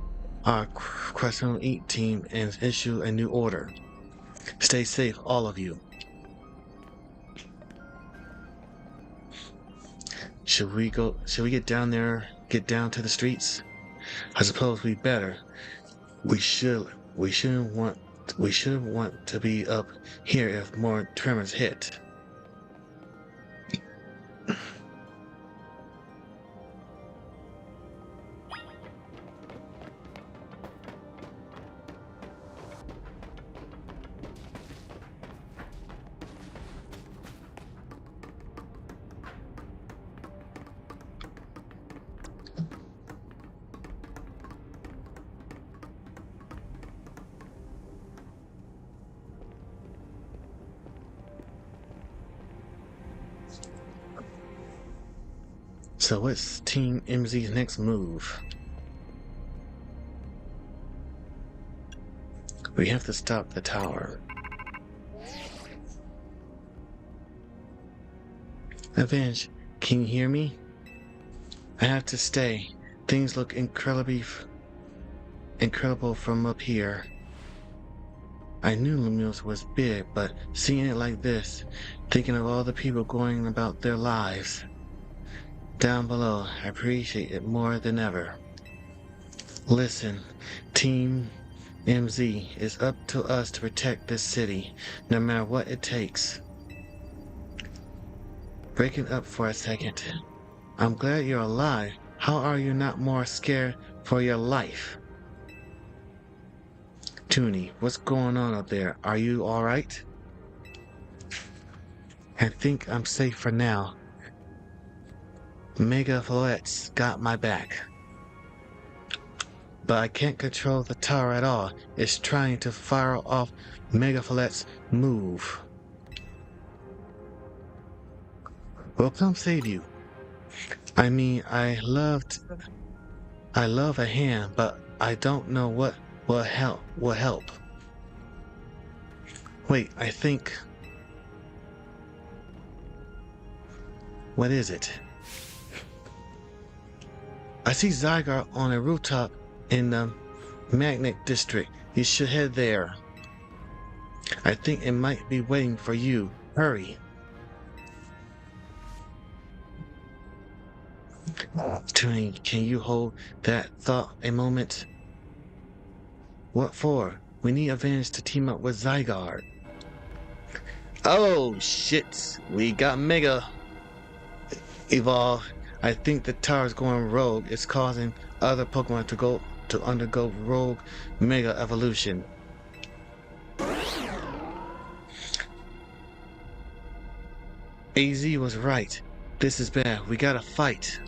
S2: our Crescent Eat team and issue a new order. Stay safe, all of you. Should we get down there, get down to the streets? I suppose we better. We shouldn't want to be up here if more tremors hit. So what's Team MZ's next move? We have to stop the tower. Avenge, can you hear me? I have to stay. Things look incredible from up here. I knew Lumos was big, but seeing it like this, thinking of all the people going about their lives down below, I appreciate it more than ever. Listen, Team MZ, it's up to us to protect this city, no matter what it takes. Breaking up for a second. I'm glad you're alive. How are you not more scared for your life? Toonie, what's going on up there? Are you alright? I think I'm safe for now. Mega Floette's got my back. But I can't control the tower at all. It's trying to fire off Mega Floette's move. We'll come save you. I mean, I love a hand, but I don't know what will help. Wait, I think... What is it? I see Zygarde on a rooftop in the Magnet District. You should head there. I think it might be waiting for you. Hurry. Toonie, can you hold that thought a moment? What for? We need Avenge to team up with Zygarde. Oh shit, we got Mega Evolve. I think the tower's going rogue. It's causing other Pokemon to go to undergo rogue mega evolution. AZ was right. This is bad. We gotta fight.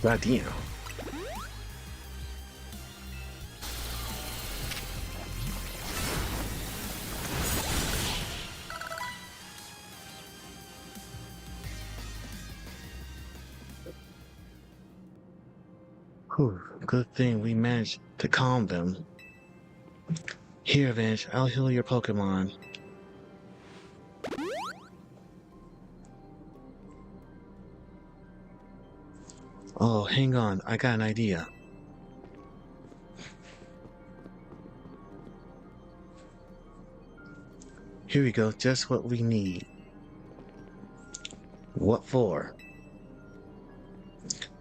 S2: Goddamn. Whew, good thing we managed to calm them. Here, Venge, I'll heal your Pokemon. Oh, hang on, I got an idea. Here we go, just what we need. What for?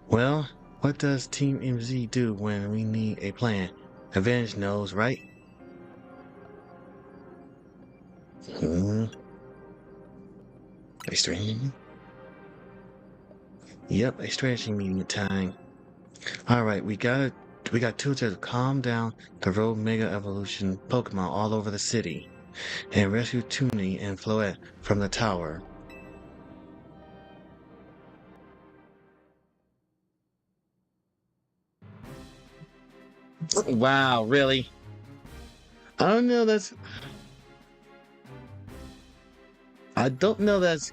S2: Well, what does Team MZ do when we need a plan? Avenge knows, right? A stream? Yep, a strategy meeting time. Alright, we got to calm down the rogue mega evolution Pokemon all over the city and rescue Toonie and Floette from the tower. Wow, really? I don't know that's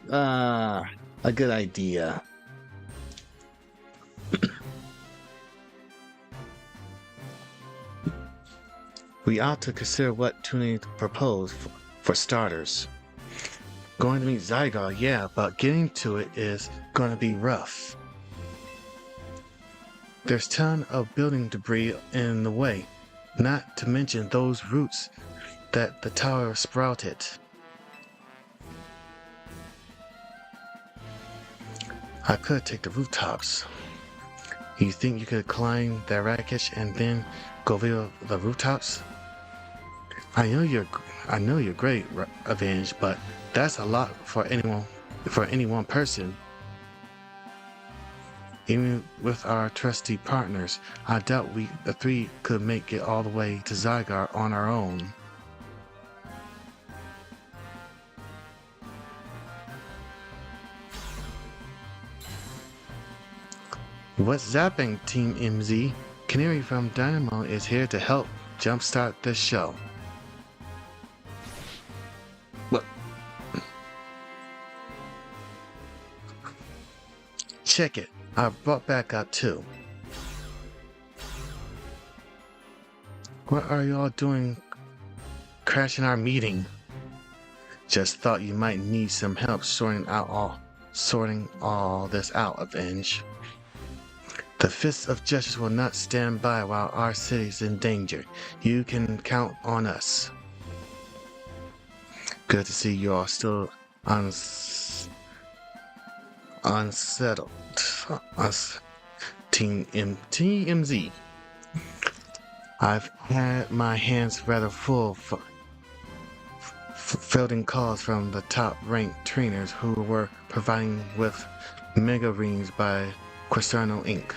S2: a good idea. We ought to consider what Toonie proposed for starters. Going to meet Zygarde, yeah, but getting to it is going to be rough. There's ton of building debris in the way, not to mention those roots that the tower sprouted. I could take the rooftops. You think you could climb that wreckage and then go via the rooftops? I know you're great, Avenge, but that's a lot for any one person. Even with our trusty partners, I doubt the three could make it all the way to Zygarde on our own. What's zapping, Team MZ? Canary from Dynamo is here to help jumpstart this show. What? Check it. I brought back up too. What are y'all doing crashing our meeting? Just thought you might need some help sorting all this out, Avenge. The Fists of Justice will not stand by while our city's in danger. You can count on us. Good to see you all still unsettled. Us, Team MZ. I've had my hands rather full fielding calls from the top-ranked trainers who were providing with mega rings by Quasarno Inc.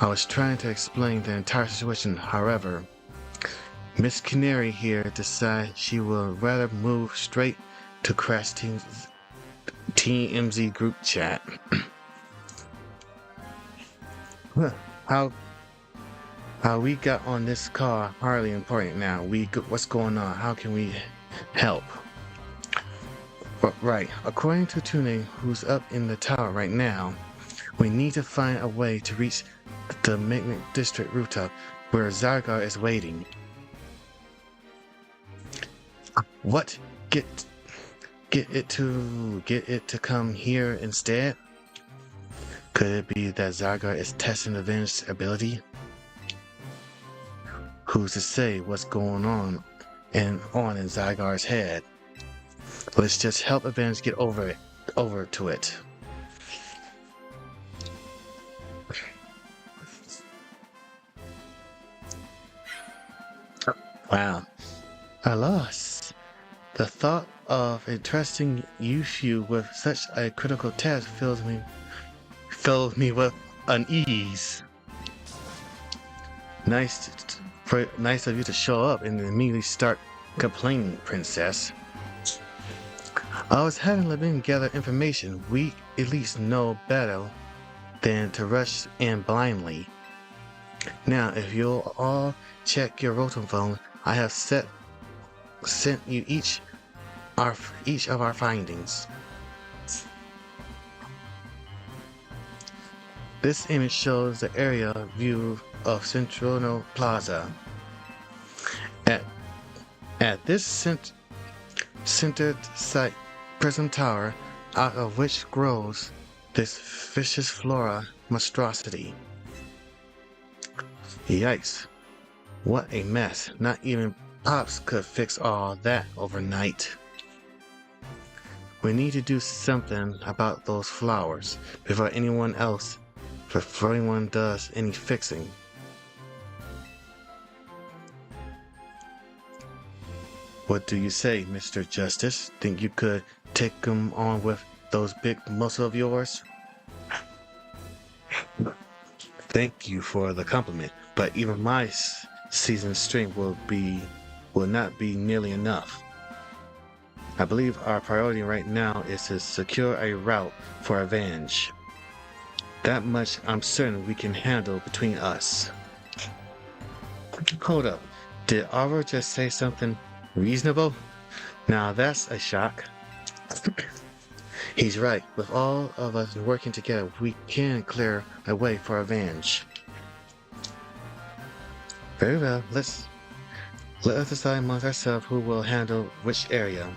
S2: I was trying to explain the entire situation, however, Miss Canary here decides she will rather move straight to Crash Team's TMZ group chat. How we got on this car hardly important now. What's going on? How can we help? Right, according to Tune, who's up in the tower right now, we need to find a way to reach the Magnet District rooftop where Zygar is waiting. What? Get it to come here instead? Could it be that Zygar is testing Avenge's ability? Who's to say what's going on in Zygar's head? Let's just help Avenge get over to it. Wow. Alas, the thought of entrusting you with such a critical task fills me with unease. Nice of you to show up and immediately start complaining, Princess. I was having Levin gather information. We at least know better than to rush in blindly. Now, if you'll all check your rotom phone, I have sent you each of our findings. This image shows the area view of Central Plaza. At this centered site, Prism Tower, out of which grows this vicious flora monstrosity. Yikes. What a mess. Not even Pops could fix all that overnight. We need to do something about those flowers before anyone does any fixing. What do you say, Mr. Justice? Think you could take them on with those big muscles of yours? Thank you for the compliment, but even my seasoned strength will not be nearly enough. I believe our priority right now is to secure a route for Avenge. That much I'm certain we can handle between us. Hold up, did Aura just say something reasonable? Now that's a shock. He's right. With all of us working together, we can clear a way for Avenge. Very well. Let us decide amongst ourselves who will handle which area.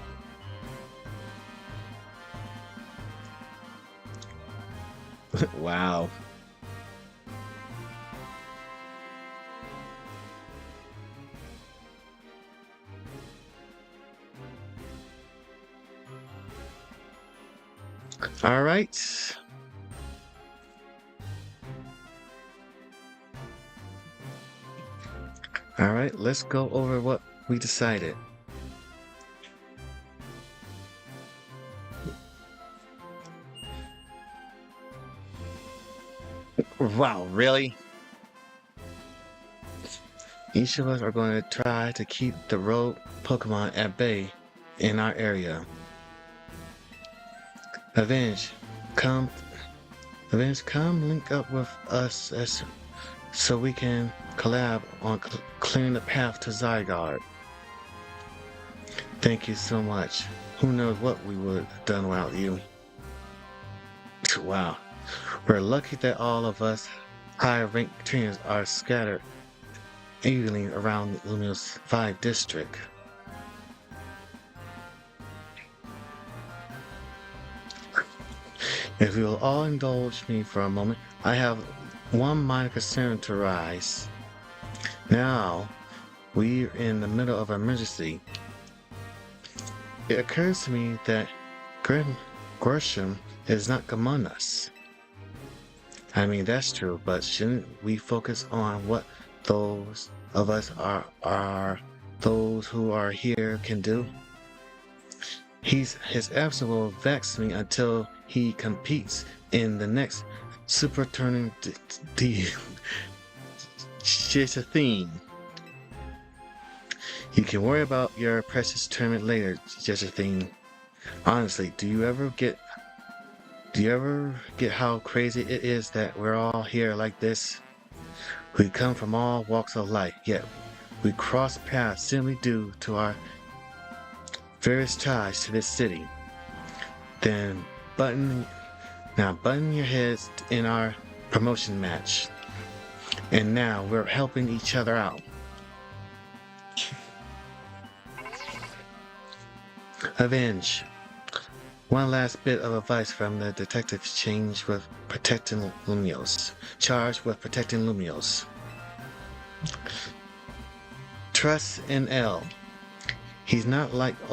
S2: Wow. All right. All right, let's go over what we decided. Wow, really? Each of us are going to try to keep the rogue Pokemon at bay in our area. Avenge, come link up with us so we can collab on clearing the path to Zygarde. Thank you so much. Who knows what we would have done without you. Wow. We're lucky that all of us high-ranked trainers are scattered evenly around Lumio's 5 district. If you will all indulge me for a moment, I have one minor concern to raise. Now, we're in the middle of an emergency. It occurs to me that Gresham is not among us. I mean, that's true, but shouldn't we focus on what those of us those who are here can do? His absence will vex me until he competes in the next Super Turning theme. You can worry about your precious tournament later, Josephine. Honestly, do you ever get how crazy it is that we're all here like this? We come from all walks of life, yet we cross paths simply due to our various ties to this city. Then button your heads in our promotion match. And now we're helping each other out. Avenge. One last bit of advice from the detective charged with protecting Lumios. Trust in L. He's not like the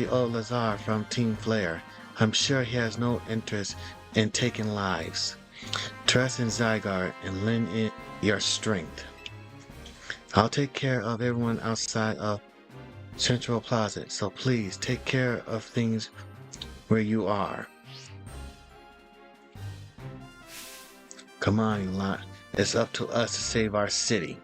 S2: old Lazar from Team Flare. I'm sure he has no interest in taking lives. Trust in Zygarde and lend it your strength. I'll take care of everyone outside of Central Plaza, so please take care of things where you are. Come on, Elon. It's up to us to save our city.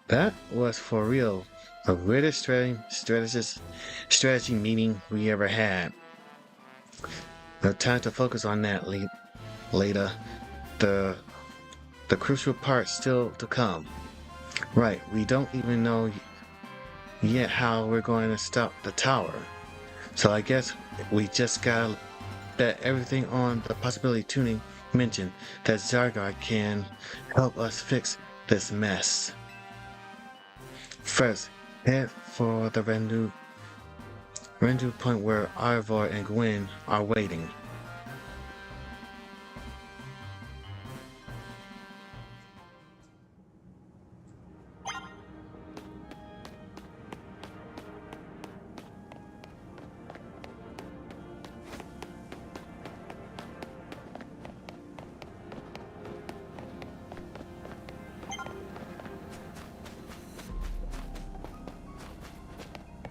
S2: That was for real the greatest strategy meeting we ever had. No time to focus on that later. The crucial part still to come. Right, we don't even know yet how we're going to stop the tower. So I guess we just gotta bet everything on the possibility Tuning mentioned that Zygarde can help us fix this mess. First, head for the rendezvous point where Ivor and Gwen are waiting.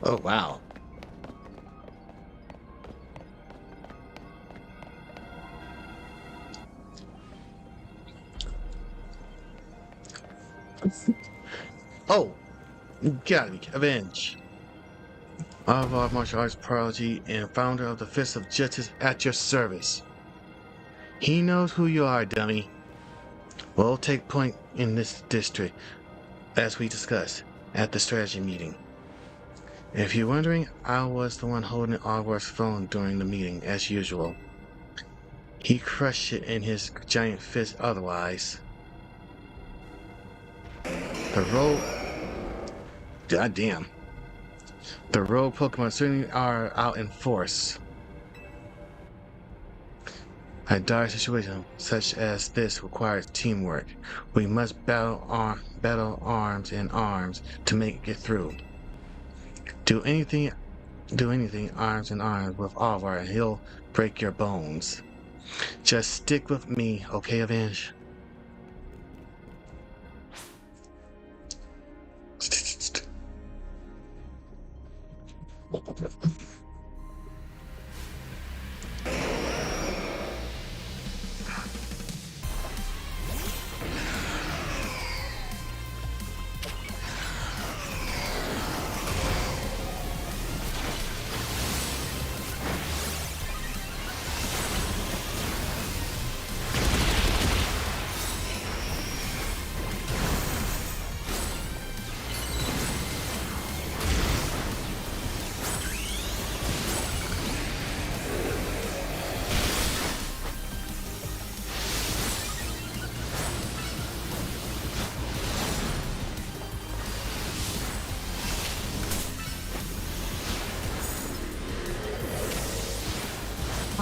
S2: Oh, wow. Oh, got it, Avenge. Ivor, martial arts prodigy and founder of the Fist of Justice at your service. He knows who you are, dummy. We'll take point in this district, as we discussed at the strategy meeting. If you're wondering, I was the one holding Ivor's phone during the meeting, as usual. He crushed it in his giant fist otherwise. The rogue... Goddamn. The rogue Pokemon certainly are out in force. A dire situation such as this requires teamwork. We must battle arms in arms to make it through. Do anything arms in arms with Ivor and he'll break your bones. Just stick with me, okay, Avenge?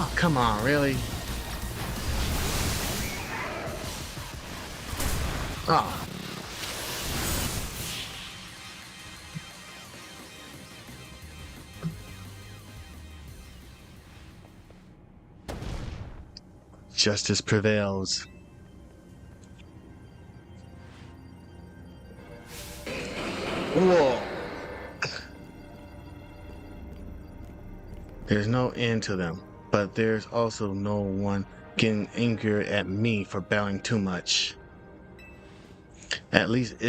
S2: Oh, come on, really? Oh. Justice prevails. Whoa. There's no end to them, but there's also no one getting angry at me for battling too much. At least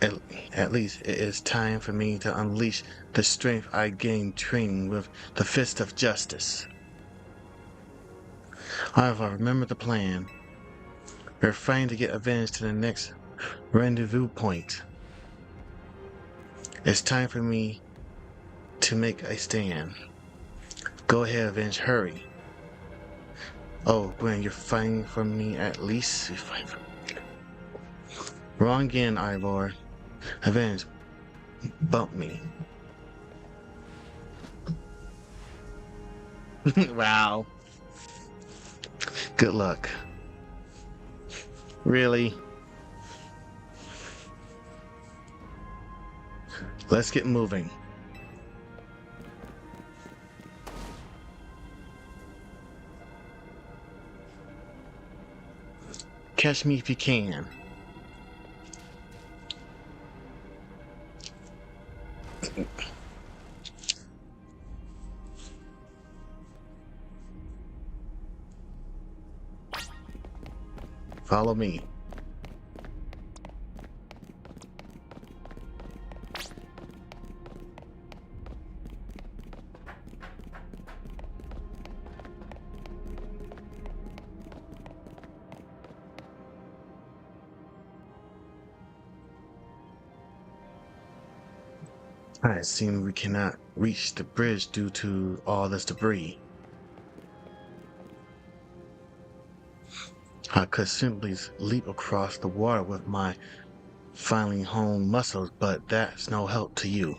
S2: at, at least it is time for me to unleash the strength I gained training with the Fist of Justice. However, remember the plan. We're fighting to get avenged to the next rendezvous point. It's time for me to make a stand. Go ahead, Avenge, hurry. Oh, Gwen, you're fighting for me at least? You're fighting for me. Wrong again, Ivor. Avenge, bump me. Wow. Good luck. Really? Let's get moving. Catch me if you can. Follow me. I assume we cannot reach the bridge due to all this debris. I could simply leap across the water with my finely honed muscles, but that's no help to you.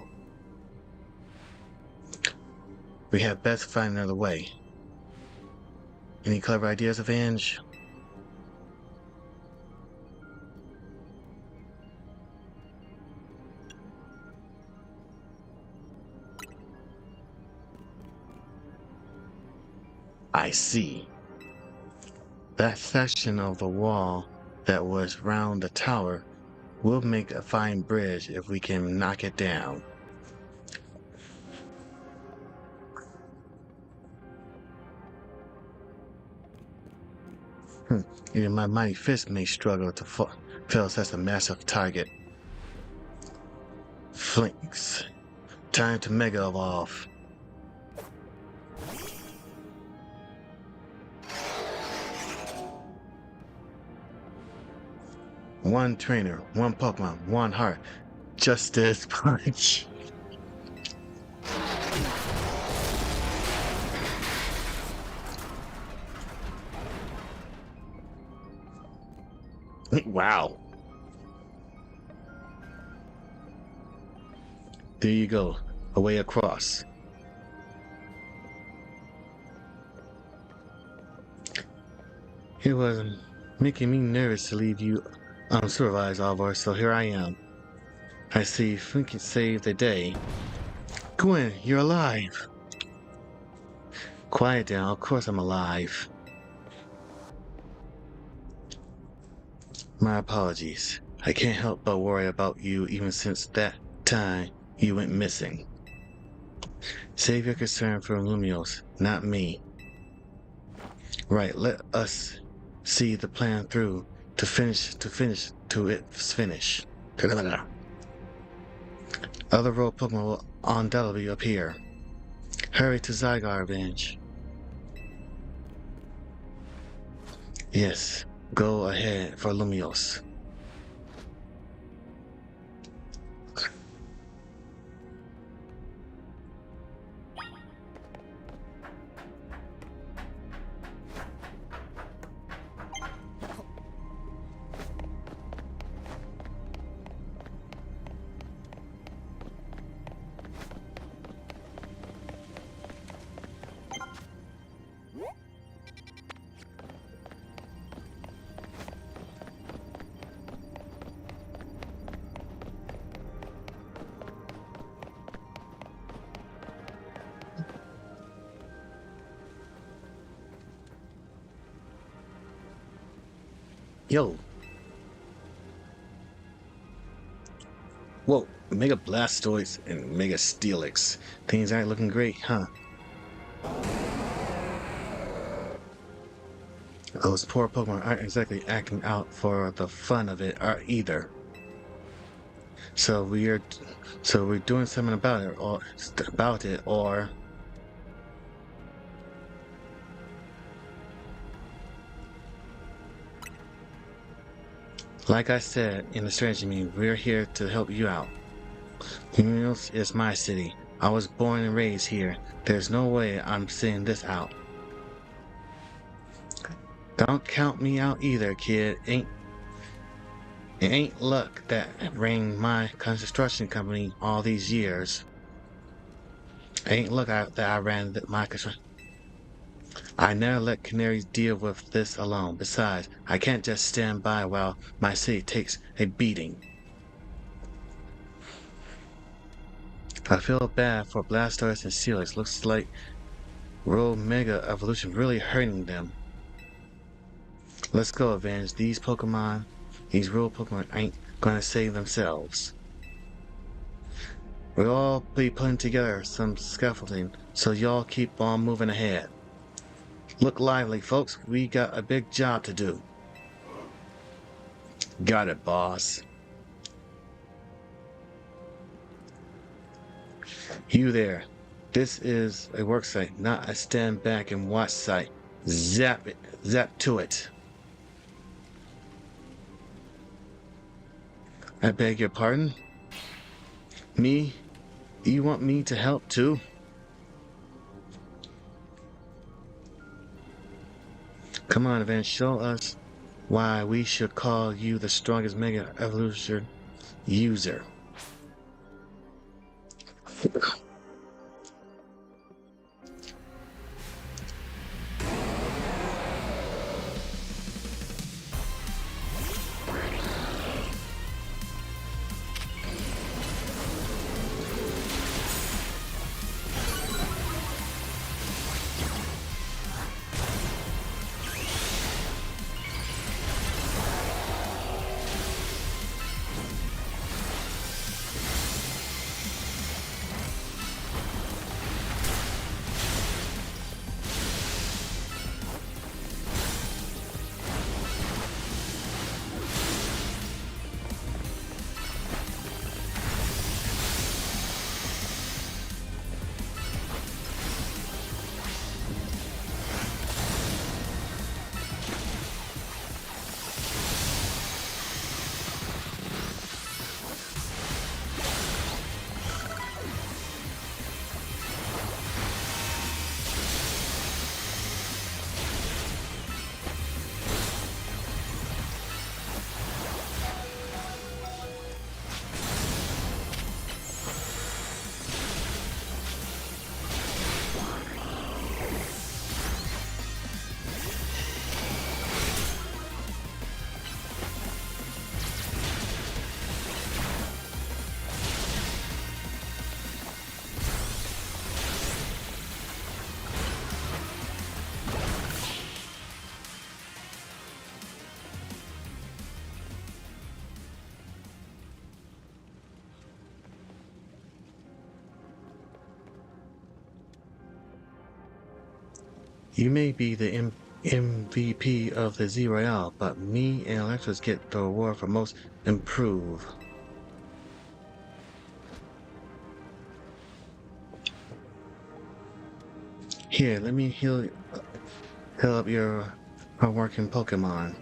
S2: We had best find another way. Any clever ideas, Avenge? I see. That section of the wall that was round the tower will make a fine bridge if we can knock it down. Even my mighty fist may struggle to fail such a massive target. Flinks. Time to Mega Evolve. One trainer, one Pokemon, one heart. Justice Punch. Wow. There you go. A way across. It was making me nervous to leave you unsupervised, Alvar, so here I am. I see if we can save the day. Gwen, you're alive. Quiet down, of course I'm alive. My apologies. I can't help but worry about you even since that time you went missing. Save your concern for Lumios, not me. Right, let us see the plan through to its finish. Other road Pokemon will undoubtedly appear. Hurry to Zygar, Avenge. Yes, go ahead for Lumios. Yo. Whoa, Mega Blastoise and Mega Steelix. Things aren't looking great, huh? Those poor Pokemon aren't exactly acting out for the fun of it either. So we're doing something about it, or like I said in the strategy meeting, we're here to help you out. Humulus is my city. I was born and raised here. There's no way I'm sitting this out. Don't count me out either, kid. It ain't luck that ran my construction company all these years. Ain't luck that I ran my construction. I never let canaries deal with this alone. Besides, I can't just stand by while my city takes a beating. I feel bad for Blastoise and Steelix. Looks like World Mega Evolution really hurting them. Let's go, Avenge. These real Pokemon ain't gonna save themselves. We'll all be putting together some scaffolding, so y'all keep on moving ahead. Look lively, folks. We got a big job to do. Got it, boss. You there. This is a work site, not a stand back and watch site. Zap it. Zap to it. I beg your pardon? Me? You want me to help too? Come on, Avenge, show us why we should call you the strongest Mega Evolution user. You may be the MVP of the Z Royale, but me and Alexis get the award for most improved. Here, let me heal up your hardworking Pokemon.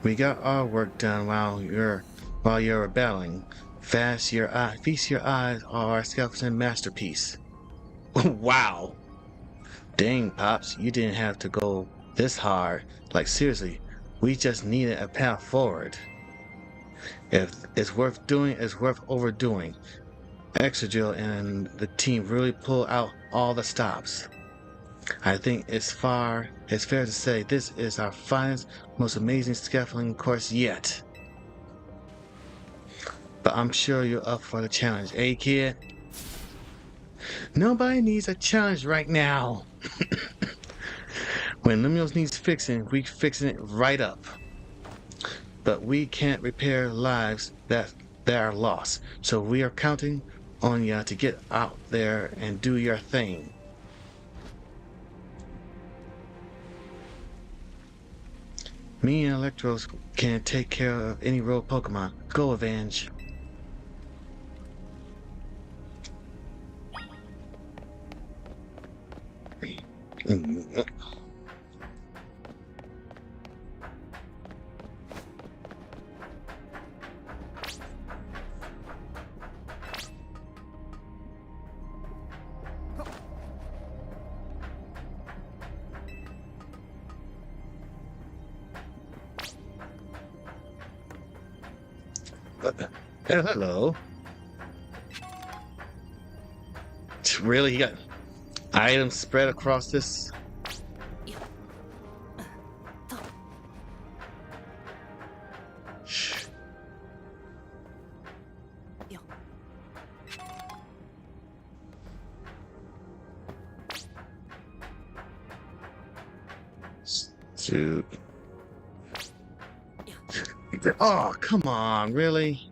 S2: We got our work done while you're battling. Feast your eyes on our skeleton masterpiece. Wow! Dang, Pops, you didn't have to go this hard. Like seriously, we just needed a path forward. If it's worth doing, it's worth overdoing. Exadrill and the team really pull out all the stops. I think it's fair to say this is our finest, most amazing scaffolding course yet. But I'm sure you're up for the challenge, eh, kid? Nobody needs a challenge right now. When Lumiose needs fixing, we fixing it right up. But we can't repair lives that that are lost. So we are counting on ya to get out there and do your thing. Me and Electros can take care of any rogue Pokemon. Go, Avenge. Hello. Really? You got items spread across this? Shh. Dude. Oh, come on, really?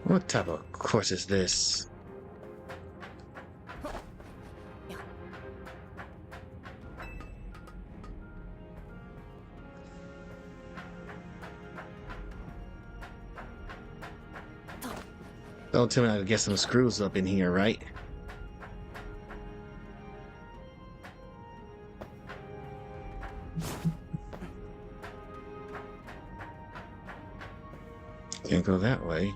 S2: What type of course is this? Don't tell me I can get some screws up in here, right? Can't go that way.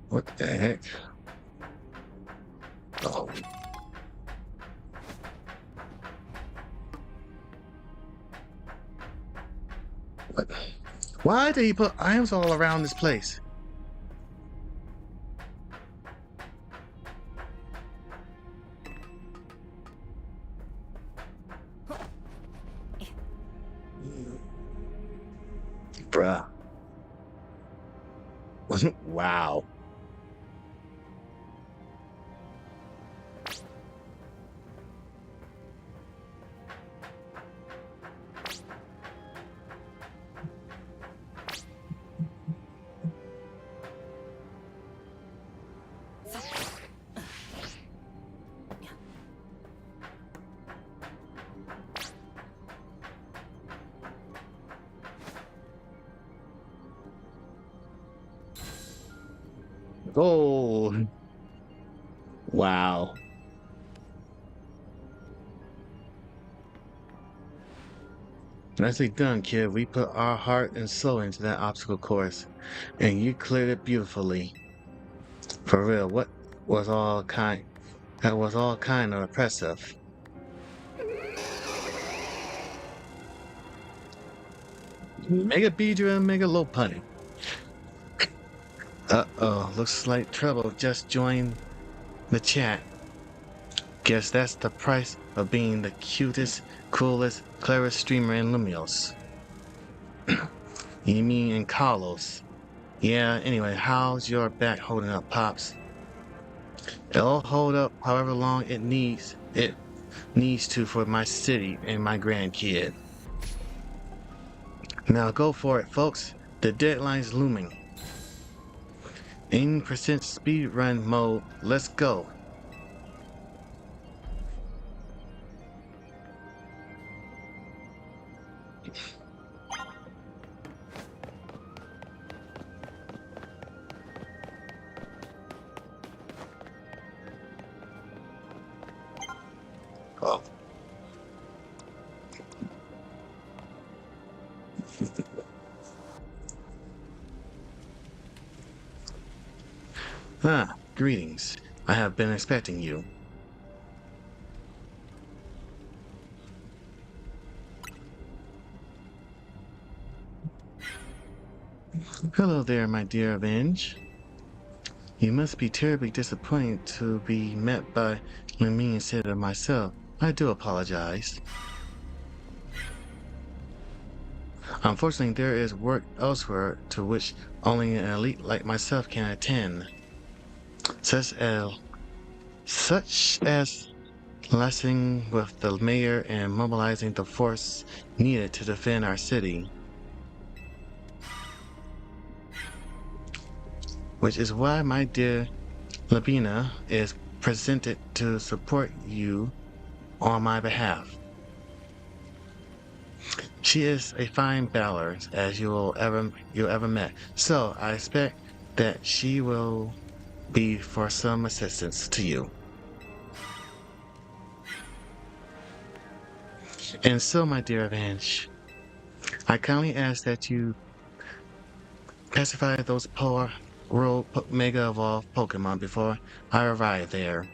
S2: What the heck? Oh. What? Why did he put items all around this place? Bruh. Wow. Oh. Wow. Nicely done, kid. We put our heart and soul into that obstacle course, and you cleared it beautifully. For real, what was all kind? That was all kind of impressive. Mega Beedra and Mega Lopunny. Uh-oh, looks like trouble just joined the chat. Guess that's the price of being the cutest, coolest, cleverest streamer in Lumios. You mean in Carlos? Yeah, anyway, how's your back holding up, Pops? It'll hold up however long it needs to for my city and my grandkid. Now go for it, folks. The deadline's looming. 80% speed run mode. Let's go. Oh. Ah, greetings. I have been expecting you. Hello there, my dear Avenge. You must be terribly disappointed to be met by me instead of myself. I do apologize. Unfortunately, there is work elsewhere to which only an elite like myself can attend, such as liaising with the mayor and mobilizing the force needed to defend our city. Which is why my dear Labina is presented to support you on my behalf. She is a fine battler as you ever met, so I expect that she will be for some assistance to you. And so, my dear Avenge, I kindly ask that you pacify those poor rogue Mega Evolved Pokemon before I arrive there.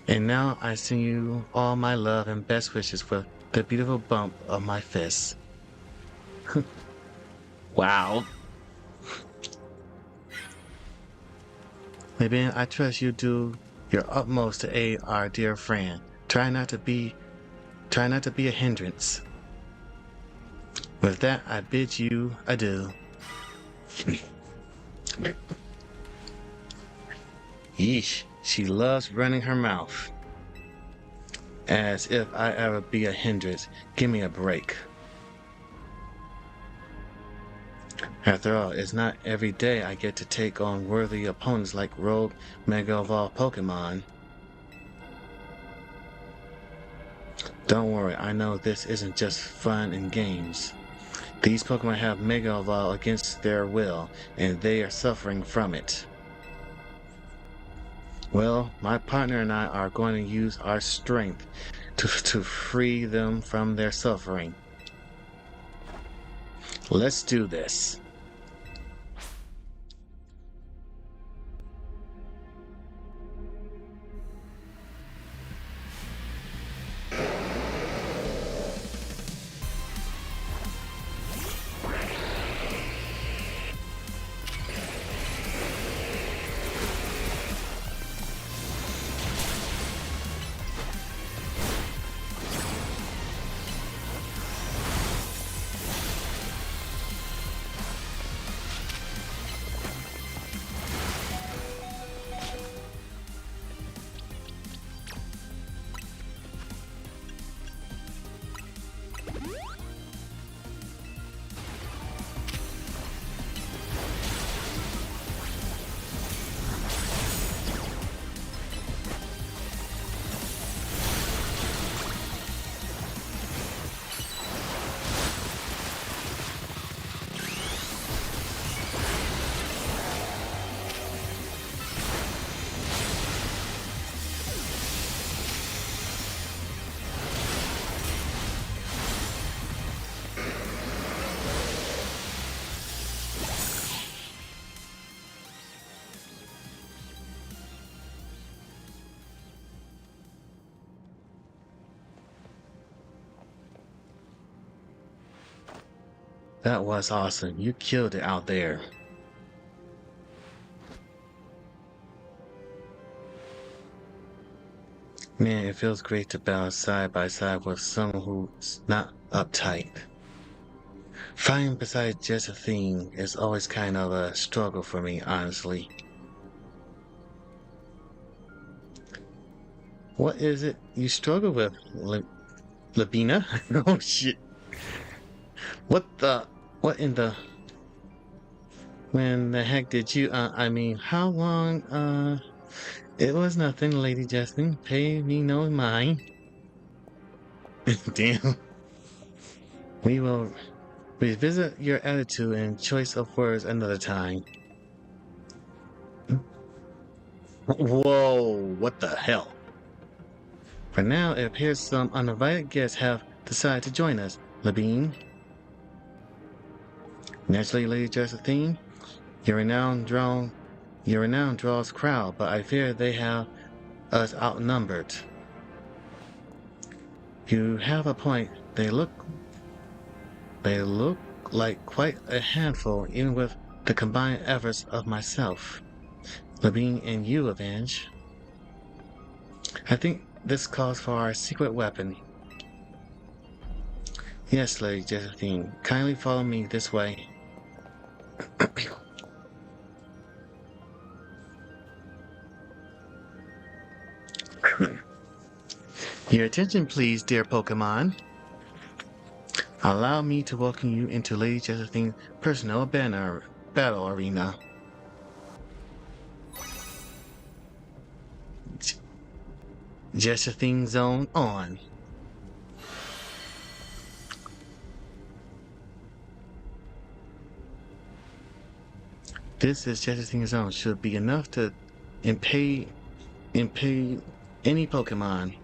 S2: And now I send you all my love and best wishes with the beautiful bump of my fist. Wow. Maybe I trust you do your utmost to aid our dear friend. Try not to be a hindrance. With that, I bid you adieu. Yeesh, she loves running her mouth. As if I ever be a hindrance. Give me a break. After all, it's not every day I get to take on worthy opponents like rogue Mega Evolved Pokemon. Don't worry, I know this isn't just fun and games. These Pokemon have Mega Evolved against their will, and they are suffering from it. Well, my partner and I are going to use our strength to free them from their suffering. Let's do this. That was awesome. You killed it out there. Man, it feels great to battle side by side with someone who's not uptight. Fighting beside Josephine is always kind of a struggle for me, honestly. What is it you struggle with, Labina? Oh shit. What in the, when the heck did you, I mean, how long, it was nothing, Lady Jasmine. Pay me no mind. Damn. We will revisit your attitude and choice of words another time. Whoa, what the hell? For now, it appears some uninvited guests have decided to join us, Labine. Naturally, Lady Josephine, your renown draws crowd, but I fear they have us outnumbered. You have a point. They look like quite a handful, even with the combined efforts of myself, Labine, and you, Avenge. I think this calls for our secret weapon. Yes, Lady Josephine, kindly follow me this way. Your attention, please, dear Pokemon. Allow me to welcome you into Lady Josephine's personal battle arena. Josephine Zone on. This is Josephine Zone. Should be enough to impede any Pokemon.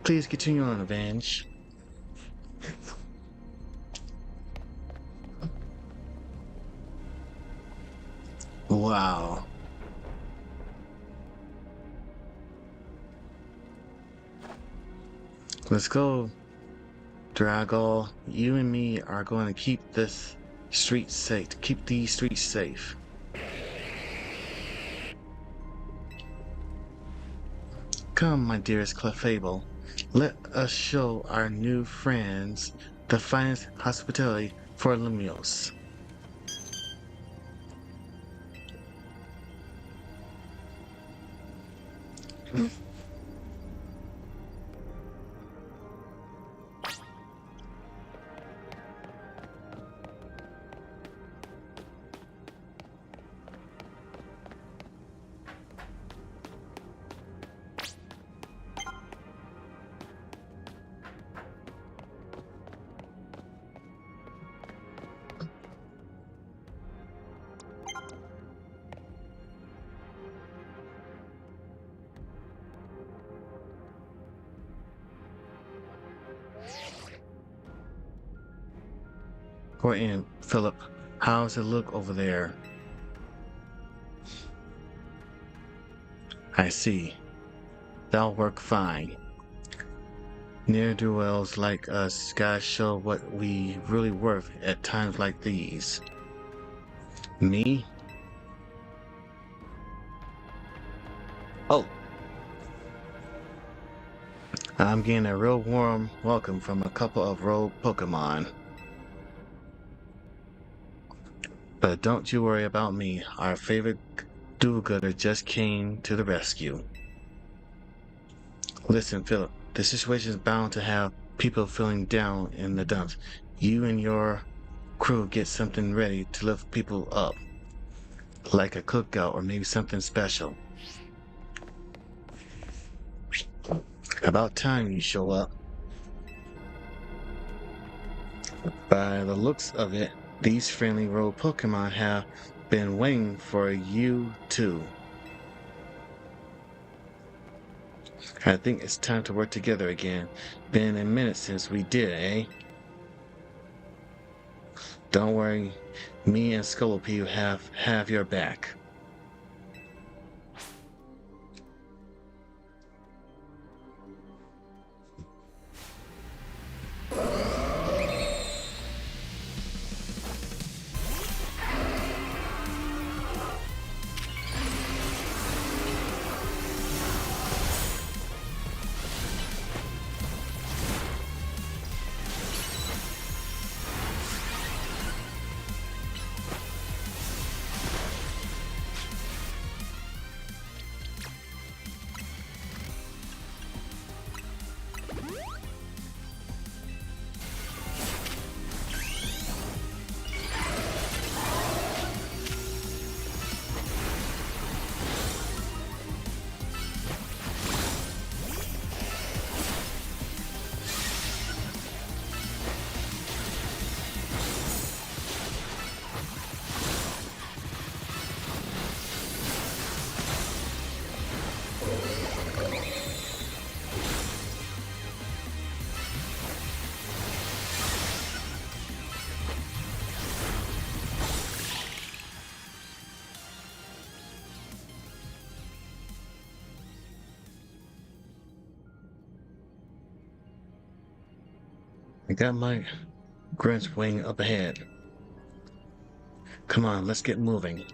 S2: Please continue on, Avenge. Wow. Let's go, Drago. You and me are going to keep this street safe. Keep these streets safe. Come, my dearest Clefable. Let us show our new friends the finest hospitality for Lumios. Go in, Philip. How's it look over there? I see. That'll work fine. Ne'er-do-wells like us gotta show what we really worth at times like these. Me? Oh, I'm getting a real warm welcome from a couple of rogue Pokemon. But don't you worry about me. Our favorite do-gooder just came to the rescue. Listen, Philip, the situation is bound to have people feeling down in the dumps. You and your crew get something ready to lift people up, like a cookout or maybe something special. About time you show up. By the looks of it, these friendly rogue Pokemon have been waiting for you too. I think it's time to work together again. Been a minute since we did, eh? Don't worry, me and Scolopy have your back. I got my grunts wing up ahead. Come on, let's get moving.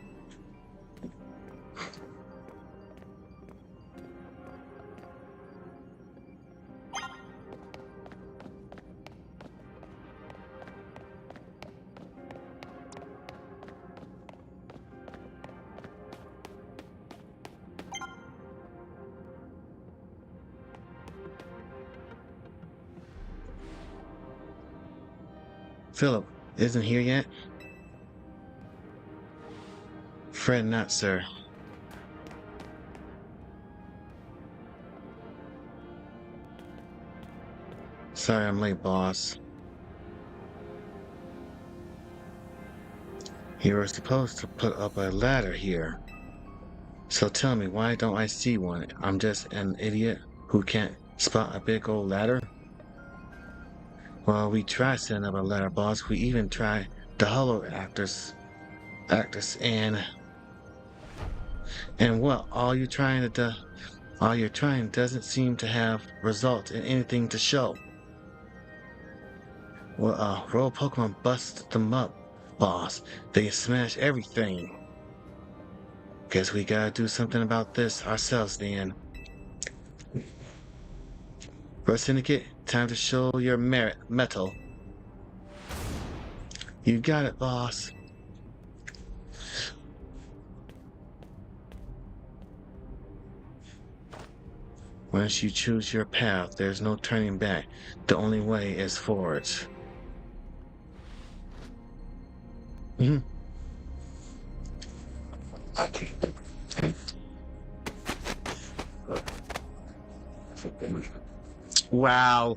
S2: Philip isn't here yet? Fred not, sir. Sorry I'm late, boss. You were supposed to put up a ladder here. So tell me, why don't I see one? I'm just an idiot who can't spot a big old ladder? Well, we tried setting up a ladder, boss. We even tried the hollow actors, and what? All you're trying doesn't seem to have result in anything to show. Well, roll Pokemon bust them up, boss. They smash everything. Guess we gotta do something about this ourselves then. First Syndicate, time to show your metal. You got it, boss. Once you choose your path, there's no turning back. The only way is forwards. Mhm. Wow.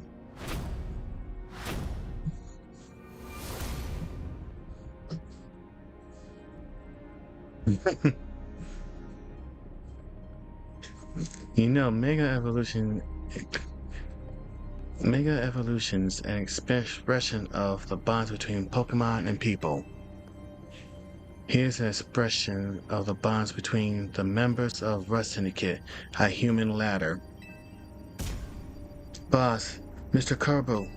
S2: You know, Mega Evolution's an expression of the bonds between Pokemon and people. Here's an expression of the bonds between the members of Rust Syndicate, a human ladder. Boss, Mr. Carbo,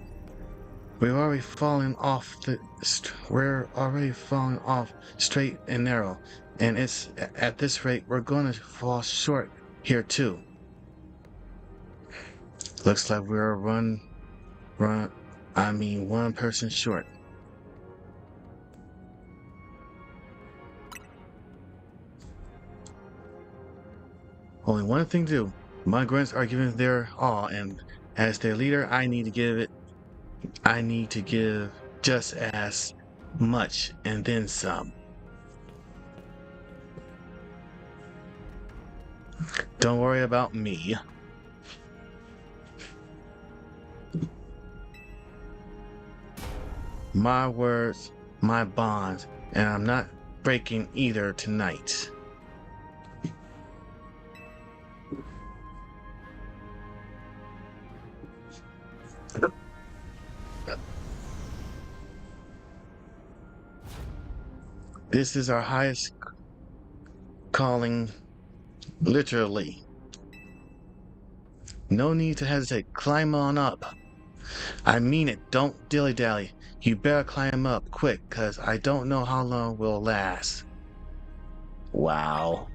S2: we're already falling off straight and narrow, and it's at this rate we're gonna fall short here too. Looks like we're one person short. Only one thing to do. My grunts are giving their all, and as their leader, I need to give just as much and then some. Don't worry about me. My words, my bonds, and I'm not breaking either tonight. This is our highest calling, literally. No need to hesitate. Climb on up. I mean it. Don't dilly-dally. You better climb up quick, cause I don't know how long we'll last. Wow.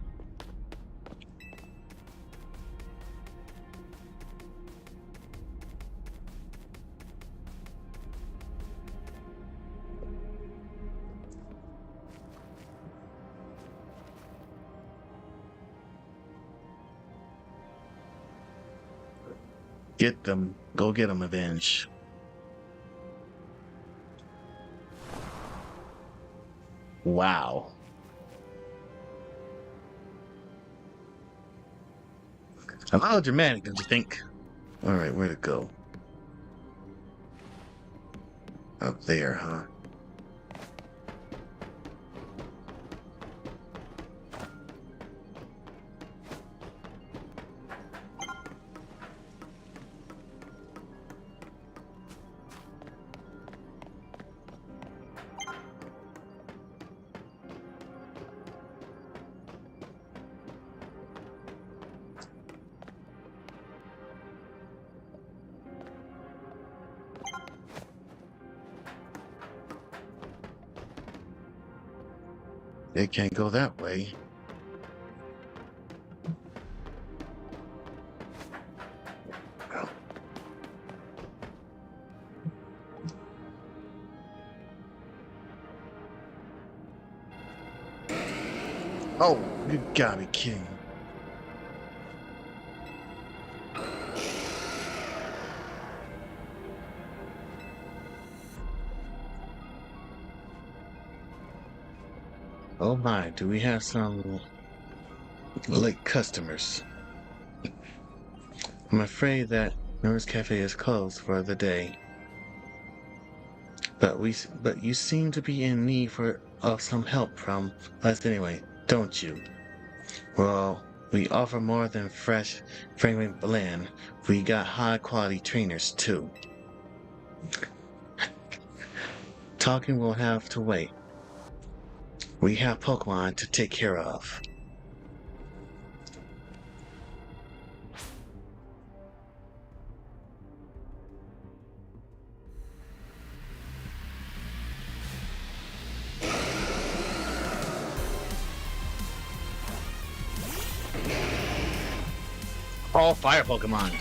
S2: Get them. Go get them, Avenge. Wow. A little dramatic, don't you think? Alright, where to go? Up there, huh? They can't go that way. Oh, you gotta be kidding. Oh my, do we have some late customers? I'm afraid that Nurse Cafe is closed for the day. But you seem to be in need of some help from us anyway, don't you? Well, we offer more than fresh, fragrant blend. We got high quality trainers too. Talking will have to wait. We have Pokemon to take care of. All fire Pokemon.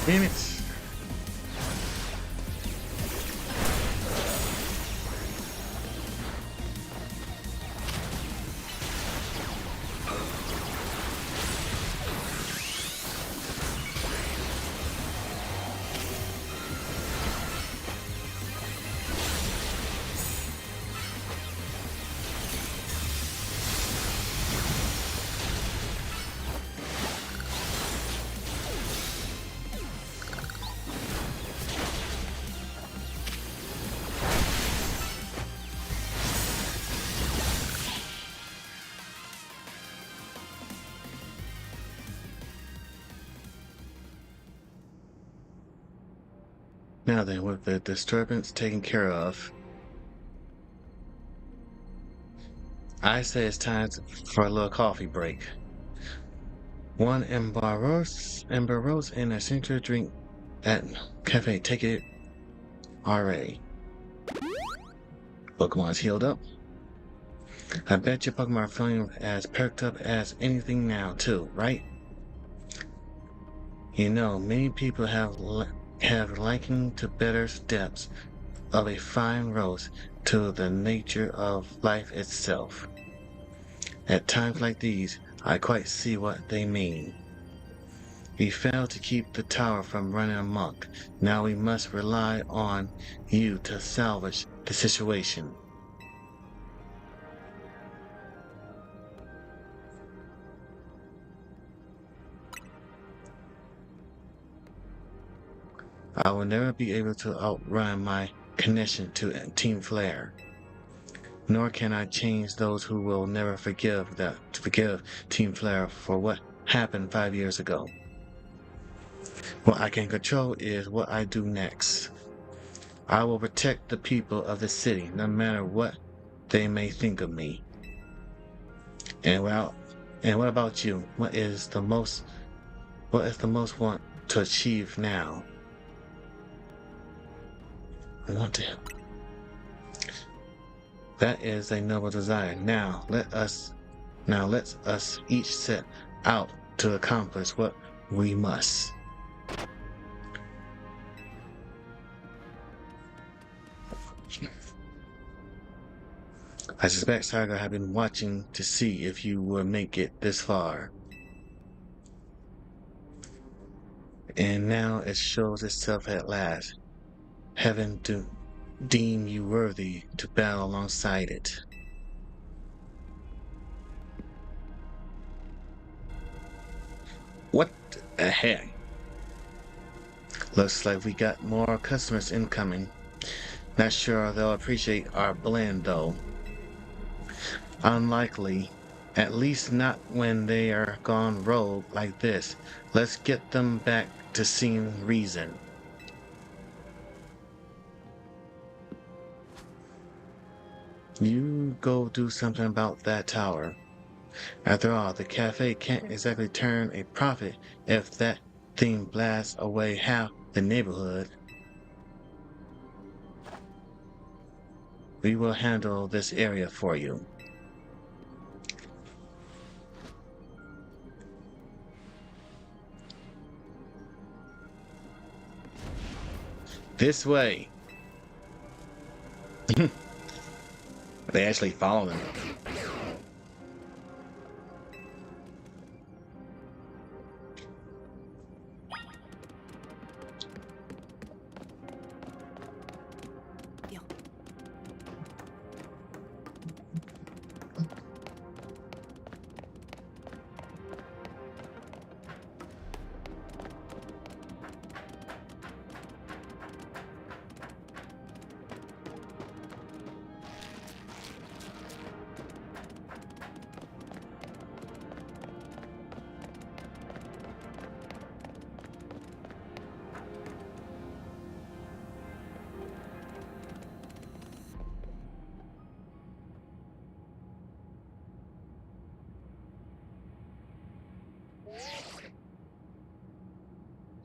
S2: Damn it. Now then, with the disturbance taken care of, I say it's time for a little coffee break. One Ember Rose and a signature drink at Cafe. Take it already. Pokemon's healed up. I bet your Pokemon are feeling as perked up as anything now, too, right? You know, many people have likened to better steps of a fine rose to the nature of life itself. At times like these, I quite see what they mean. We failed to keep the tower from running amok. Now we must rely on you to salvage the situation. I will never be able to outrun my connection to Team Flare. Nor can I change those who will never forgive Team Flare for what happened 5 years ago. What I can control is what I do next. I will protect the people of the city, no matter what they may think of me. And what about you? What is the most want to achieve now? I want to. That is a noble desire. Now let us each set out to accomplish what we must. I suspect Saga had been watching to see if you would make it this far. And now it shows itself at last. Heaven to deem you worthy to battle alongside it. What the heck? Looks like we got more customers incoming. Not sure they'll appreciate our blend though. Unlikely. At least not when they are gone rogue like this. Let's get them back to seeing reason. You go do something about that tower. After all, the cafe can't exactly turn a profit if that thing blasts away half the neighborhood. We will handle this area for you. This way. They actually follow them.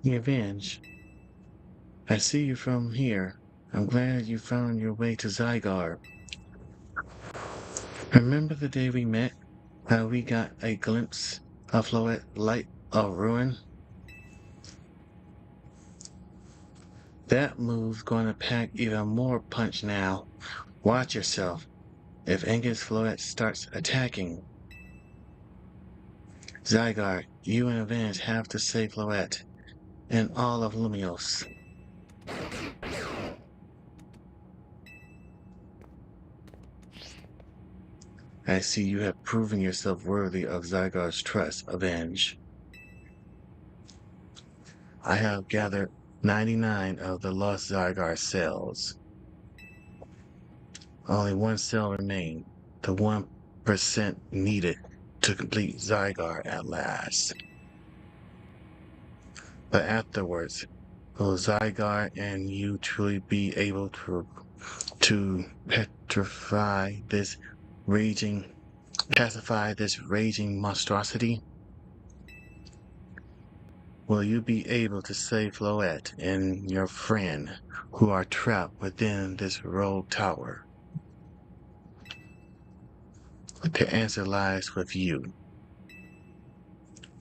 S2: Revenge. I see you from here. I'm glad you found your way to Zygarde. Remember the day we met? How we got a glimpse of Floette light of ruin? That move's gonna pack even more punch now. Watch yourself. If Angus Floette starts attacking. Zygarde, you and Avenge have to save Floette and all of Lumios. I see you have proven yourself worthy of Zygarde's trust, Avenge. I have gathered 99 of the lost Zygarde cells. Only one cell remained, the 1% needed to complete Zygarde at last. But afterwards, will Zygarde and you truly be able to pacify this raging monstrosity? Will you be able to save Floette and your friend who are trapped within this rogue tower? The answer lies with you.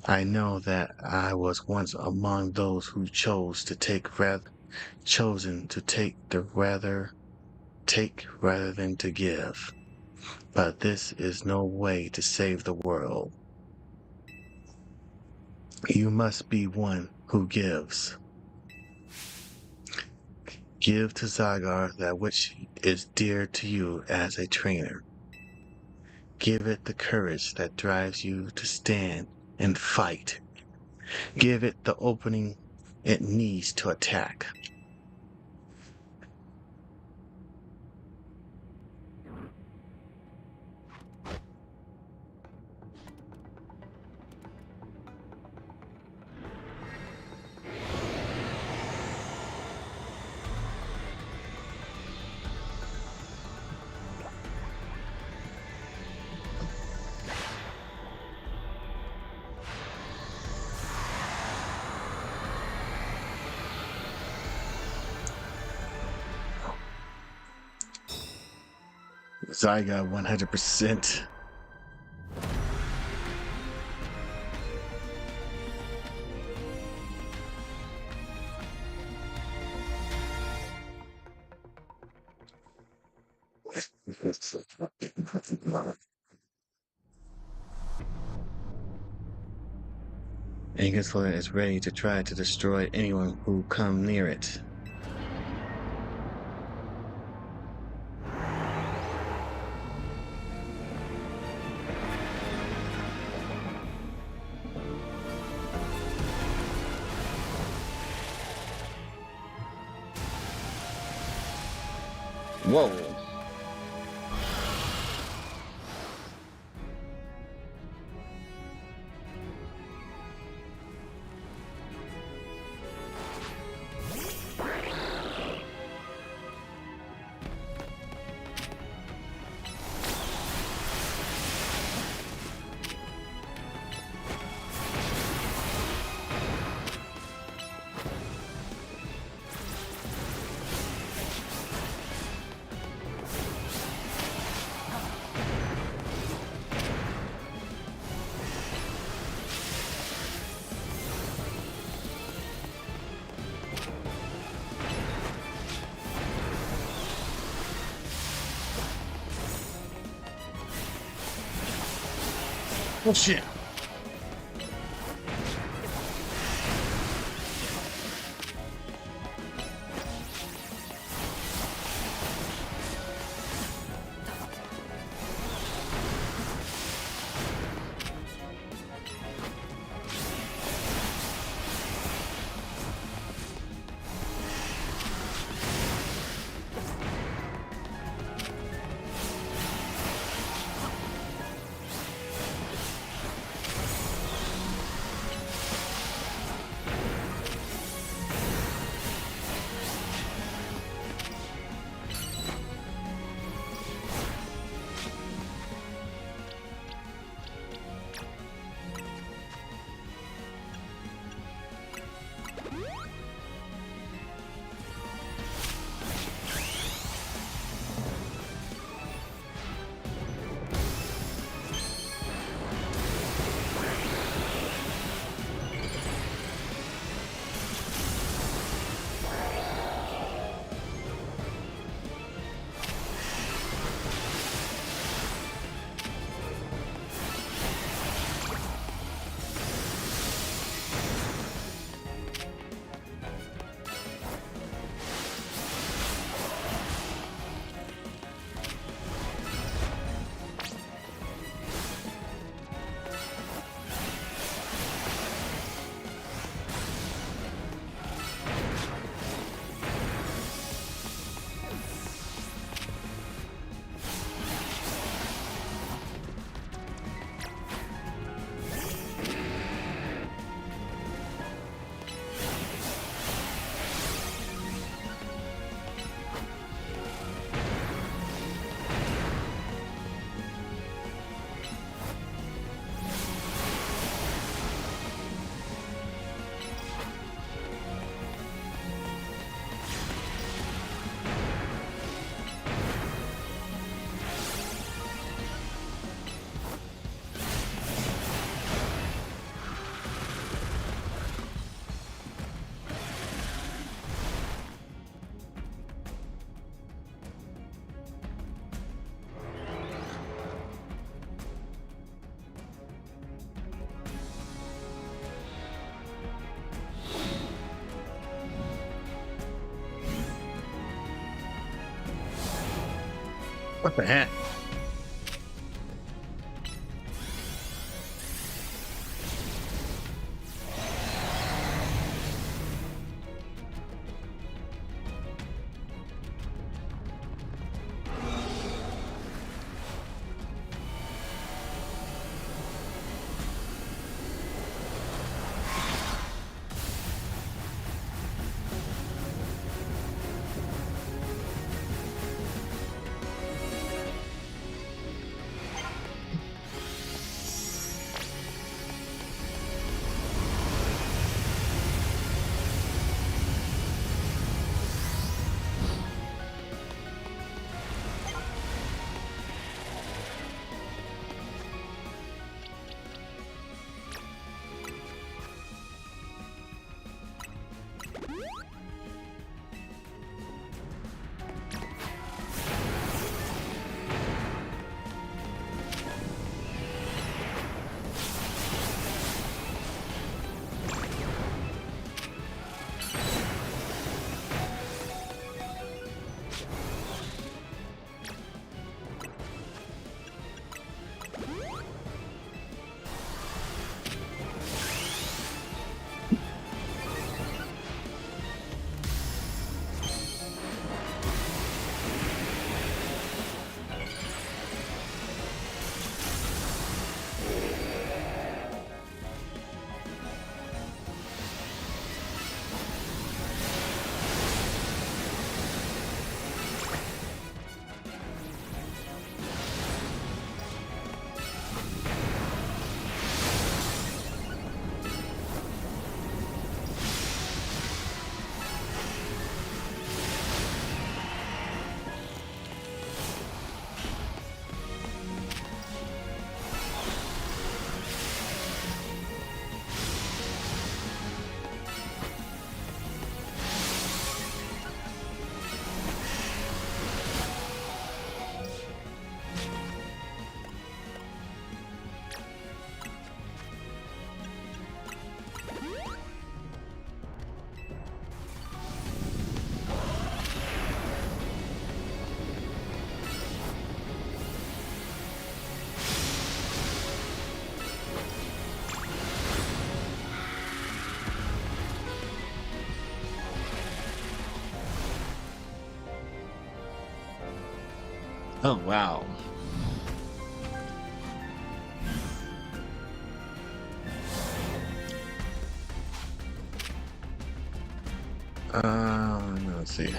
S2: I know that I was once among those who chosen to take rather than to give. But this is no way to save the world. You must be one who gives. Give to Zygarde that which is dear to you as a trainer. Give it the courage that drives you to stand and fight. Give it the opening it needs to attack. Zygarde 100%. Angus Floette is ready to try to destroy anyone who come near it. Whoa. Oh shit. What the heck? Oh, wow. Let's see.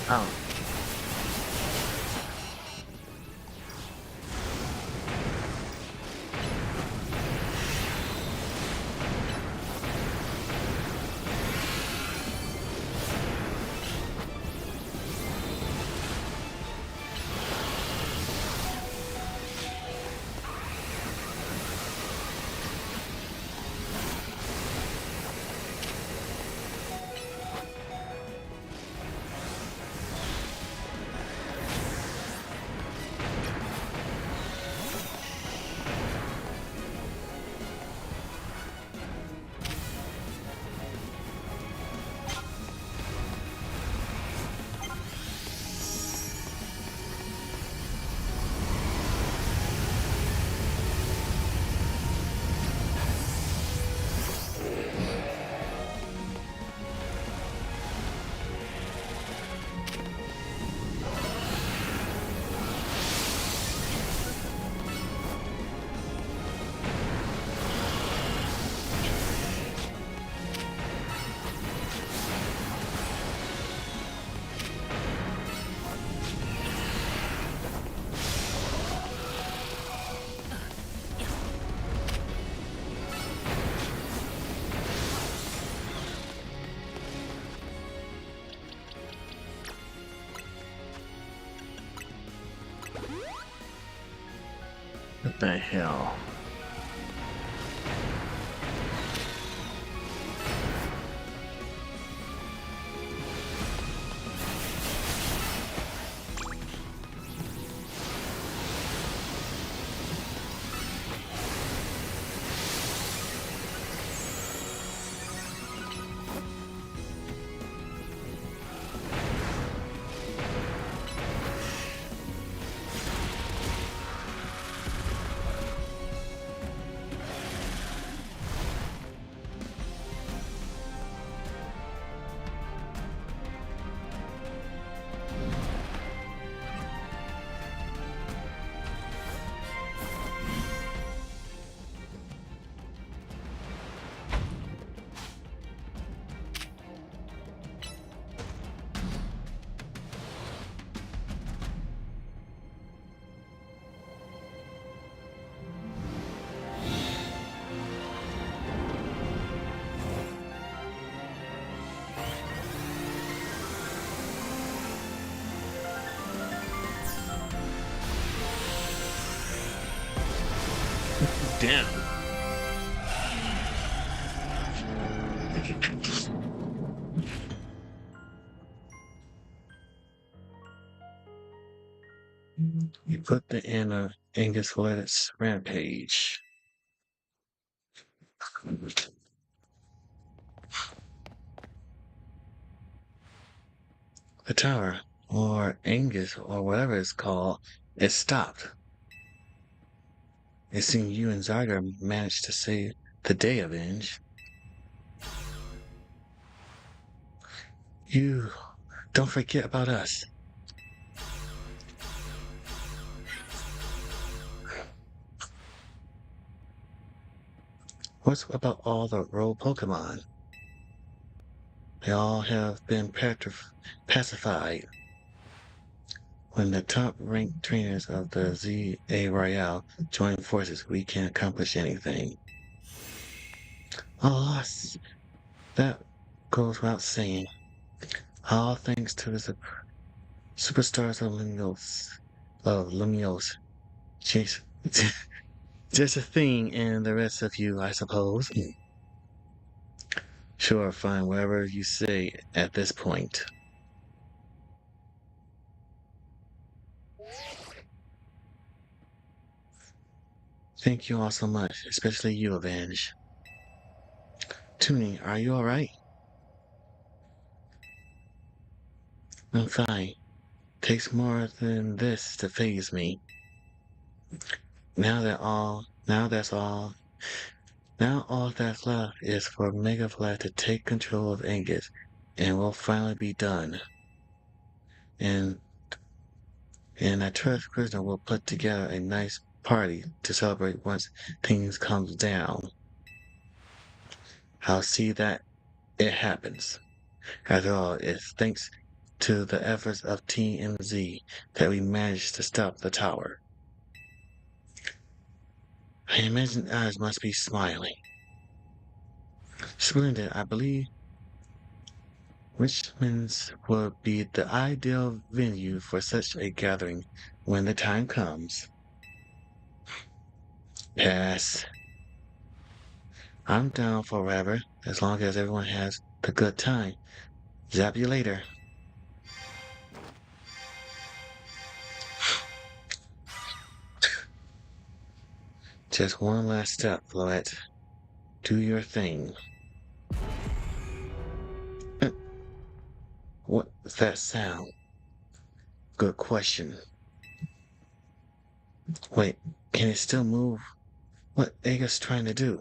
S2: Oh, what the hell? Damn. You put the inner Angus Lettuce Rampage. The tower, or Angus, or whatever it's called, it stopped. It seemed you and Zyger managed to save the day, Avenge. You don't forget about us. What's about all the rogue Pokemon? They all have been pacified. When the top-ranked trainers of the ZA Royale join forces, we can't accomplish anything. Alas, that goes without saying. All thanks to the Superstars of Lumios. Jeez. Just a thing and the rest of you, I suppose. Sure, fine, whatever you say at this point. Thank you all so much, especially you, Avenge. Toonie, are you alright? I'm fine. Takes more than this to phase me. Now all that's left is for Mega Vlad to take control of Angus, and we'll finally be done. And I trust Krishna will put together a nice party to celebrate once things calms down. I'll see that it happens. After all, it's thanks to the efforts of TMZ that we managed to stop the tower. I imagine eyes must be smiling. Splendid, I believe Richmond's would be the ideal venue for such a gathering when the time comes. Pass. I'm down for whatever, as long as everyone has a good time. Zap you later. Just one last step, Floette. Do your thing. What's that sound? Good question. Wait, can it still move? What Aga's trying to do?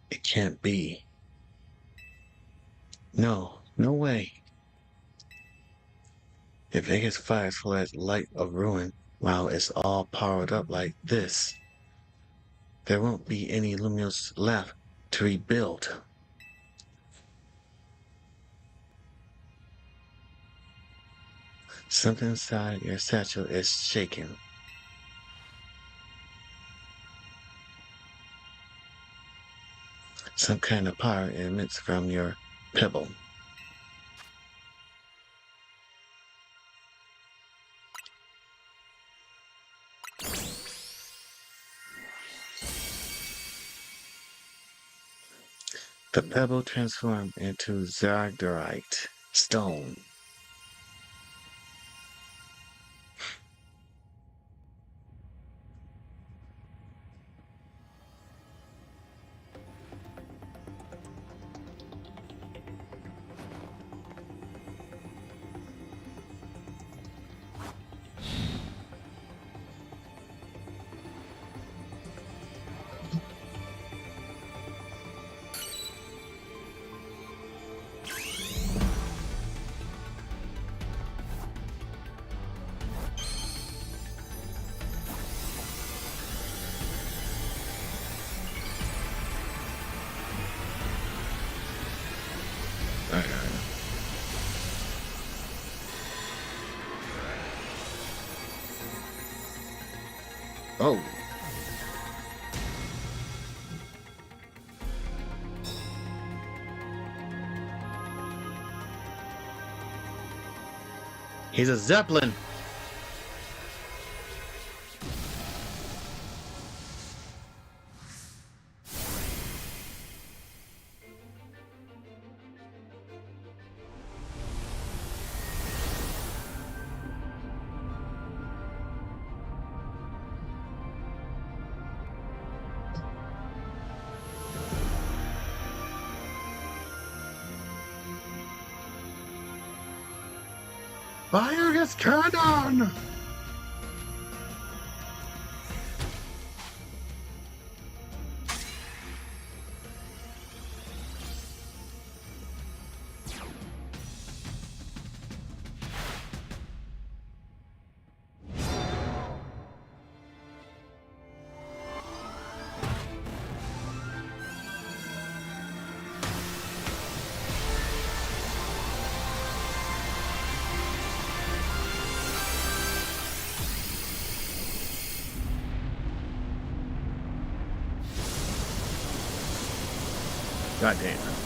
S2: It can't be. No, no way. If Vegas fires for that light of ruin while it's all powered up like this, there won't be any Lumios left to rebuild. Something inside your satchel is shaking. Some kind of power emits from your pebble. The pebble transformed into Zardarite stone. Oh. He's a Zeppelin. Fire his cannon! God damn.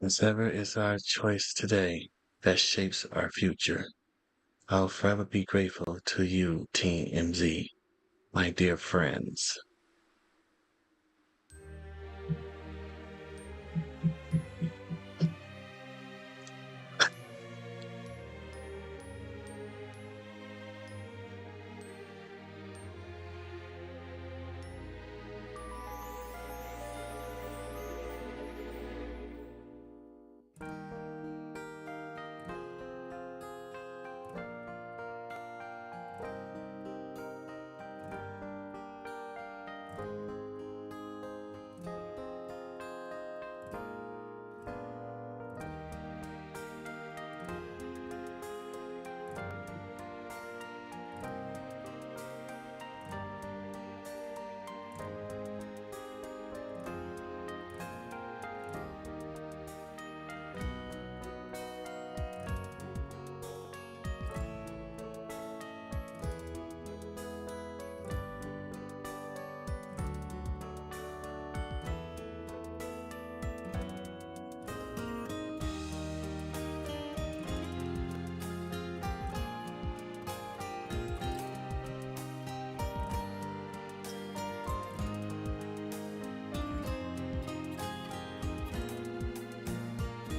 S2: Whatever is our choice today that shapes our future. I'll forever be grateful to you, Team MZ, my dear friends.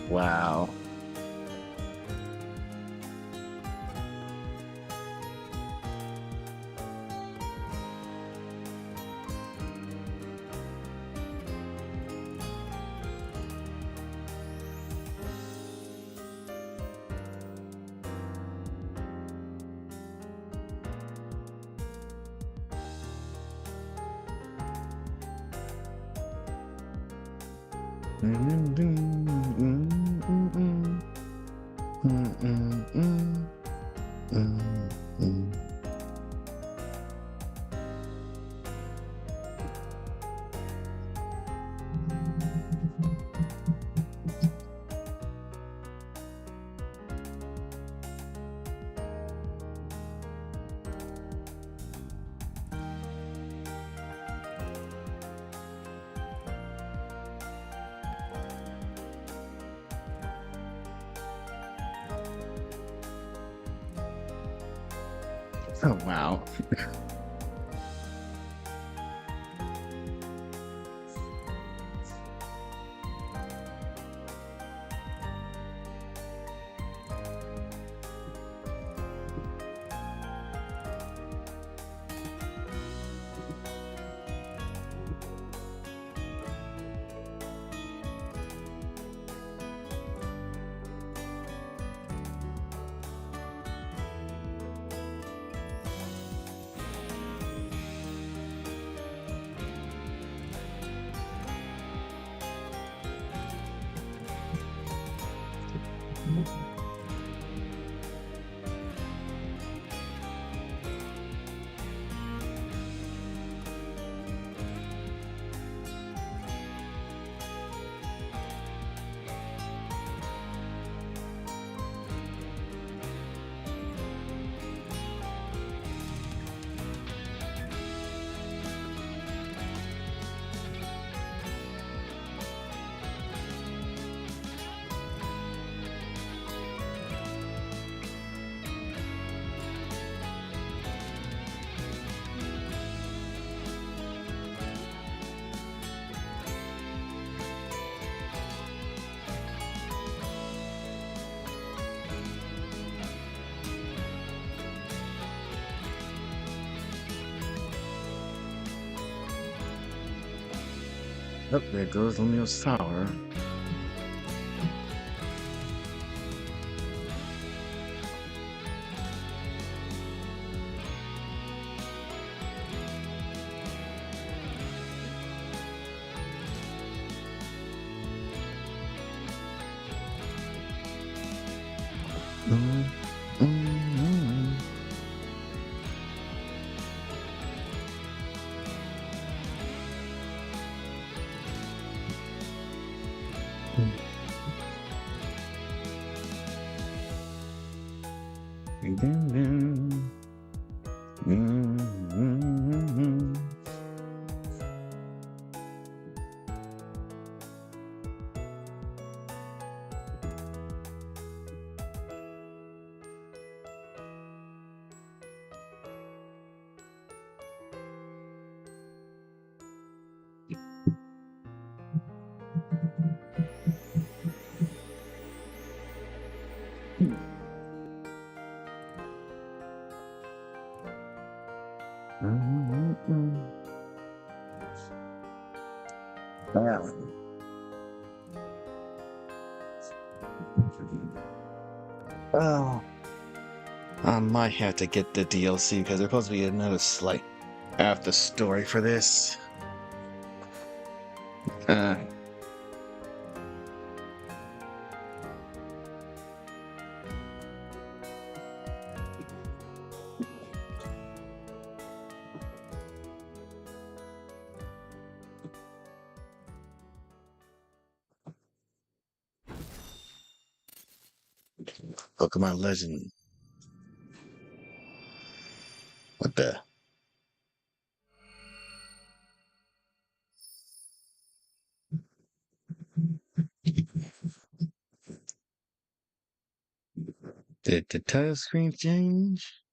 S2: Wow. Oh, wow. Oh, there goes Lumiose Tower. Mm, mm, mm, mm. Oh, I might have to get the DLC because there's supposed to be another like after story for this. Uh, Pokemon Legend. What the? Did the title screen change?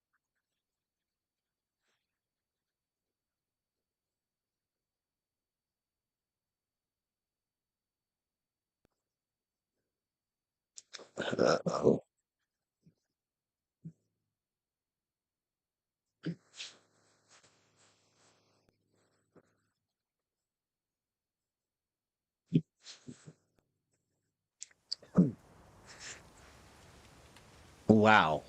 S2: Uh-oh. Wow.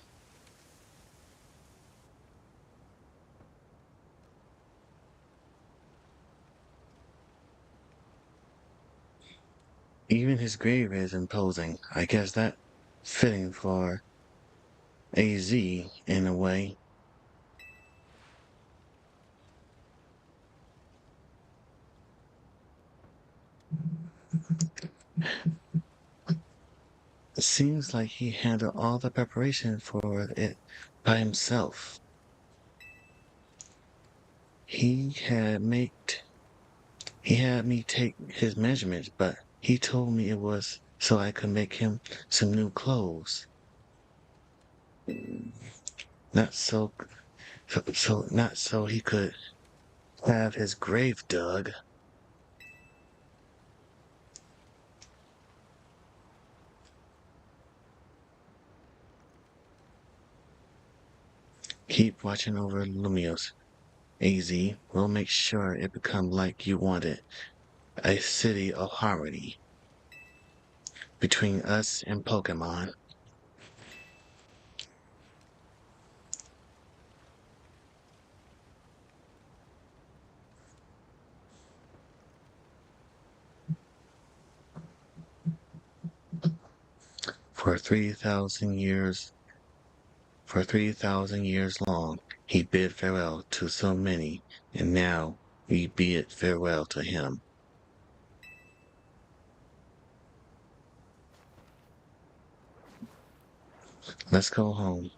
S2: Even his grave is imposing. I guess that fitting for AZ in a way. It seems like he handled all the preparation for it by himself. He had made he had me take his measurements, but he told me it was so I could make him some new clothes. Not not so he could have his grave dug. Keep watching over Lumios. AZ, we'll make sure it become like you wanted. A city of harmony between us and Pokemon. For 3,000 years, for 3,000 years long, he bid farewell to so many, and now we bid farewell to him. Let's go home.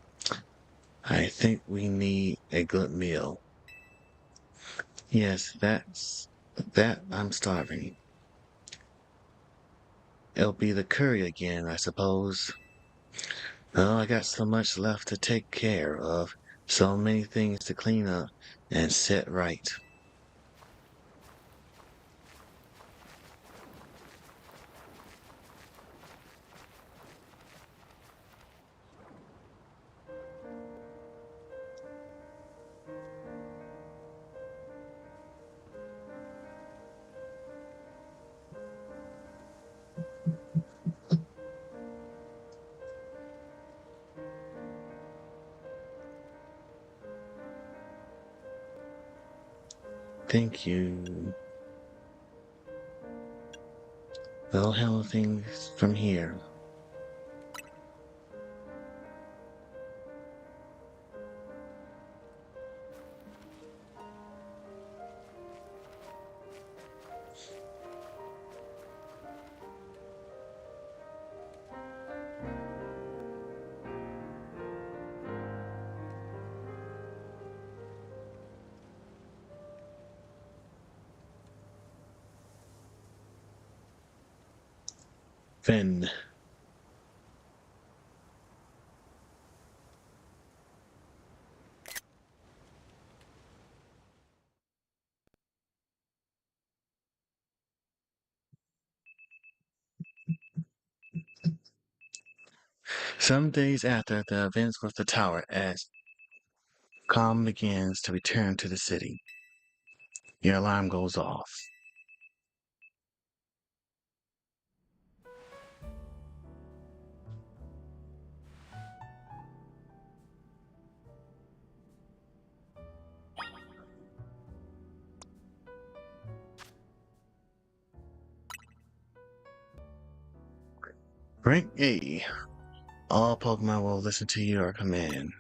S2: I think we need a good meal. Yes, that I'm starving. It'll be the curry again, I suppose. Oh, I got so much left to take care of, so many things to clean up and set right. Thank you. We'll handle things from here. Finn. Some days after the events with the tower, as calm begins to return to the city, your alarm goes off. Rank A. All Pokemon will listen to your command.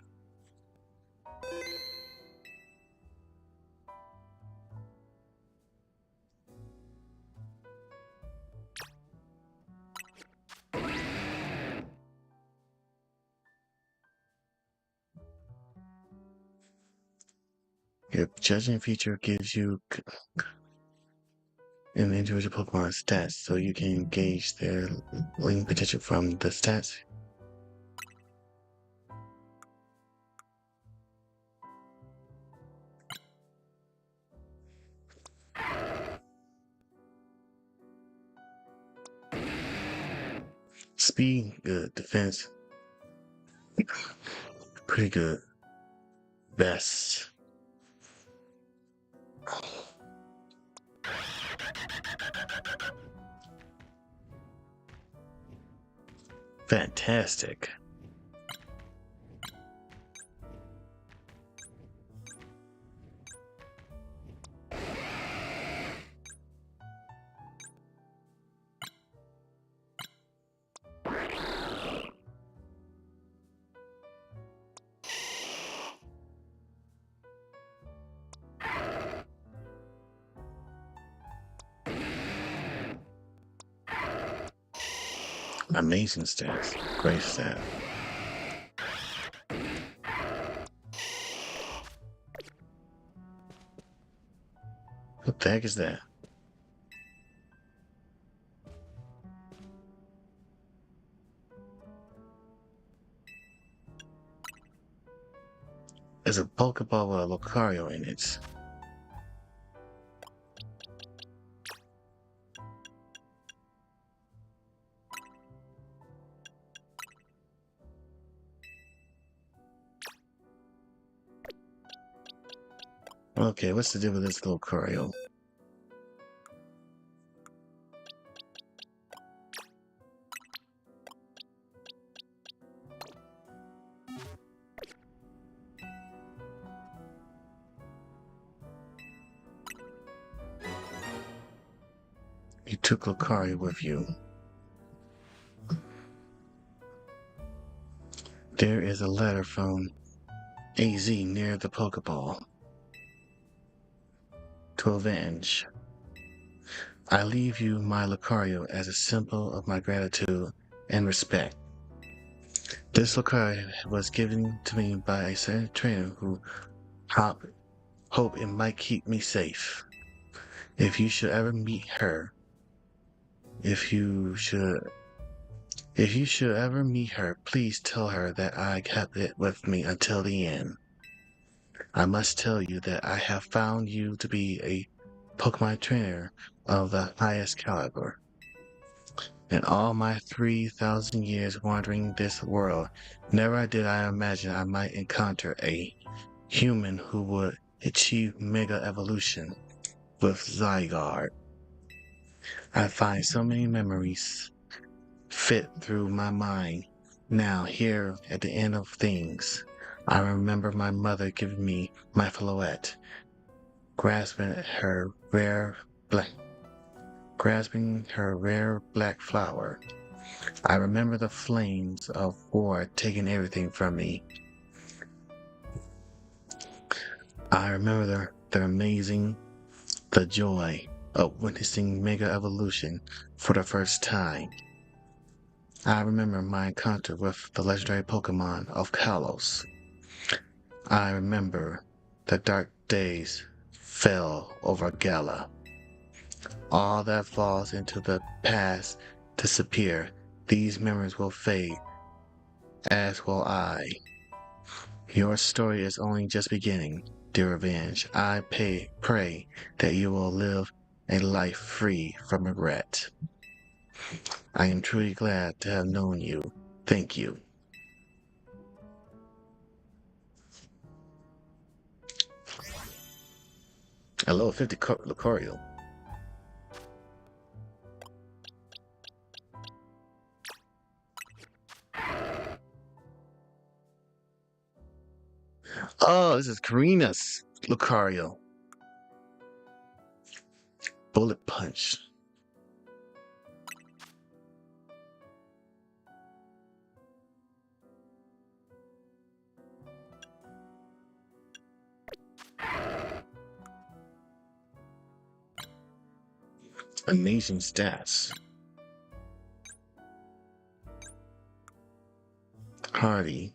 S2: Your judging feature gives you an individual Pokemon stats, so you can gauge their leading potential from the stats. Speed, good. Defense, pretty good. Best. Fantastic. Amazing stats. Great stat. What the heck is that? There's a Pokeball with a Lucario in it. Okay, what's the deal with this Lucario? You took Lucario with you. There is a letter from AZ near the Pokeball. To avenge. I leave you my Lucario as a symbol of my gratitude and respect. This Lucario was given to me by a certain trainer who hope it might keep me safe. If you should ever meet her, if you should ever meet her, please tell her that I kept it with me until the end. I must tell you that I have found you to be a Pokemon trainer of the highest caliber. In all my 3,000 years wandering this world, never did I imagine I might encounter a human who would achieve mega evolution with Zygarde. I find so many memories fit through my mind now here at the end of things. I remember my mother giving me my floette grasping her rare black, grasping her rare black flower. I remember the flames of war taking everything from me. I remember the joy of witnessing Mega Evolution for the first time. I remember my encounter with the legendary Pokémon of Kalos. I remember the dark days fell over Gala. All that falls into the past disappear. These memories will fade, as will I. Your story is only just beginning, dear Revenge. Pray that you will live a life free from regret. I am truly glad to have known you. Thank you. Hello, 50 Lucario. Oh, this is Karina's Lucario. Bullet Punch. Amazing stats. Hardy.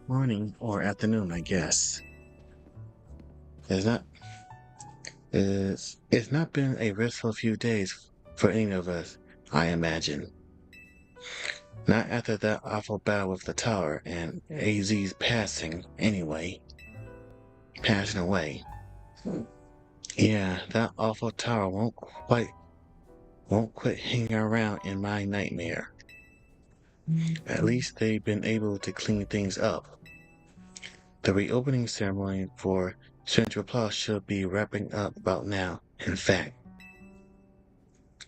S2: Morning or afternoon, I guess. It's not it's not been a restful few days for any of us, I imagine. Not after that awful battle with the tower and AZ's passing away. Yeah, that awful tower won't quit hanging around in my nightmare. At least they've been able to clean things up. The reopening ceremony for Central Plaza should be wrapping up about now, in fact.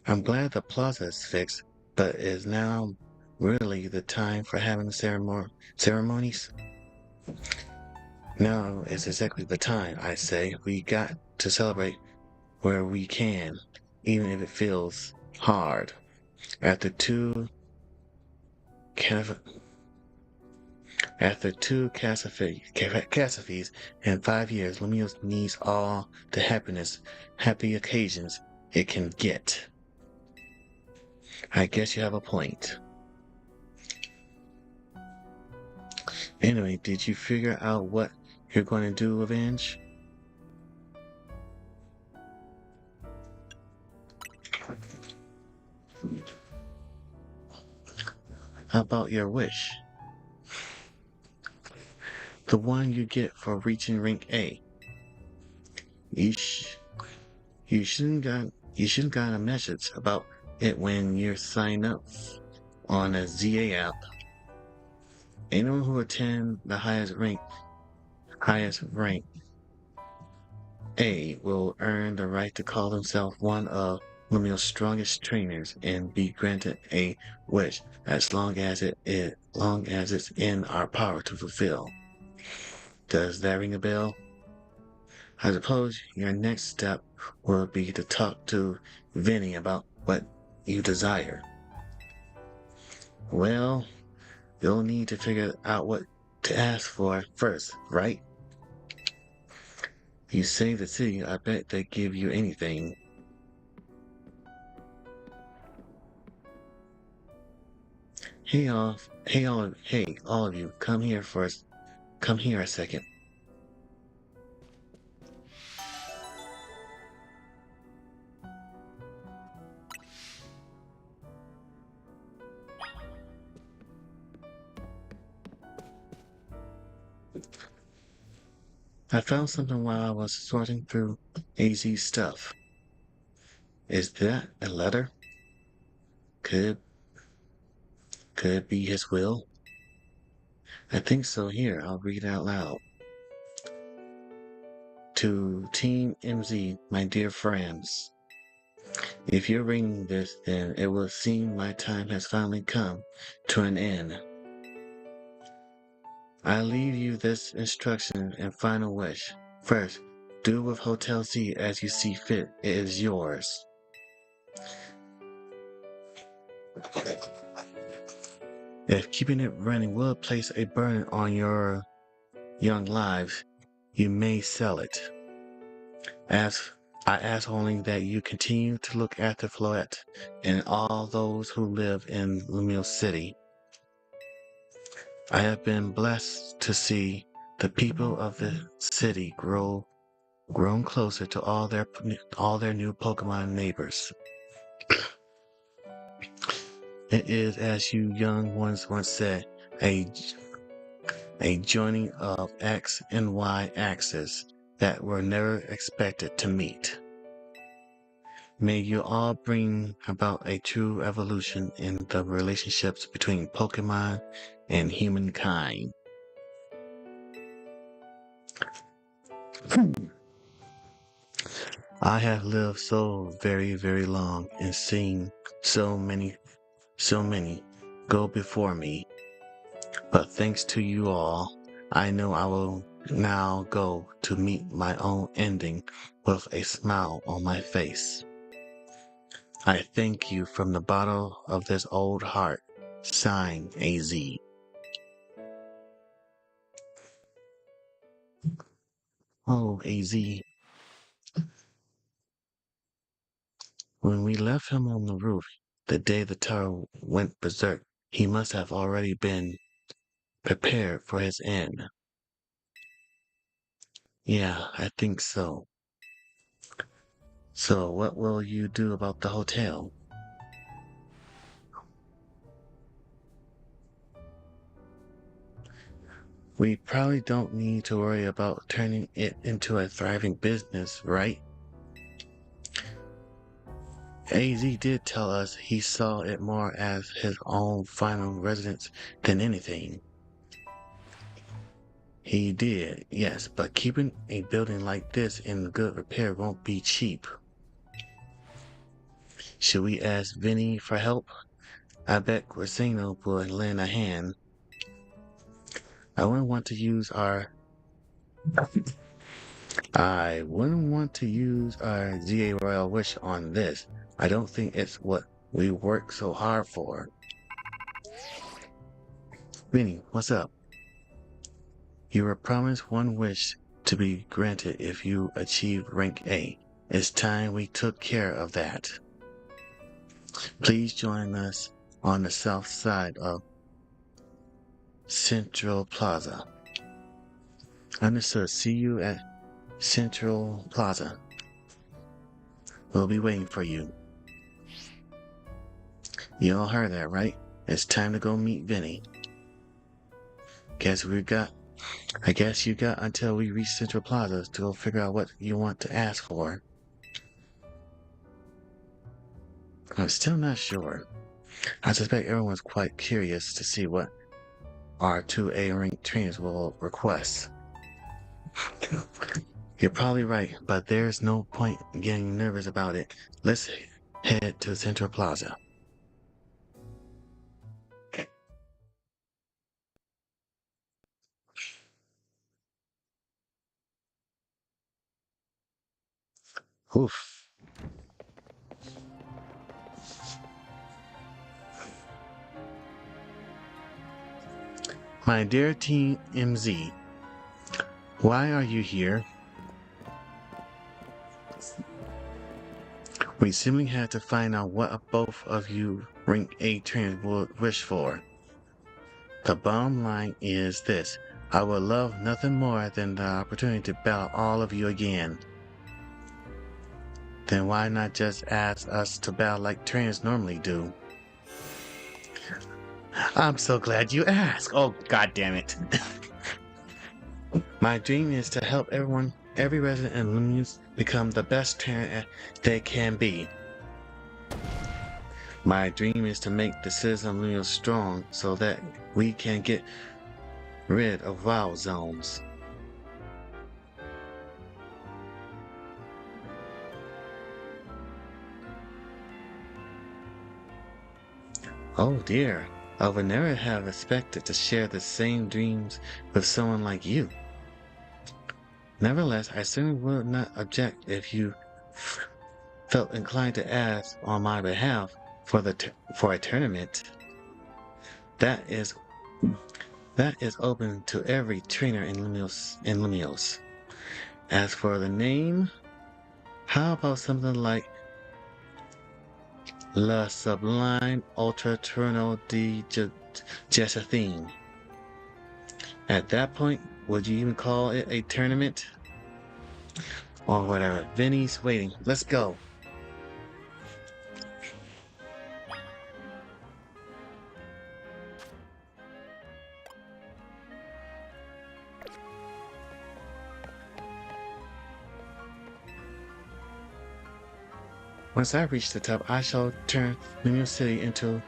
S2: I'm glad the plaza is fixed, but is now really the time for having ceremonies? Now is exactly the time, I say. We got to celebrate where we can, even if it feels hard. After two cataf- After two catastrophes in 5 years, Lumio needs all the happy occasions it can get. I guess you have a point. Anyway, did you figure out what you're going to do, Revenge? How about your wish? The one you get for reaching rank A. You sh- you shouldn't got a message about it when you sign up on a ZA app. Anyone who attends the highest rank A will earn the right to call themselves one of Lumios's strongest trainers and be granted a wish as long as it's in our power to fulfill. Does that ring a bell? I suppose your next step will be to talk to Vinny about what you desire. Well, you'll need to figure out what to ask for first, right? You save the city, I bet they give you anything. Hey, all of you, come here first. Come here a second. I found something while I was sorting through AZ's stuff. Is that a letter? Could it be his will? I think so. Here, I'll read it out loud. To Team MZ, my dear friends. If you're reading this, then it will seem my time has finally come to an end. I leave you this instruction and final wish. First, do with Hotel Z as you see fit. It is yours. If keeping it running will place a burden on your young lives, you may sell it. I ask only that you continue to look after Floette and all those who live in Lumio City. I have been blessed to see the people of the city grown closer to all their new Pokemon neighbors. It is, as you young ones once said, a joining of X and Y axes that were never expected to meet. May you all bring about a true evolution in the relationships between Pokemon and humankind. I have lived so very, very long and seen so many go before me. But thanks to you all, I know I will now go to meet my own ending with a smile on my face. I thank you from the bottom of this old heart. Signed, AZ. Oh, AZ. When we left him on the roof, the day the tower went berserk, he must have already been prepared for his end. Yeah, I think so. So what will you do about the hotel? We probably don't need to worry about turning it into a thriving business, right? AZ did tell us he saw it more as his own final residence than anything. He did, yes, but keeping a building like this in good repair won't be cheap. Should we ask Vinny for help? I bet Corsino would lend a hand. I wouldn't want to use our ZA Royal Wish on this. I don't think it's what we worked so hard for. Vinny, what's up? You were promised one wish to be granted if you achieve rank A. It's time we took care of that. Please join us on the south side of Central Plaza. Understood. See you at Central Plaza. We'll be waiting for you. You all heard that, right? It's time to go meet Vinny. I guess you got until we reach Central Plaza to go figure out what you want to ask for. I'm still not sure. I suspect everyone's quite curious to see what our 2A ranked trainers will request. You're probably right, but there's no point getting nervous about it. Let's head to Central Plaza. Oof. My dear Team MZ, why are you here? We simply had to find out what both of you rank A trainers would wish for. The bottom line is this. I would love nothing more than the opportunity to battle all of you again. Then why not just ask us to battle like trainers normally do? I'm so glad you asked. Oh, god damn it. My dream is to help every resident in Lumius become the best trainer they can be. My dream is to make the citizens of Lumius strong so that we can get rid of wild zones. Oh dear, I would never have expected to share the same dreams with someone like you. Nevertheless, I certainly would not object if you felt inclined to ask on my behalf for a tournament. That is open to every trainer in Lumios. As for the name, how about something like La Sublime Ultra Turno de Jessathine? At that point, would you even call it a tournament? Or whatever. Vinny's waiting. Let's go. Once I reach the top, I shall turn Lumion City into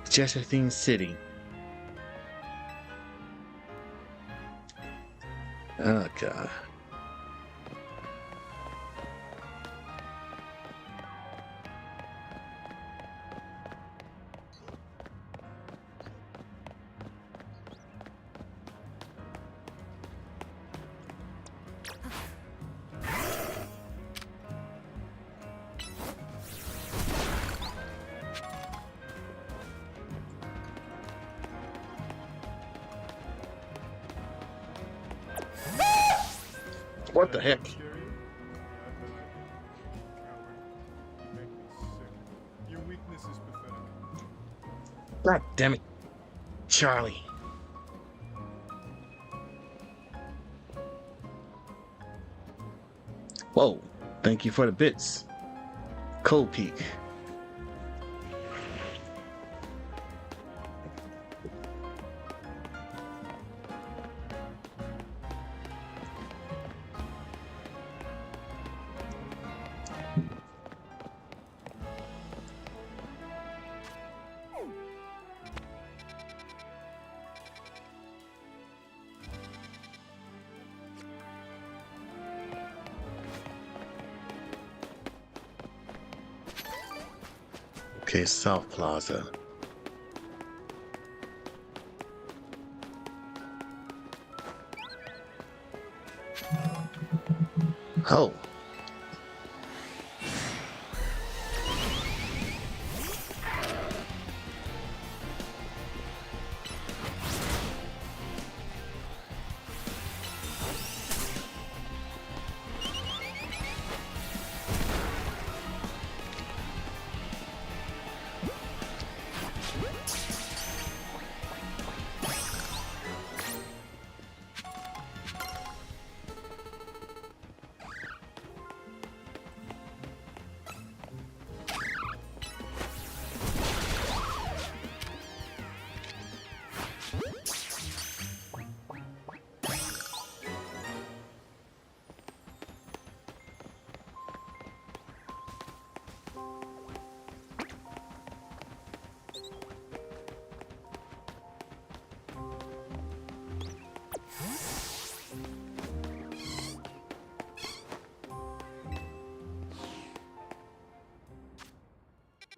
S2: Jessathine City. Oh god. What the heck?
S4: Your weakness is pathetic.
S2: God damn it. Charlie. Whoa. Thank you for the bits. Cold Peak. Okay, South Plaza. Oh.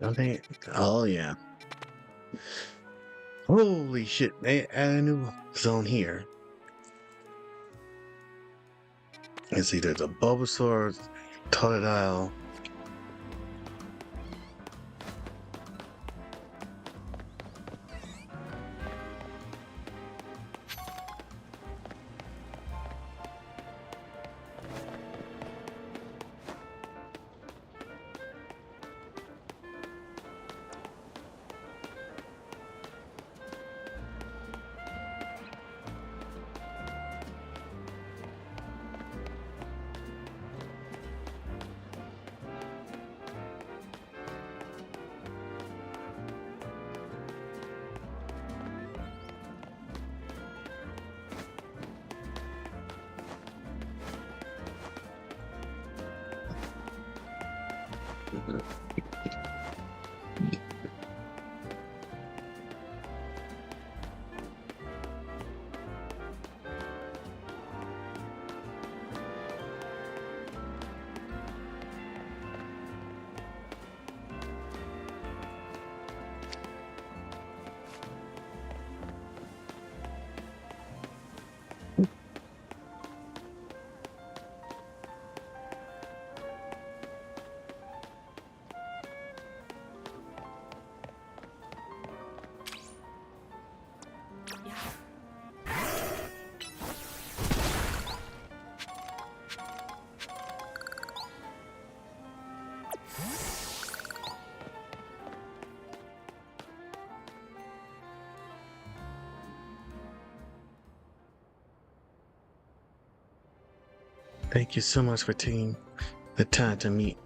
S2: I think. Oh yeah. Holy shit! They added a new zone here. It's either the Bulbasaur, Totodile. Thank you so much for taking the time to meet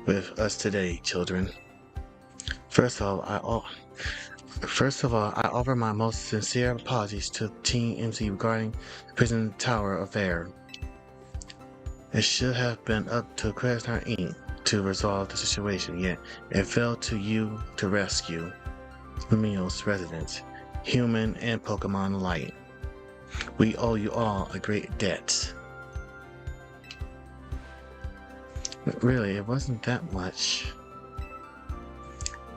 S2: with us today, children. First of all, I offer my most sincere apologies to Team MC regarding the prison tower affair. It should have been up to Krasnar Inc. to resolve the situation, yet it fell to you to rescue Lumio's residents, human and Pokemon alike. We owe you all a great debt. But really, it wasn't that much.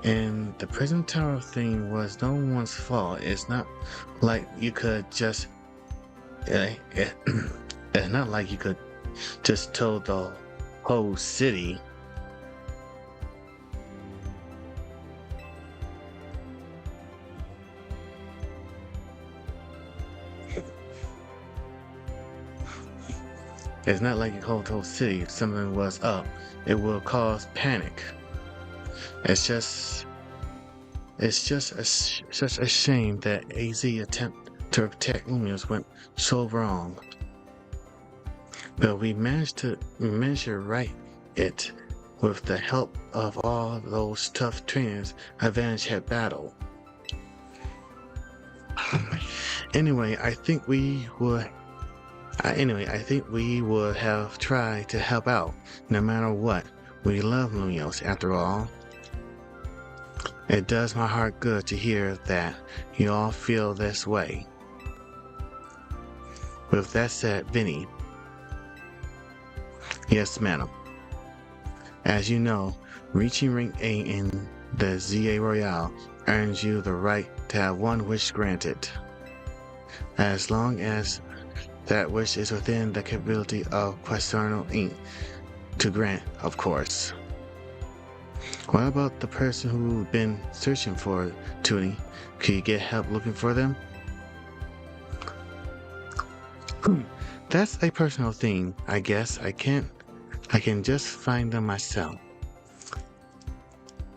S2: And the prison tower thing was no one's fault. It's not like you could just... it's not like you could just tell the whole city. It's not like you told the whole city if something was up. It will cause panic. It's just such a shame that AZ attempt to protect Lumios went so wrong. But we managed to right it with the help of all those tough trainers Advantage had battled. Anyway, I think we would have tried to help out no matter what. We love Lumios after all. It does my heart good to hear that you all feel this way. With that said, Vinny. Yes, madam. As you know, reaching rank A in the ZA Royale earns you the right to have one wish granted. As long as that wish is within the capability of Quasarno Inc. to grant, of course. What about the person who's been searching for Toonie? Can you get help looking for them? That's a personal thing, I guess. I can just find them myself.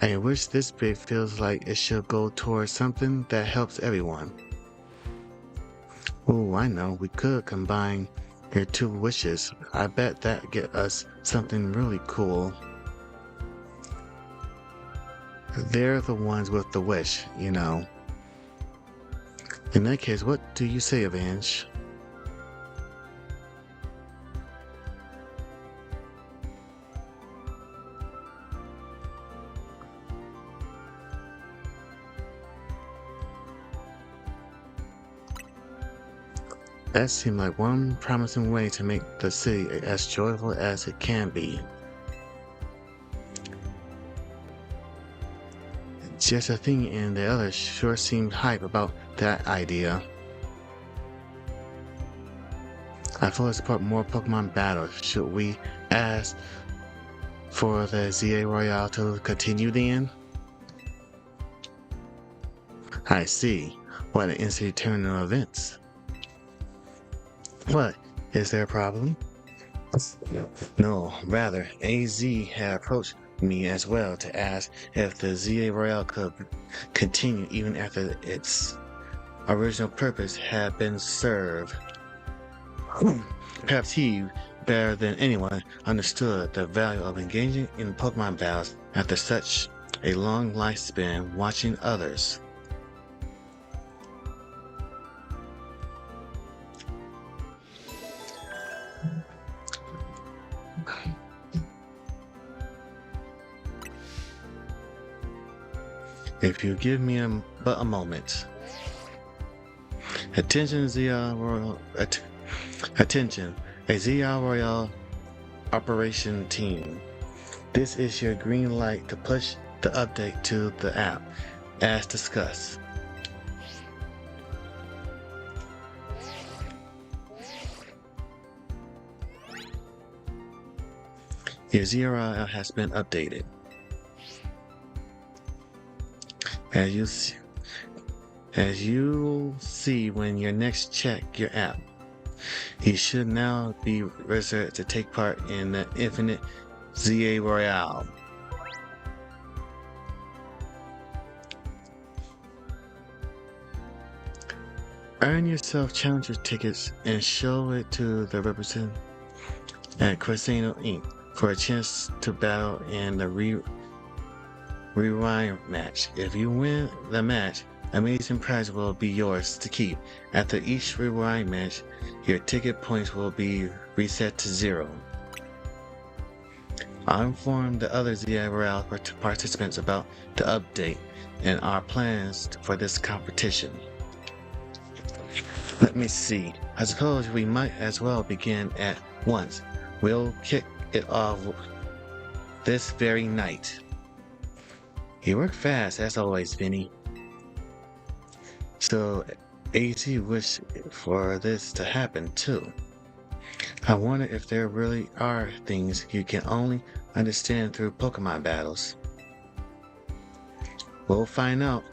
S2: I wish this bid feels like it should go towards something that helps everyone. Oh, I know, we could combine your two wishes. I bet that get us something really cool. They're the ones with the wish, you know. In that case, what do you say, Avenge? That seemed like one promising way to make the city as joyful as it can be. just a thing, and the others sure seemed hype about that idea. I fully support more Pokemon battles. Should we ask for the ZA Royale to continue then? I see. What an instant turn of events. What? Is there a problem? No, rather, AZ had approached me as well to ask if the ZA Royale could continue even after its original purpose had been served. Perhaps he, better than anyone, understood the value of engaging in Pokemon battles after such a long lifespan watching others. If you give me but a moment. Attention, ZR Royal. Attention, a ZR Royal operation team. This is your green light to push the update to the app, as discussed. Your ZRL has been updated. As you'll see when you next check your app, you should now be registered to take part in the Infinite ZA Royale. Earn yourself challenger tickets and show it to the representative at Crescendo Inc. for a chance to battle in the rewind match. If you win the match, amazing prize will be yours to keep. After each rewind match, your ticket points will be reset to 0. I'll inform the other ZI Royale participants about the update and our plans for this competition. Let me see. I suppose we might as well begin at once. We'll kick it off this very night. You work fast, as always, Vinny. So, AT wished for this to happen, too. I wonder if there really are things you can only understand through Pokemon battles. We'll find out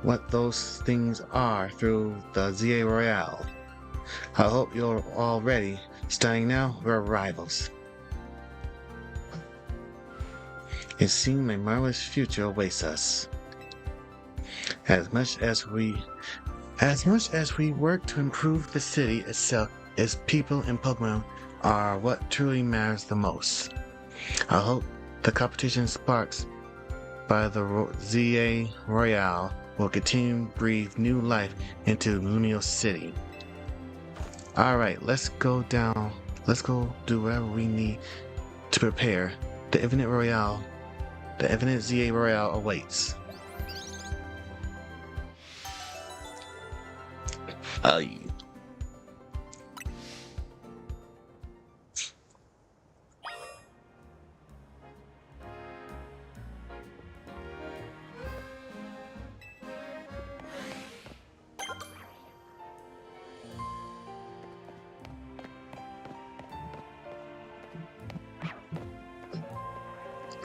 S2: what those things are through the ZA Royale. I hope you're all ready. Starting now, we're rivals. It seems a marvelous future awaits us. As much as we work to improve the city itself, its people and Pokemon are what truly matters the most. I hope the competition sparks by the ZA Royale will continue to breathe new life into Lumio City. Alright, let's go down. Let's go do whatever we need to prepare. The Infinite ZA Royale awaits.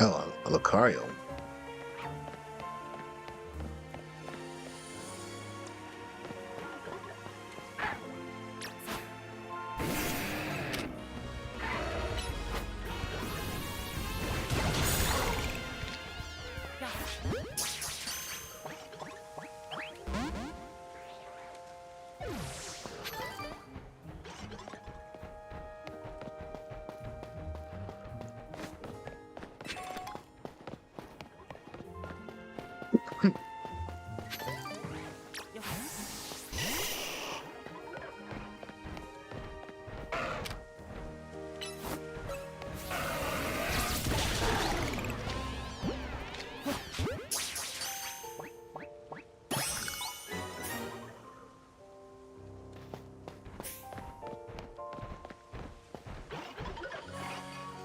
S2: Oh, Lucario.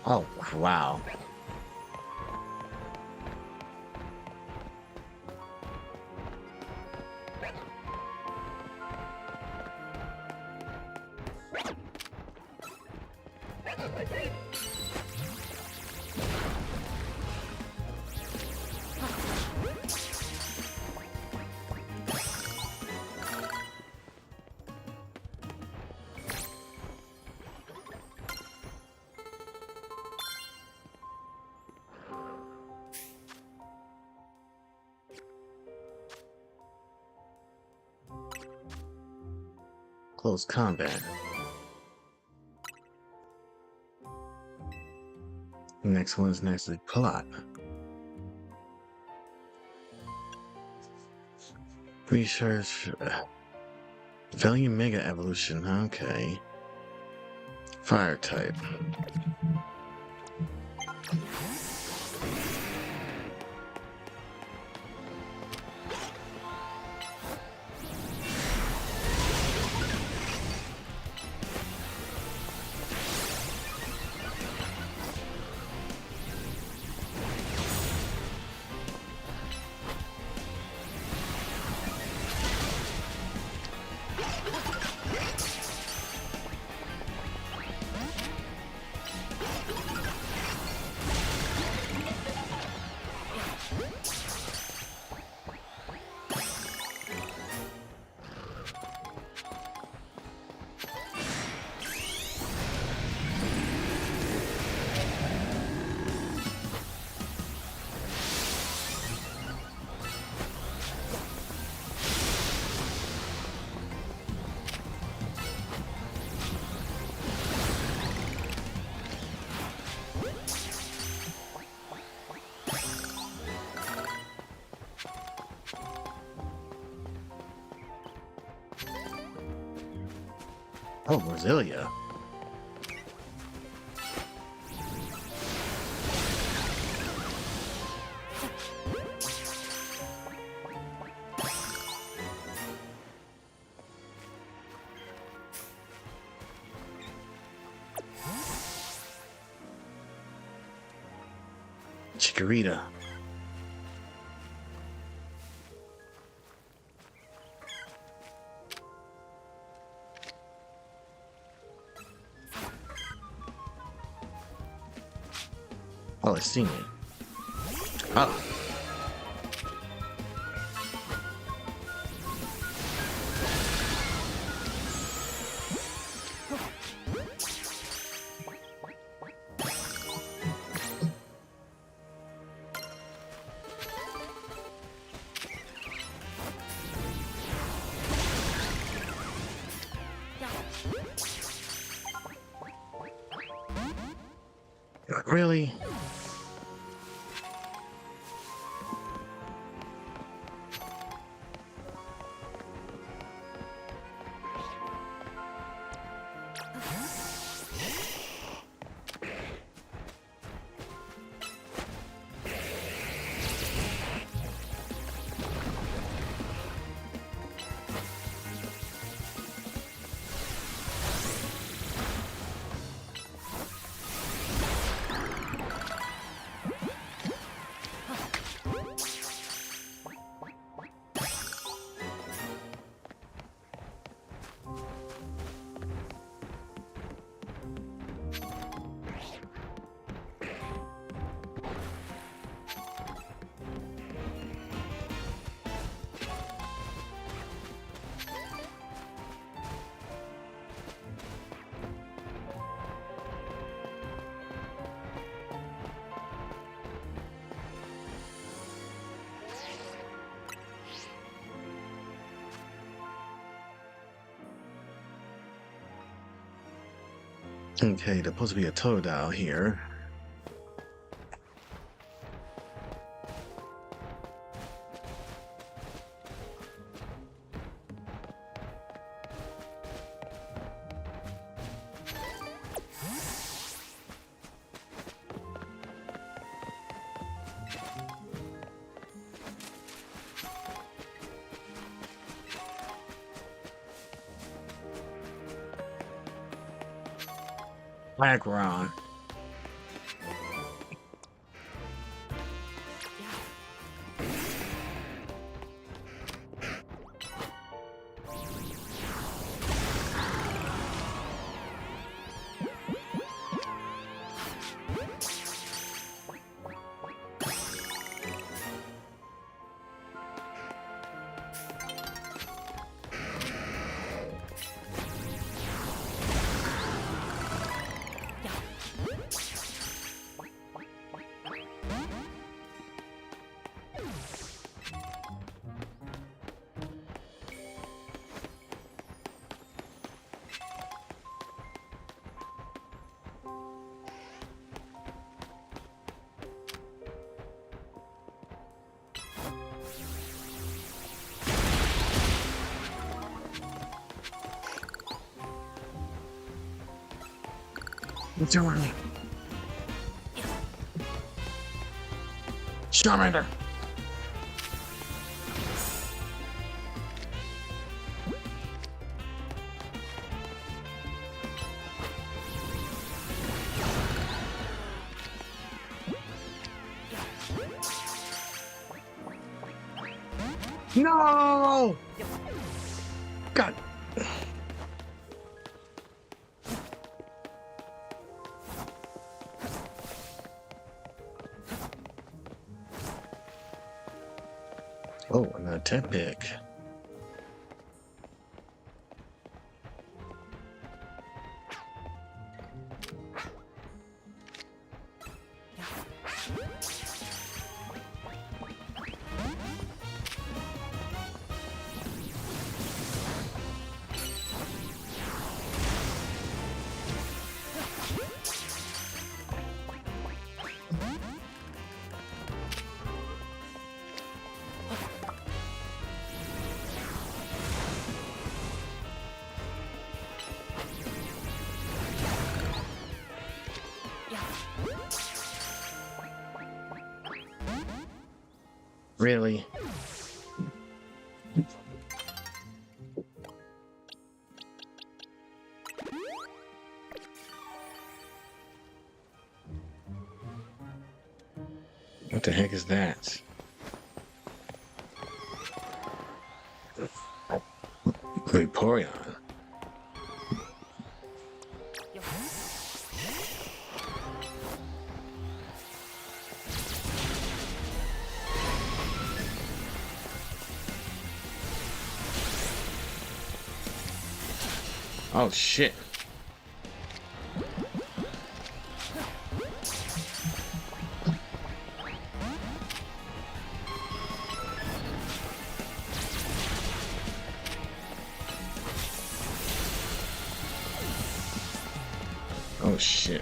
S2: Oh, wow. Close combat. Next one's next is plot. Research. Value Mega Evolution. Okay. Fire type. Oh, Brasilia. Chikorita. Oh, I've seen it. Oh. Really? Okay, there's supposed to be a Totodile here. Background. Charmander. Charmander. No! God. Oh, another 10 pick. Really? What the heck is that? Vaporeon. Oh shit. Oh shit.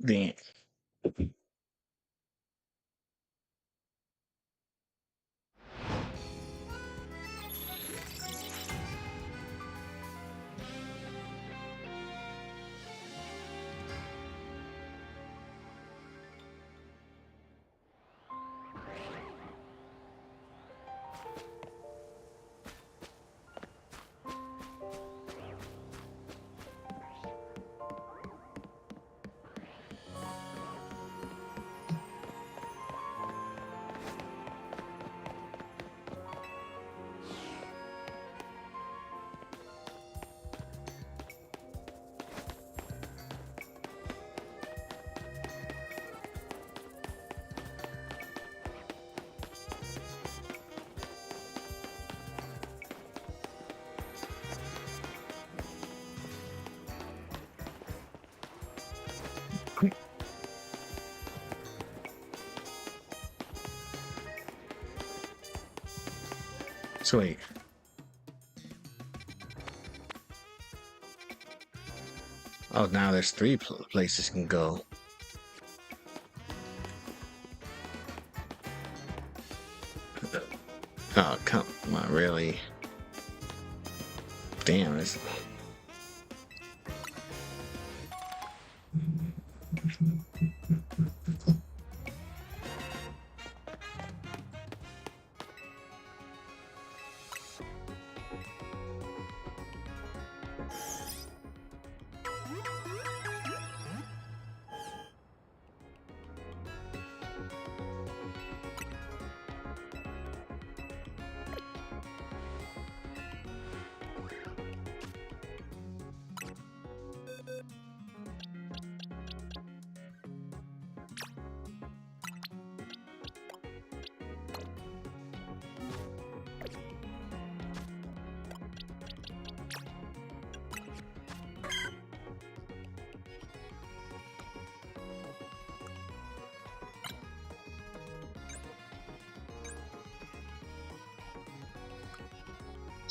S2: Damn. So wait. Oh, now there's three places you can go. Oh, come on, really? Damn, this.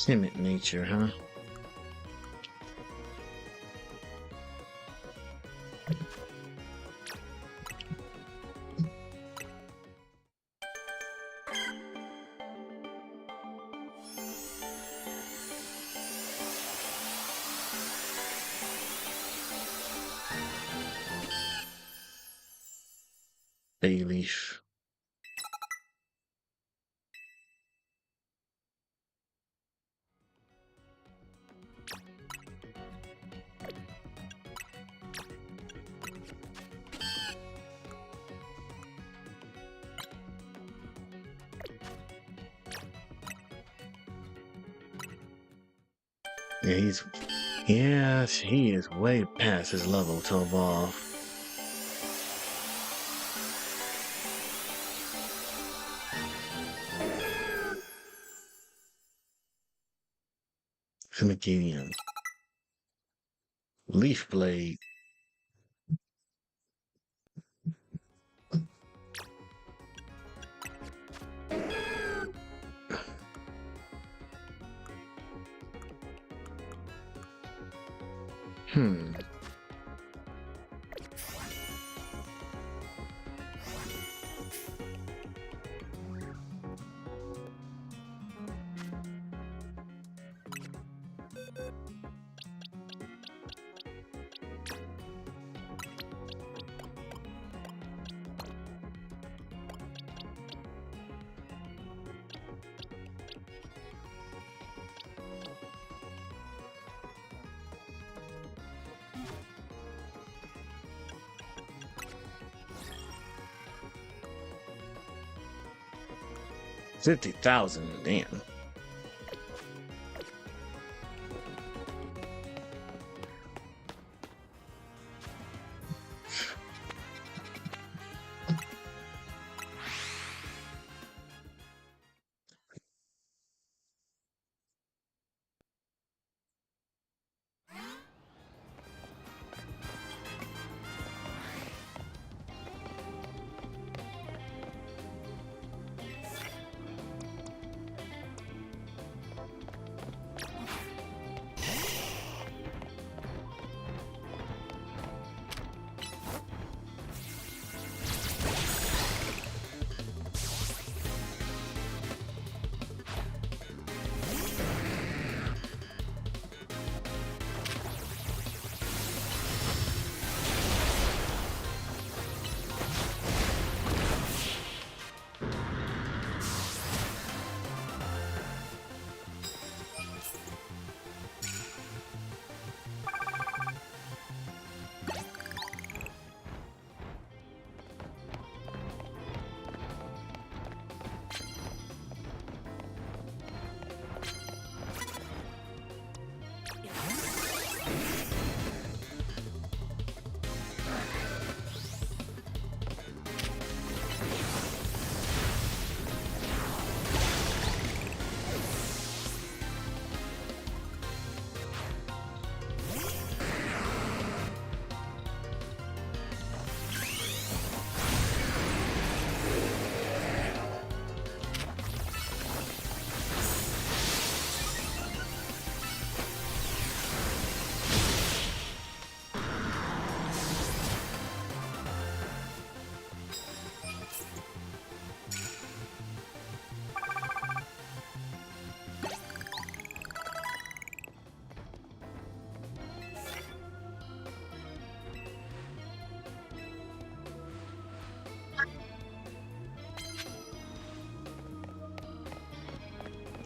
S2: Timid nature, huh? Bay leaf. Yeah, he is way past his level to evolve. Fimikinium. Leaf Blade. Hmm. $50,000, damn.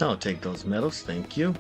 S2: I'll take those medals, thank you.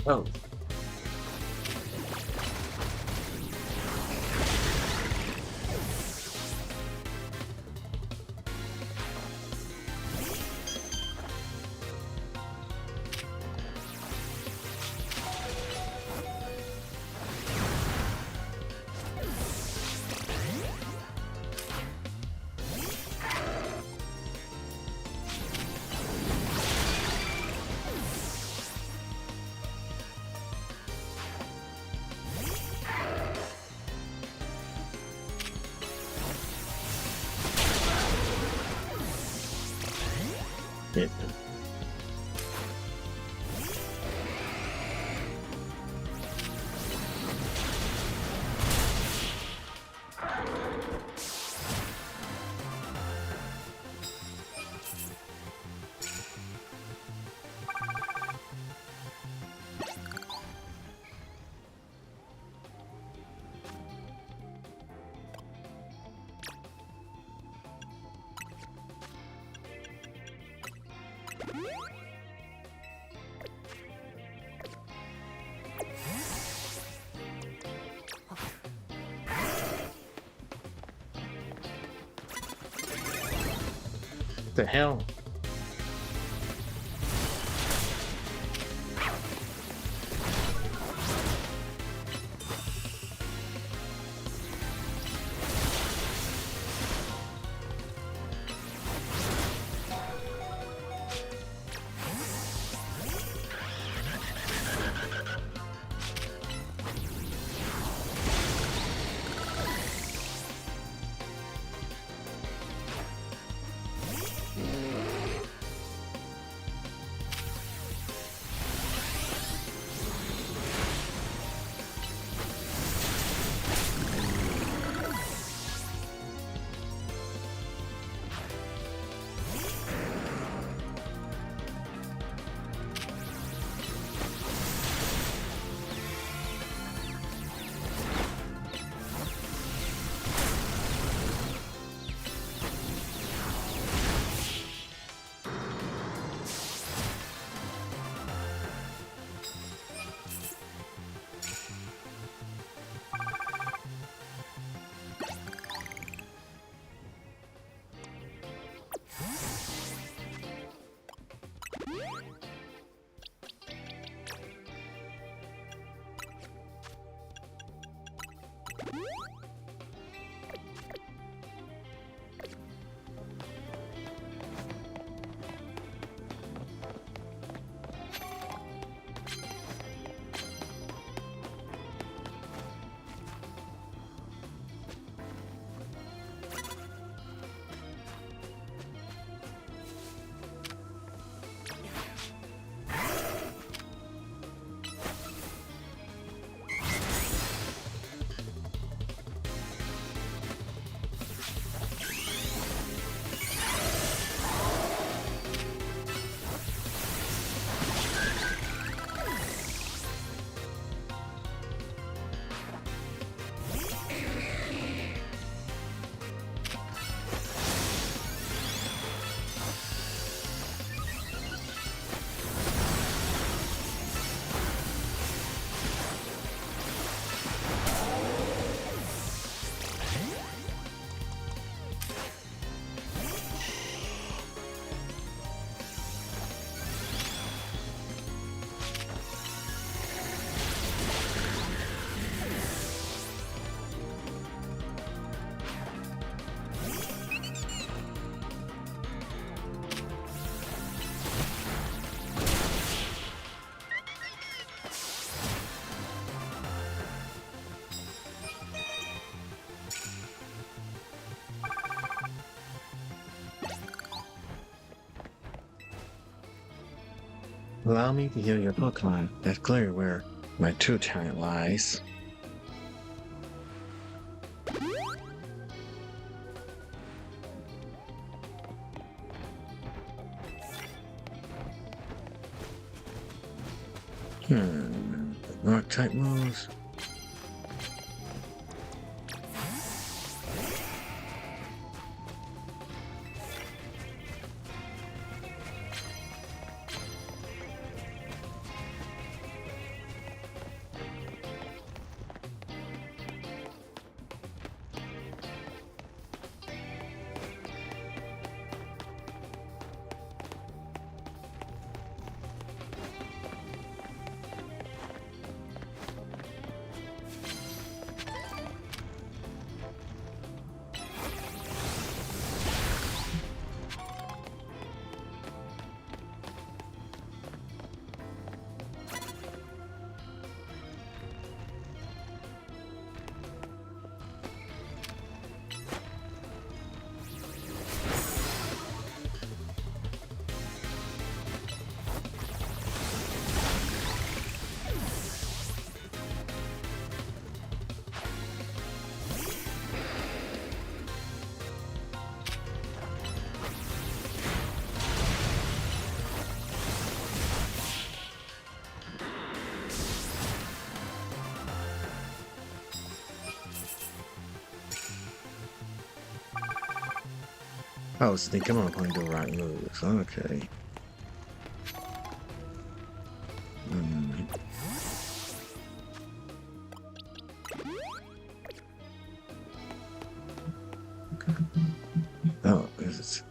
S2: Oh, yeah. The hell? Allow me to heal your Pokemon. That's clear where my true talent lies. Rock type moves. I was thinking I'm going to do right moves. Okay. Hmm. Oh, this is.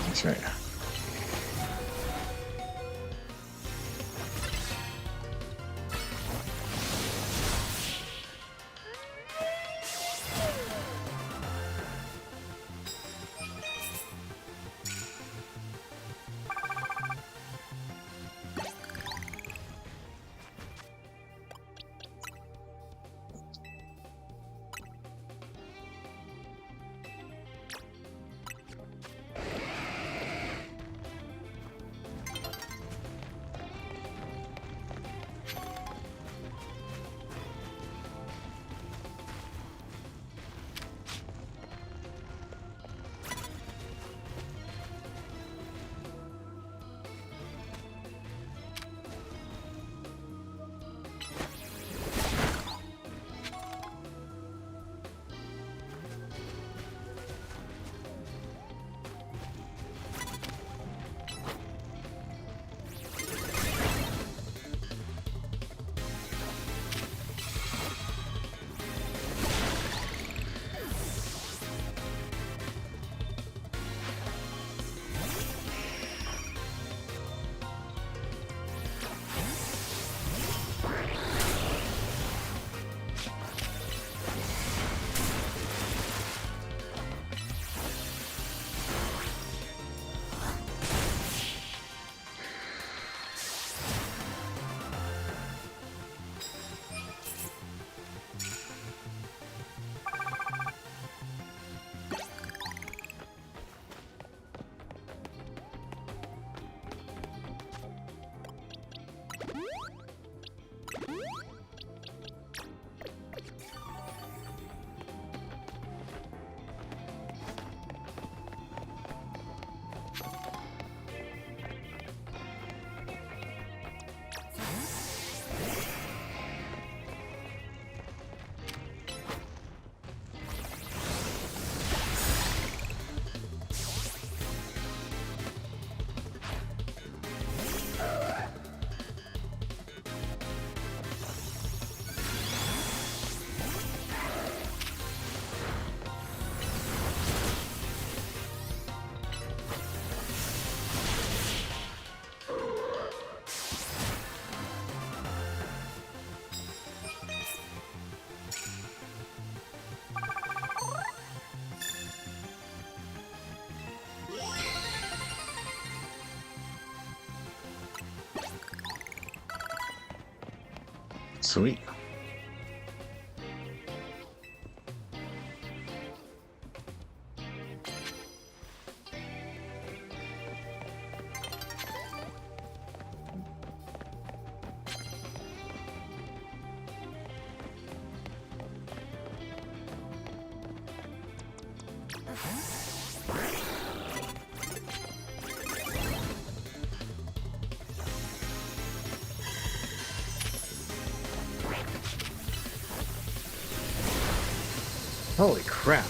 S2: That's right. Sweet. Holy crap.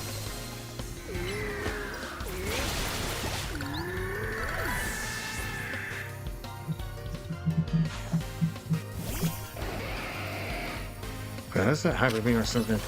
S2: That's that hyper beam or something.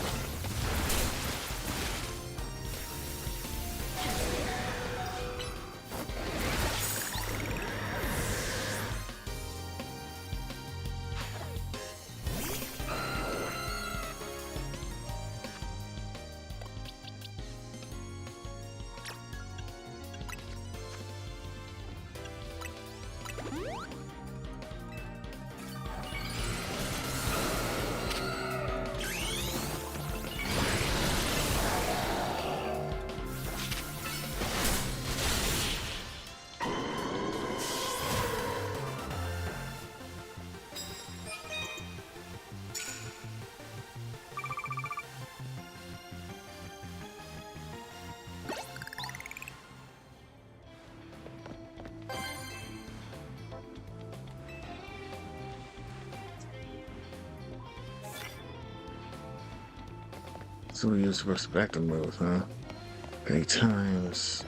S2: So we use perspective moves, huh? 8 times.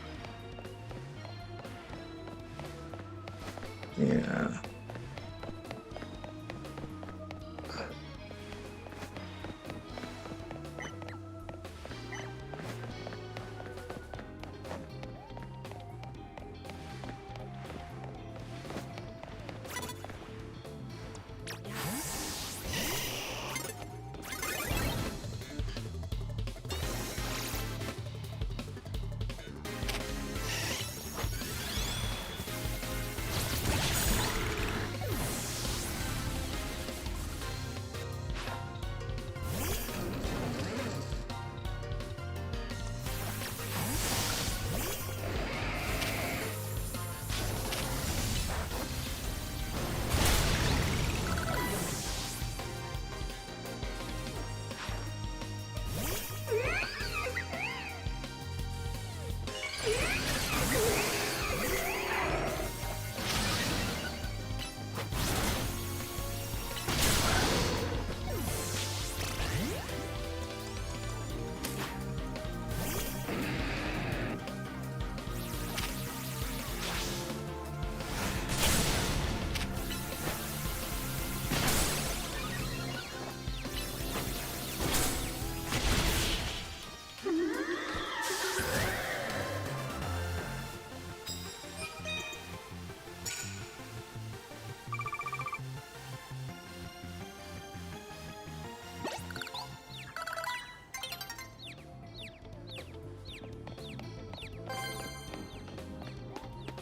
S2: Yeah.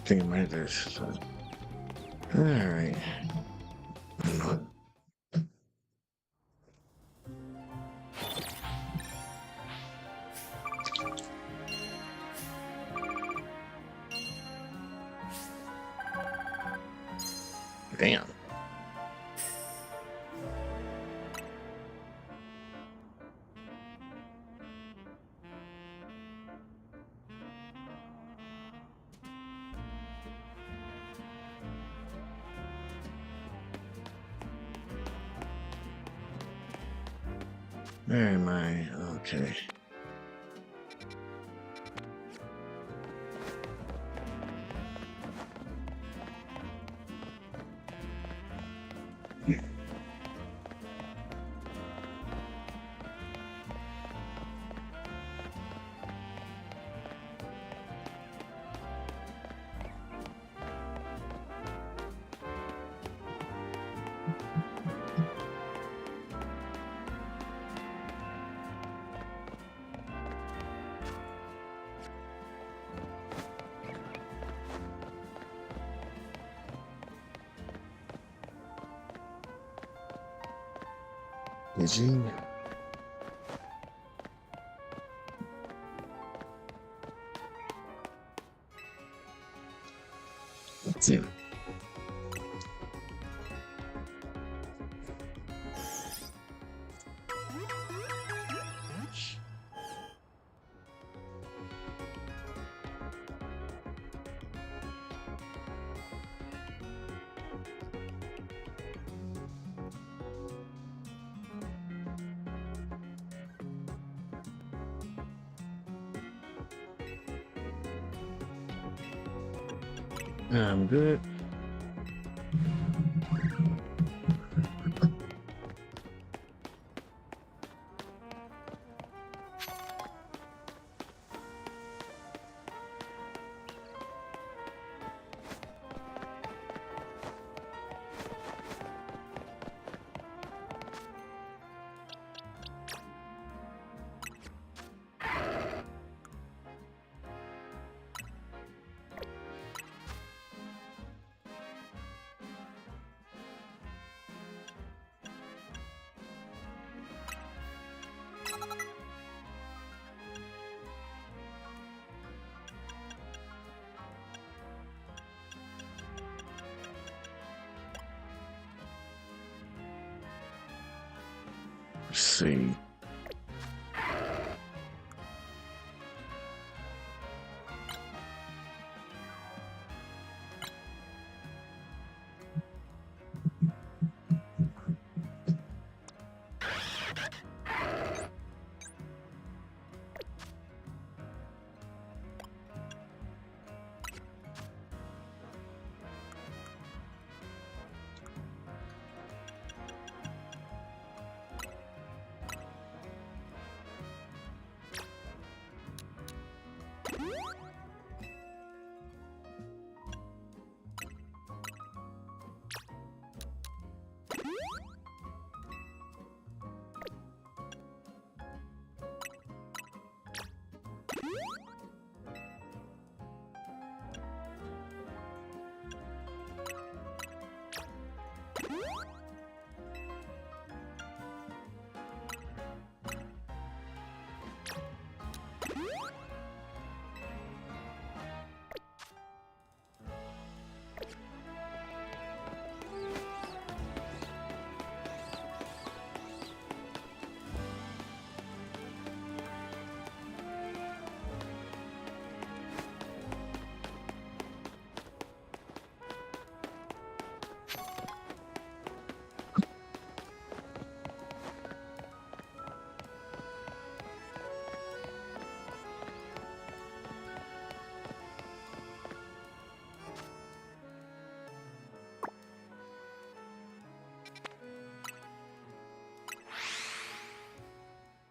S2: I think it might do this. Alright. Damn. Where am I? Okay. Eugene. Let's see. I'm good. Let's see.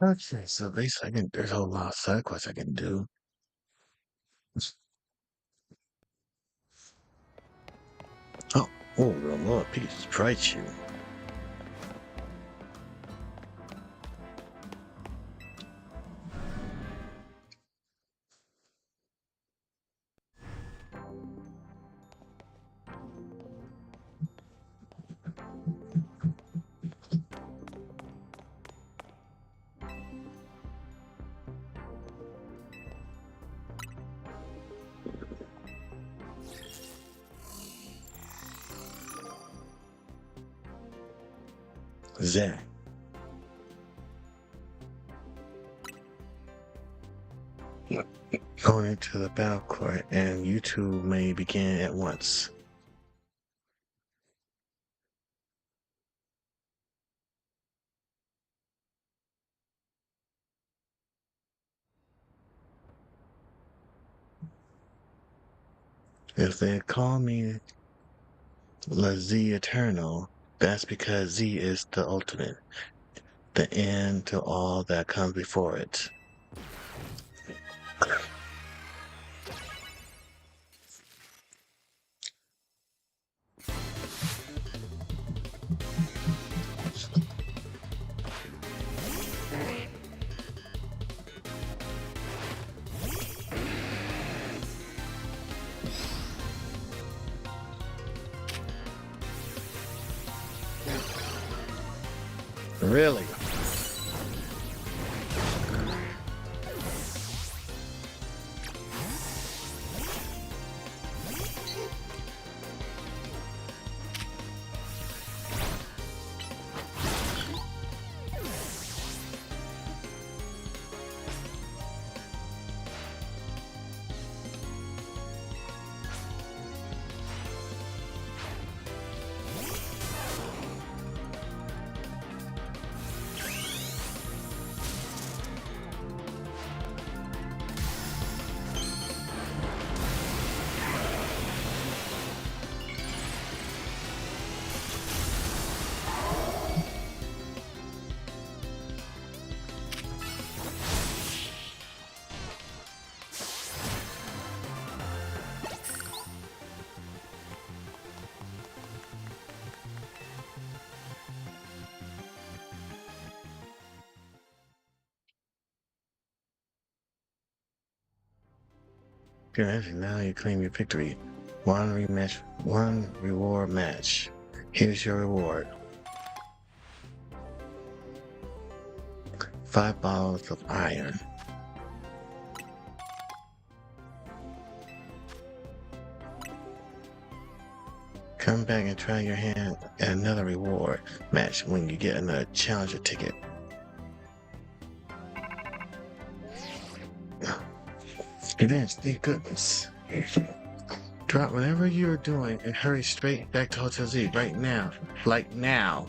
S2: Okay, so basically, there's a whole lot of side quests I can do. Oh, oh, the Lord, peace, price you. Zach. Going into the battle court, and you two may begin at once. If they call me La Z Eternal, that's because Z is the ultimate, the end to all that comes before it. Really? Good, now you claim your victory. One rematch, one reward match. Here's your reward. 5 bottles of iron. Come back and try your hand at another reward match when you get another challenger ticket. Events, thank goodness. Drop whatever you're doing and hurry straight back to Hotel Z right now. Like now.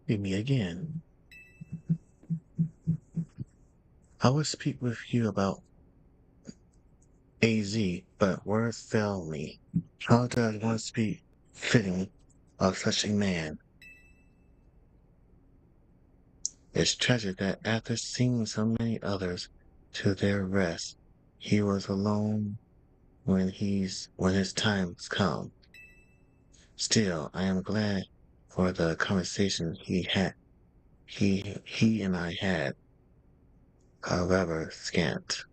S2: Meet me again. I will speak with you about AZ, but words fail me. How does one speak fitting of such a man? It's tragic that after seeing so many others to their rest, he was alone when his time's come. Still, I am glad for the conversation he and I had, however scant.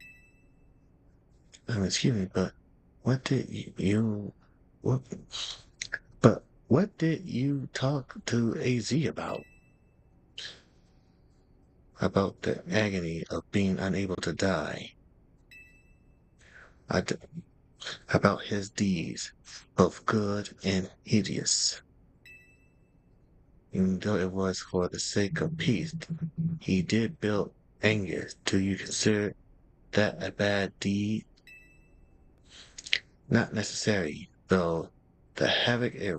S2: Excuse me, but what did what, what did you talk to AZ about? About the agony of being unable to die. About his deeds, both good and hideous. Even though it was for the sake of peace, he did build Angus. Do you consider that a bad deed? Not necessary, though the havoc it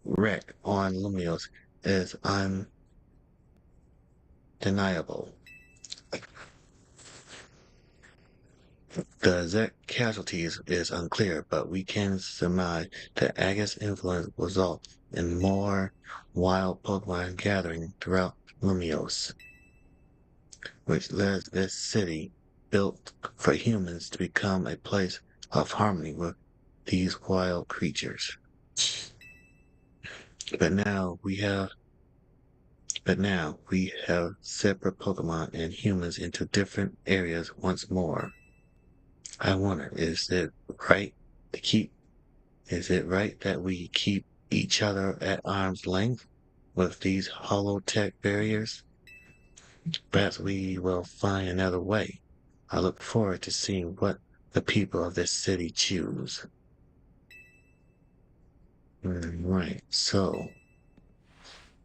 S2: wreaked on Lumios is undeniable. The exact casualties is unclear, but we can surmise that Agus' influence resulted in more wild Pokemon gathering throughout Lumios, which led this city, built for humans, to become a place of harmony with these wild creatures. But now we have separate Pokemon and humans into different areas once more. I wonder, is it right that we keep each other at arm's length with these holotech barriers? Perhaps we will find another way. I look forward to seeing what the people of this city choose. Right, so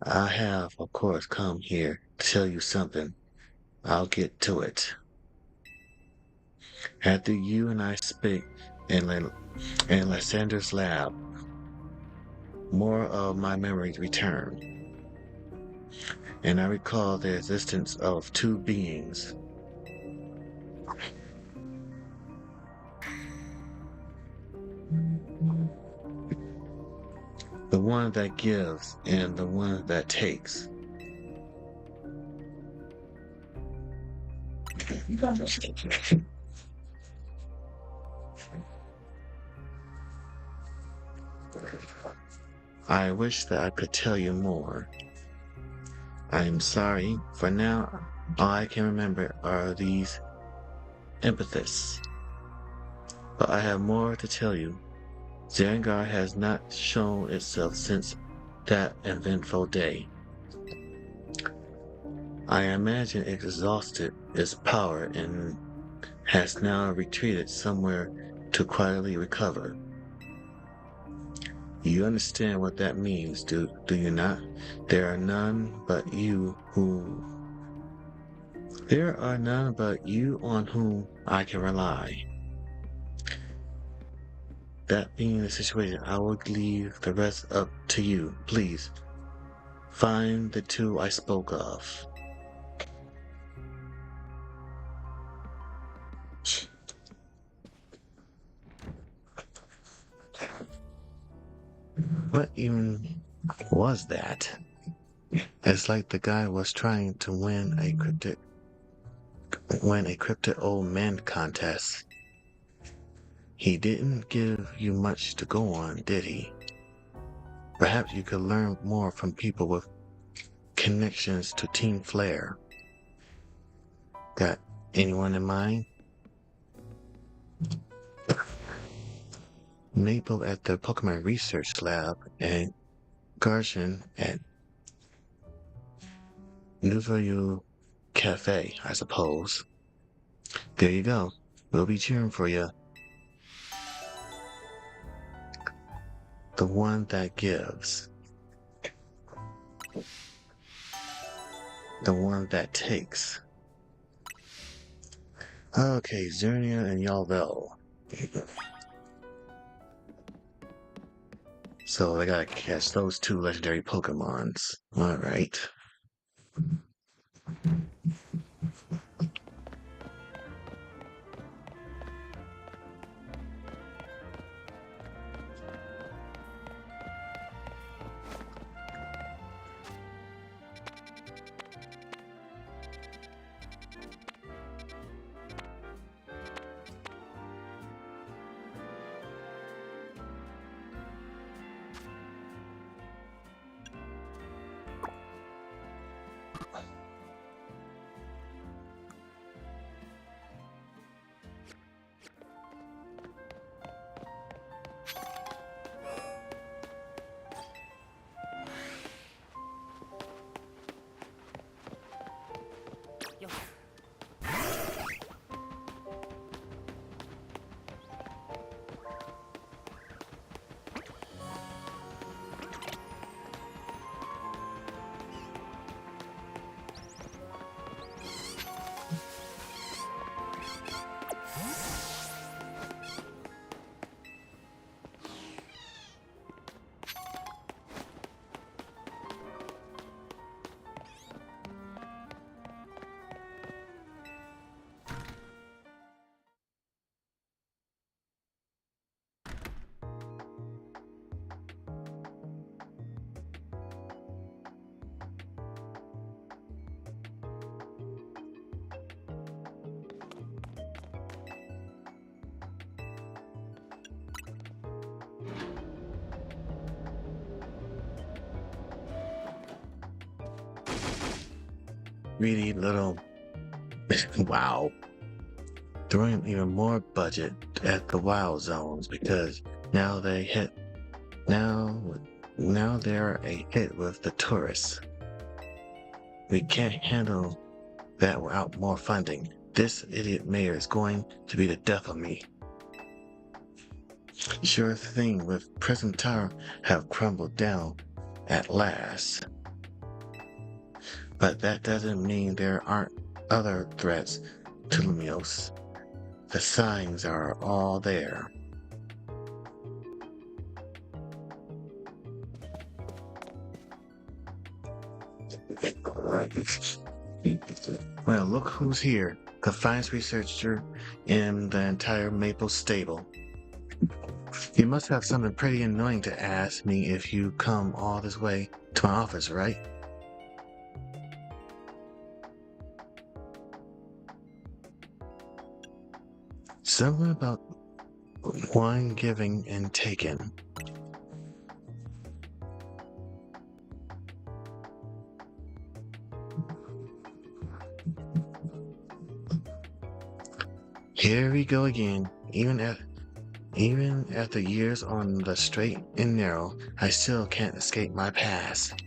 S2: I have, of course, come here to tell you something. I'll get to it. After you and I speak in Lysander's lab, more of my memories return, and I recall the existence of two beings. The one that gives and the one that takes. I wish that I could tell you more. I am sorry. For now, all I can remember are these epithets. But I have more to tell you. Zangar has not shown itself since that eventful day. I imagine it exhausted its power and has now retreated somewhere to quietly recover. You understand what that means, do you not? There are none but you on whom I can rely. That being the situation, I will leave the rest up to you. Please, find the two I spoke of. What even was that? It's like the guy was trying to win a cryptid old man contest. He didn't give you much to go on, did he? Perhaps you could learn more from people with connections to Team Flare. Got anyone in mind? Maple at the Pokemon Research Lab and Garshin at Nouvelle Cafe, I suppose. There you go. We'll be cheering for you. The one that gives. The one that takes. Okay, Zernia and Yalvel. So I gotta catch those two legendary Pokemons. Alright. Really little. Wow. Throwing even more budget at the wild zones because now they hit. Now they're a hit with the tourists. We can't handle that without more funding. This idiot mayor is going to be the death of me. Sure thing, with Prism Tower have crumbled down at last. But that doesn't mean there aren't other threats to Lumios. The signs are all there. Well, look who's here. The finest researcher in the entire Maple stable. You must have something pretty annoying to ask me if you come all this way to my office, right? Something about wine giving and taking. Here we go again. Even after years on the straight and narrow, I still can't escape my past.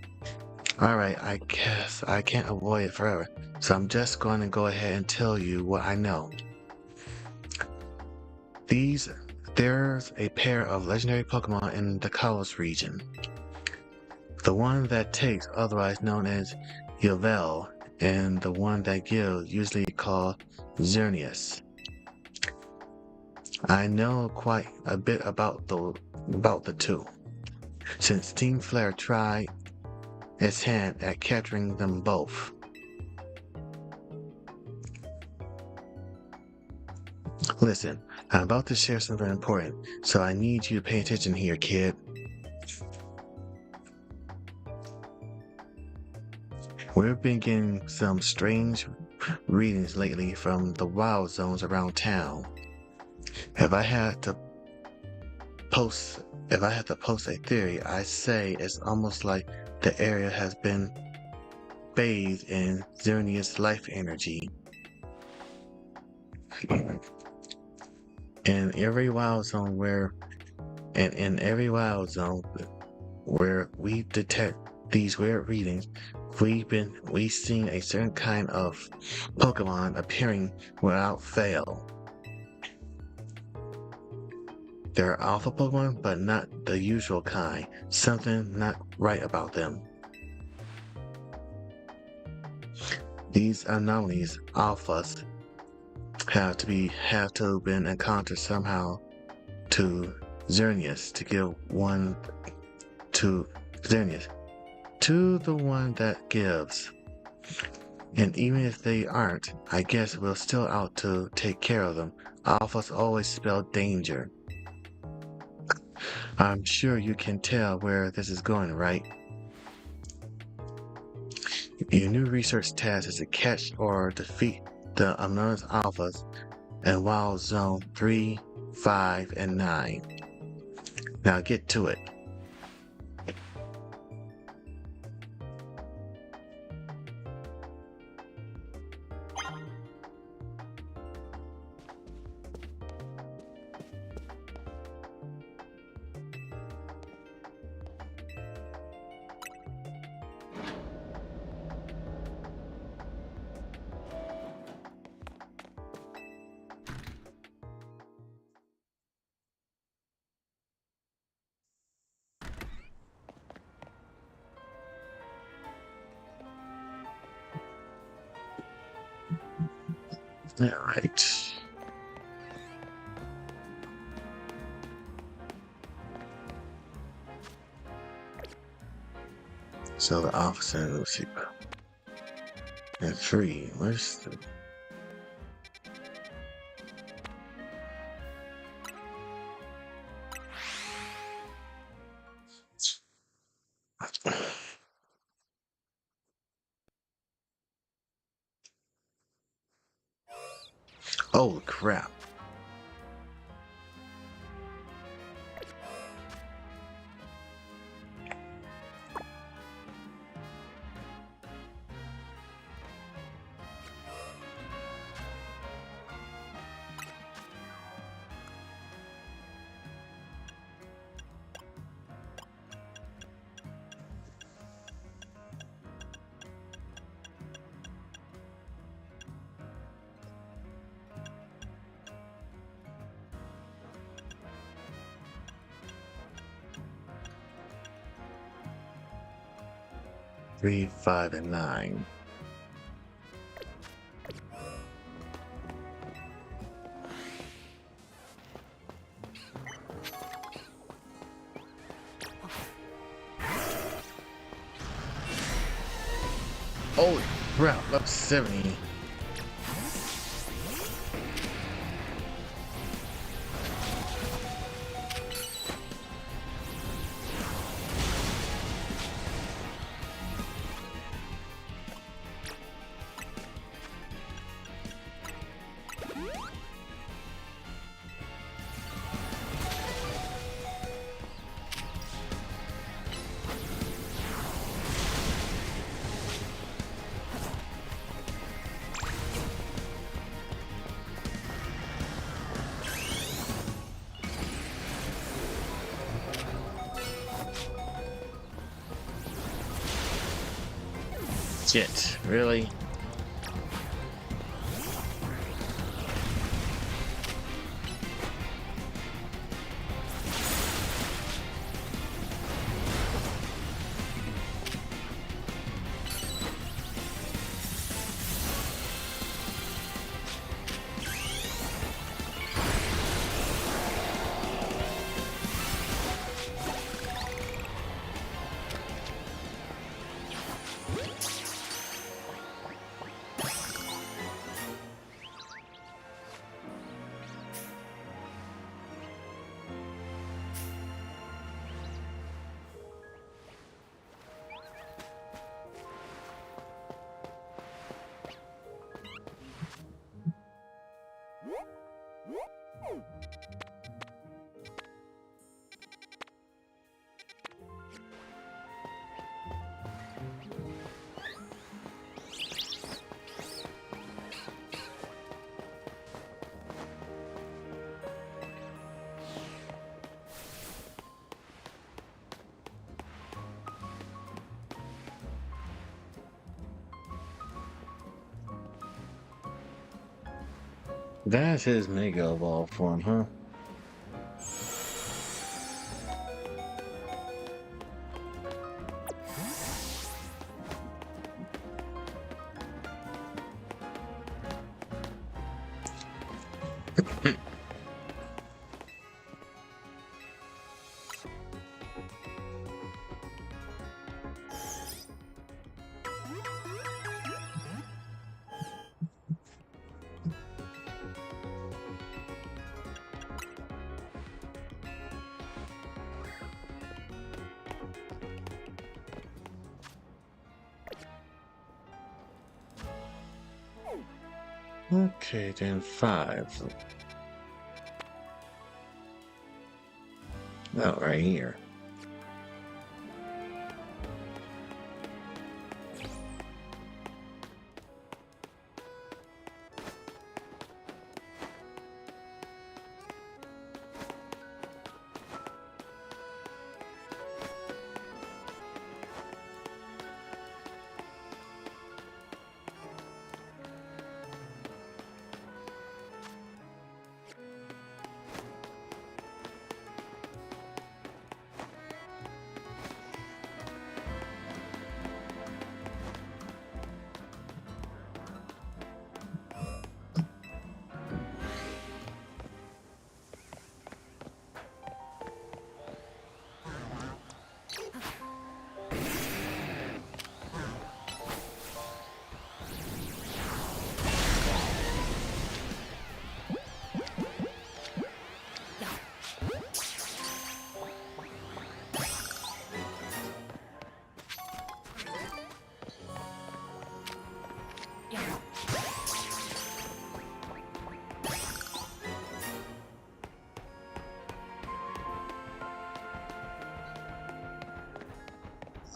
S2: Alright, I guess I can't avoid it forever, so I'm just going to go ahead and tell you what I know. These There's a pair of legendary Pokemon in the Kalos region. The one that takes, otherwise known as Yvel, and the one that gives, usually called Xerneas. I know quite a bit about the two, since Team Flare tried its hand at capturing them both. Listen, I'm about to share something important, so I need you to pay attention here, kid. We've been getting some strange readings lately from the wild zones around town. If I had to post a theory, I'd say it's almost like the area has been bathed in Xerneas life energy. In every wild zone where we detect these weird readings, we've seen a certain kind of Pokemon appearing without fail. They're alpha Pokemon, but not the usual kind. Something not right about them. These anomalies, alphas, have to been encountered somehow to Xerneas to give one to Xerneas. To the one that gives. And even if they aren't, I guess we're still out to take care of them. Alphas always spell danger. I'm sure you can tell where this is going, right? Your new research task is to catch or defeat the anonymous alphas in Wild Zone 3, 5, and 9. Now get to it. All right. So the officer, let's see. And 3, where's the... Oh crap. Three, 5, and 9. Holy crap, level 70. Shit, really? That's his Mega Evolve form, huh? Okay, then 5. Oh, right here.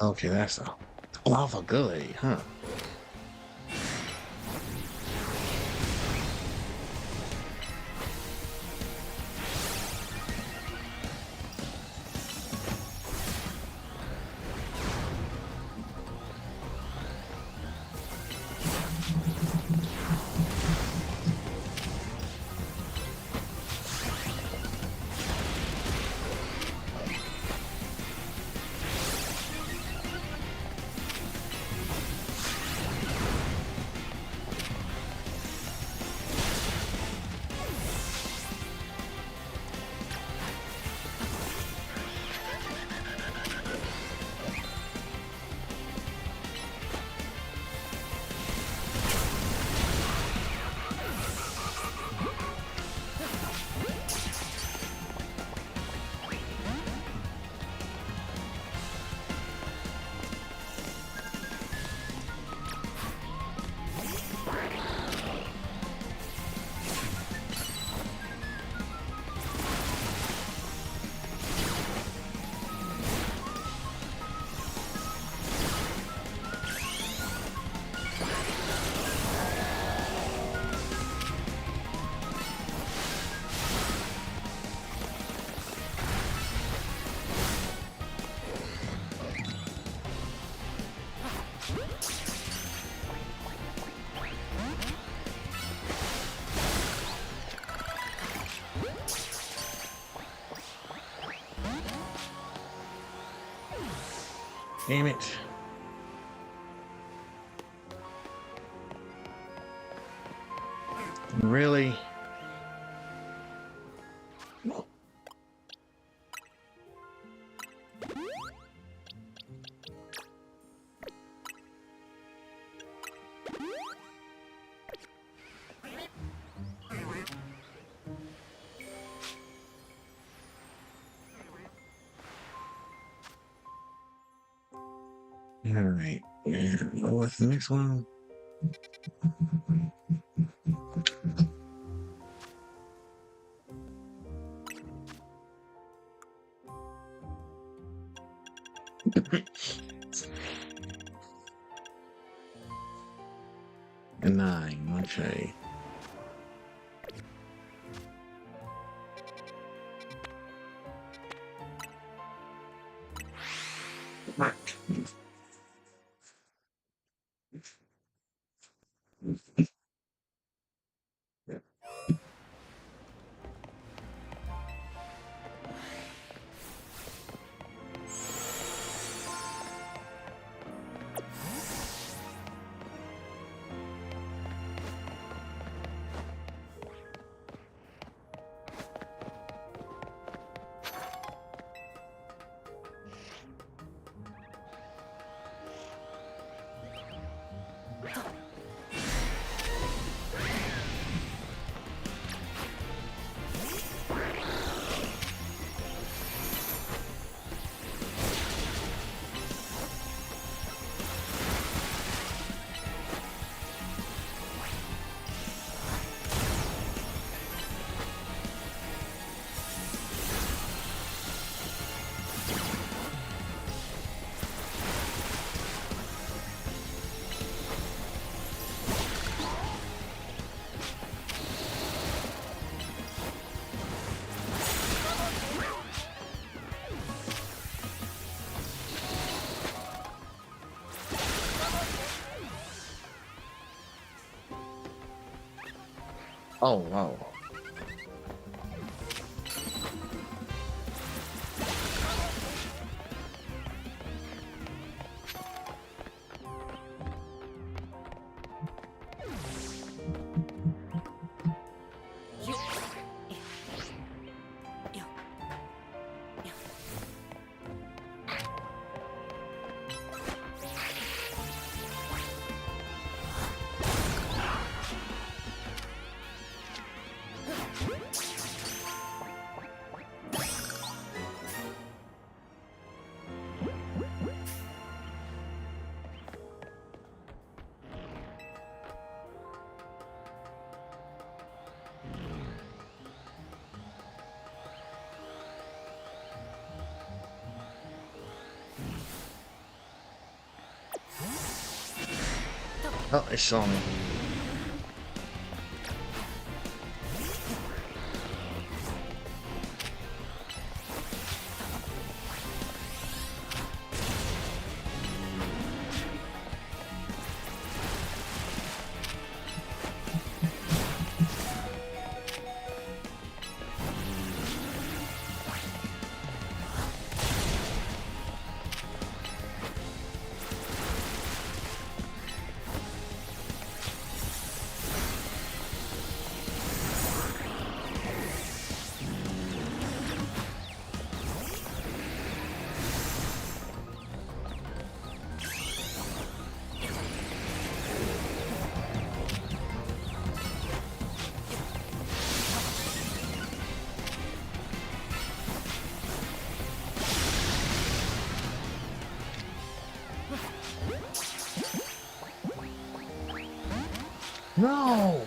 S2: Okay, that's a lava ability, huh? Damn it. Really? Alright. What's the next one? A 9, okay. Oh wow. Oh, it saw me. No.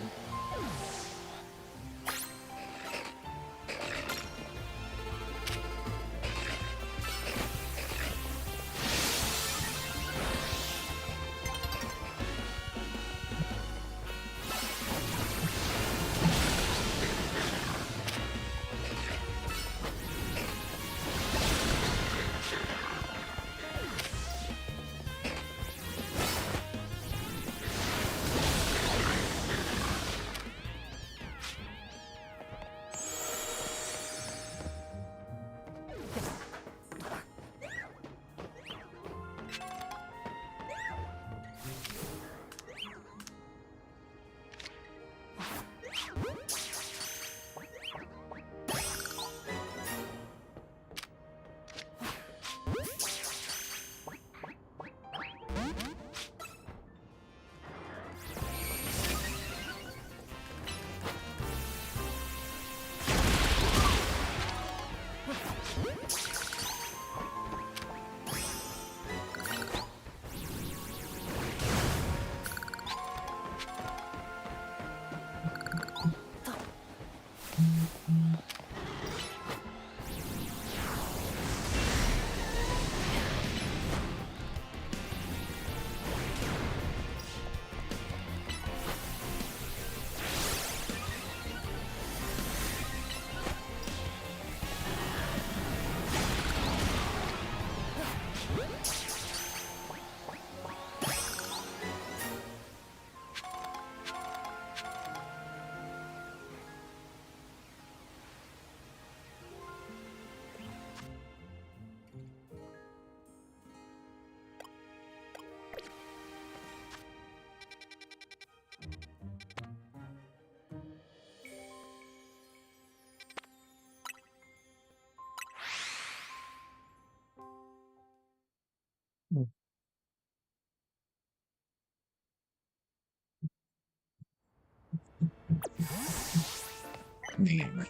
S2: Damn it.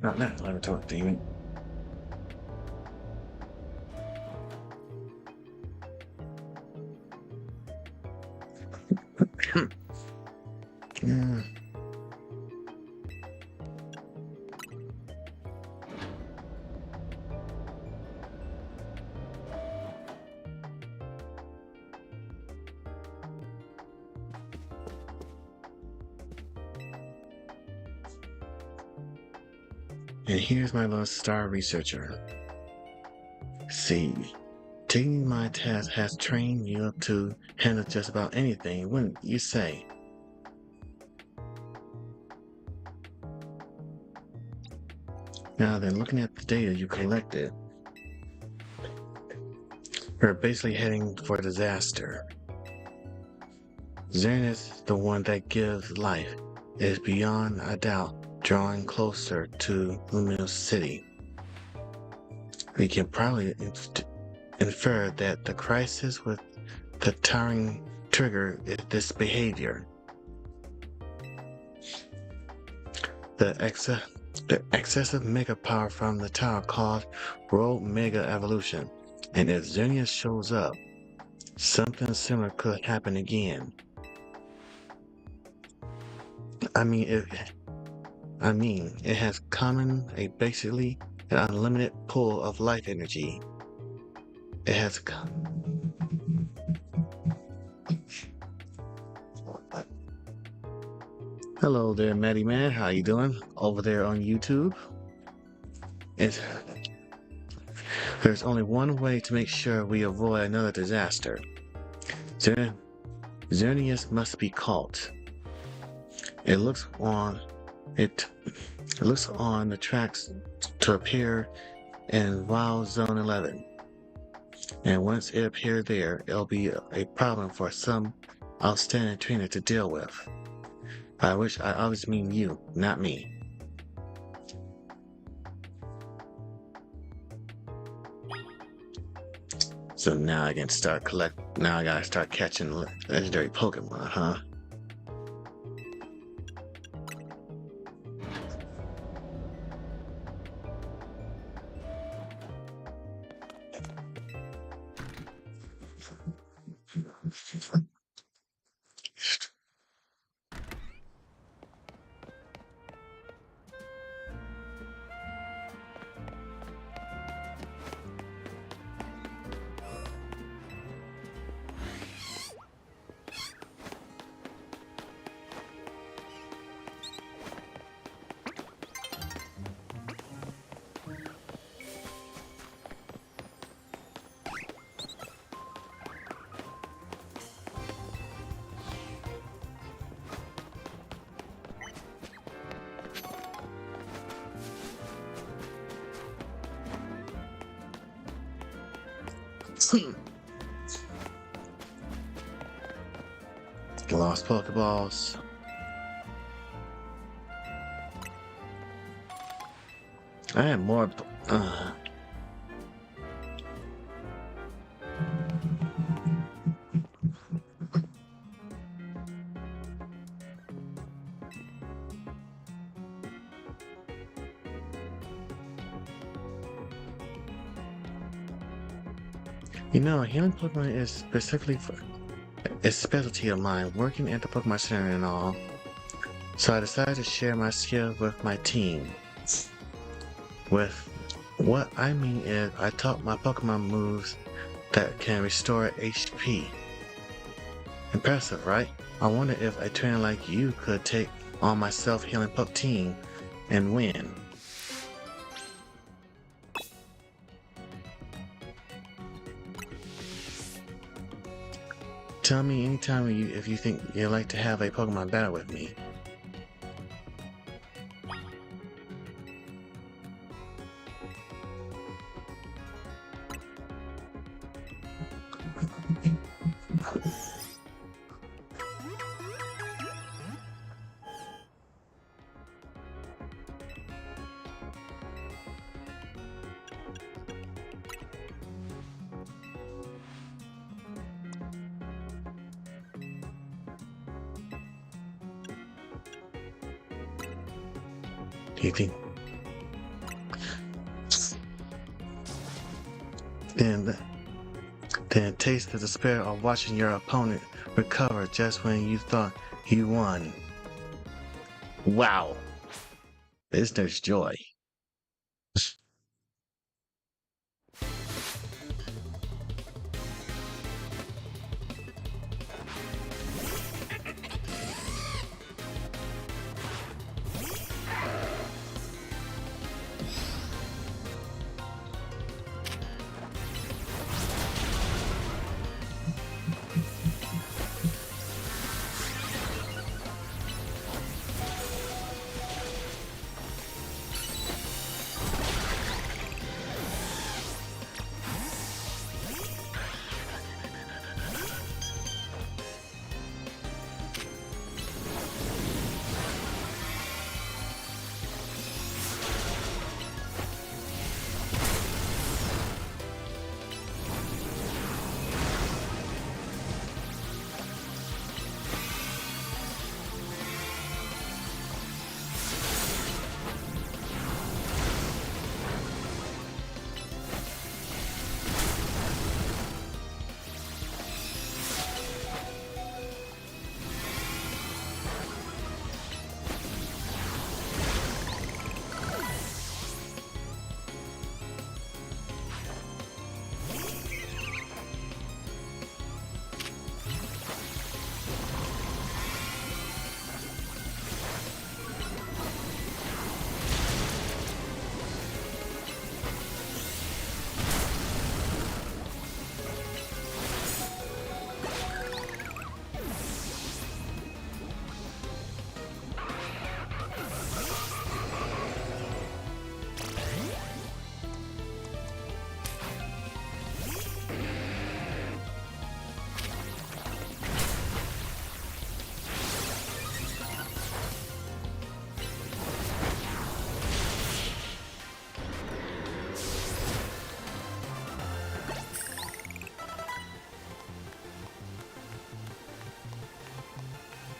S2: Not that laboratory demon. Mm. And here's my little star researcher. See, taking my task has trained you up to handle just about anything, wouldn't you say? Now then, looking at the data you collected, we're basically heading for disaster. Xerneas, the one that gives life, is beyond a doubt drawing closer to Luminous City. We can probably infer that the crisis with the towering trigger is this behavior. The excessive mega power from the tower caused world mega evolution, and if Xerneas shows up, something similar could happen again. I mean, it has basically an unlimited pool of life energy. It has Hello there, Maddie Man. How you doing over there on YouTube? There's only one way to make sure we avoid another disaster. Xerneas must be caught. It looks on the tracks to appear in Wild Zone 11. And once it appears there, it'll be a problem for some outstanding trainer to deal with. By which I always mean you, not me. So now I gotta start catching legendary Pokemon, huh? Lost Pokeballs. I have more. Healing Pokemon is specifically for a specialty of mine, working at the Pokemon Center and all. So I decided to share my skills with my team. With what I mean is, I taught my Pokemon moves that can restore HP. Impressive, right? I wonder if a trainer like you could take on my self-healing Poke team and win. Tell me anytime if you think you'd like to have a Pokemon battle with me. Do you think? Then taste the despair of watching your opponent recover just when you thought you won. Wow. There's joy.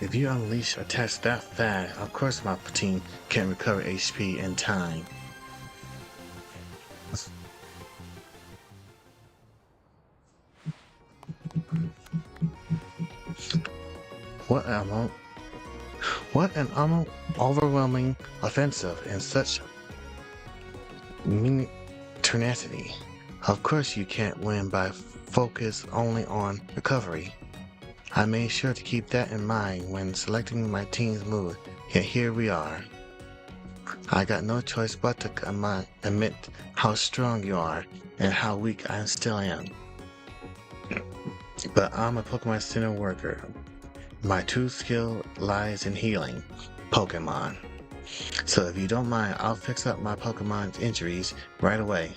S2: If you unleash attacks that fast, of course my team can recover HP in time. What ammo? What an overwhelming offensive and such tenacity. Of course you can't win by focus only on recovery. I made sure to keep that in mind when selecting my team's move, yet here we are. I got no choice but to admit how strong you are and how weak I still am. But I'm a Pokemon Center worker. My true skill lies in healing Pokemon. So if you don't mind, I'll fix up my Pokemon's injuries right away.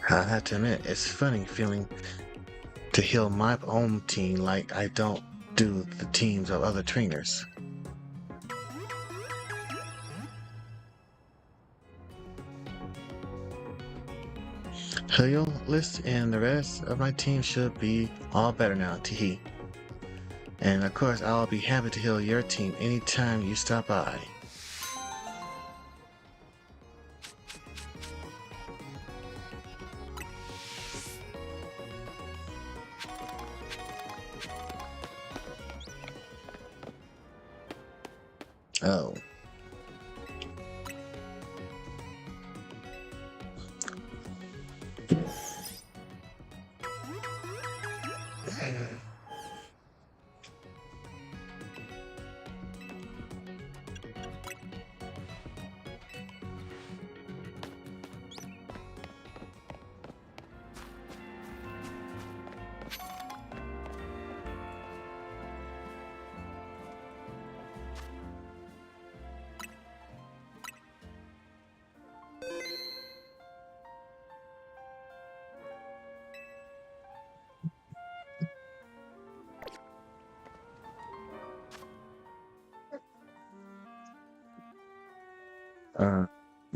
S2: I have to admit, it's funny feeling to heal my own team like I don't do the teams of other trainers. List and the rest of my team should be all better now, teehee. And of course, I'll be happy to heal your team anytime you stop by. Oh.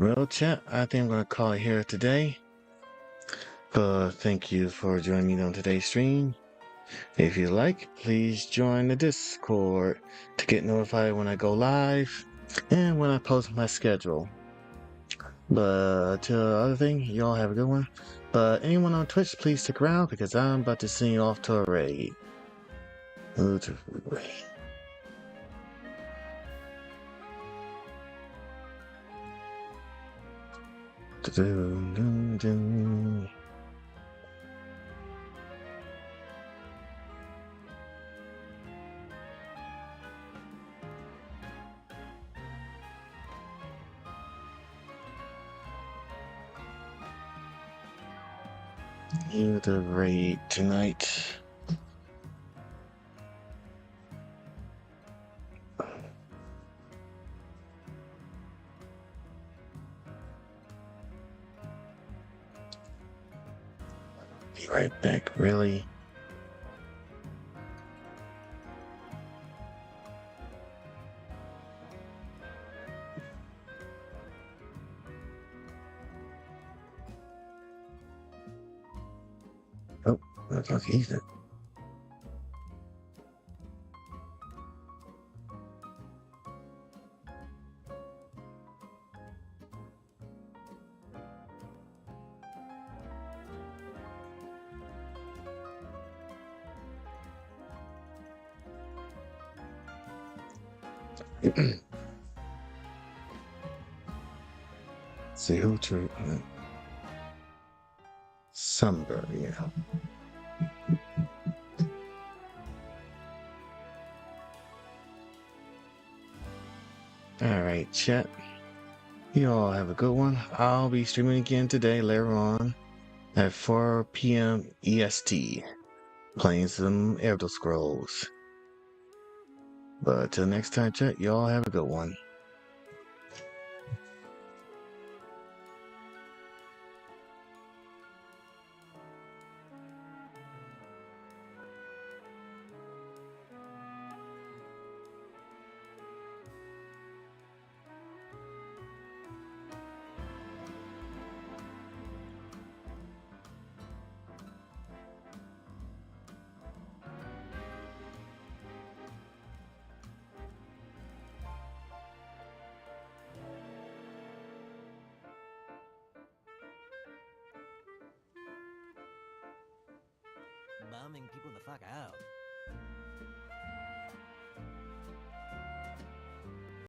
S2: Well, chat, I think I'm going to call it here today. But thank you for joining me on today's stream. If you like, please join the Discord to get notified when I go live and when I post my schedule. But to the other thing, y'all have a good one. But anyone on Twitch, please stick around because I'm about to send you off to a raid. Ooh, to a raid. Do-do-do-do. You the raid tonight. Be right back, really? Oh, that's not easy. See who to Sumber, yeah. Alright, chat. You all have a good one. I'll be streaming again today later on at 4 p.m. EST, playing some Elder Scrolls. But till next time, chat, y'all have a good one.
S5: bumming people the fuck out.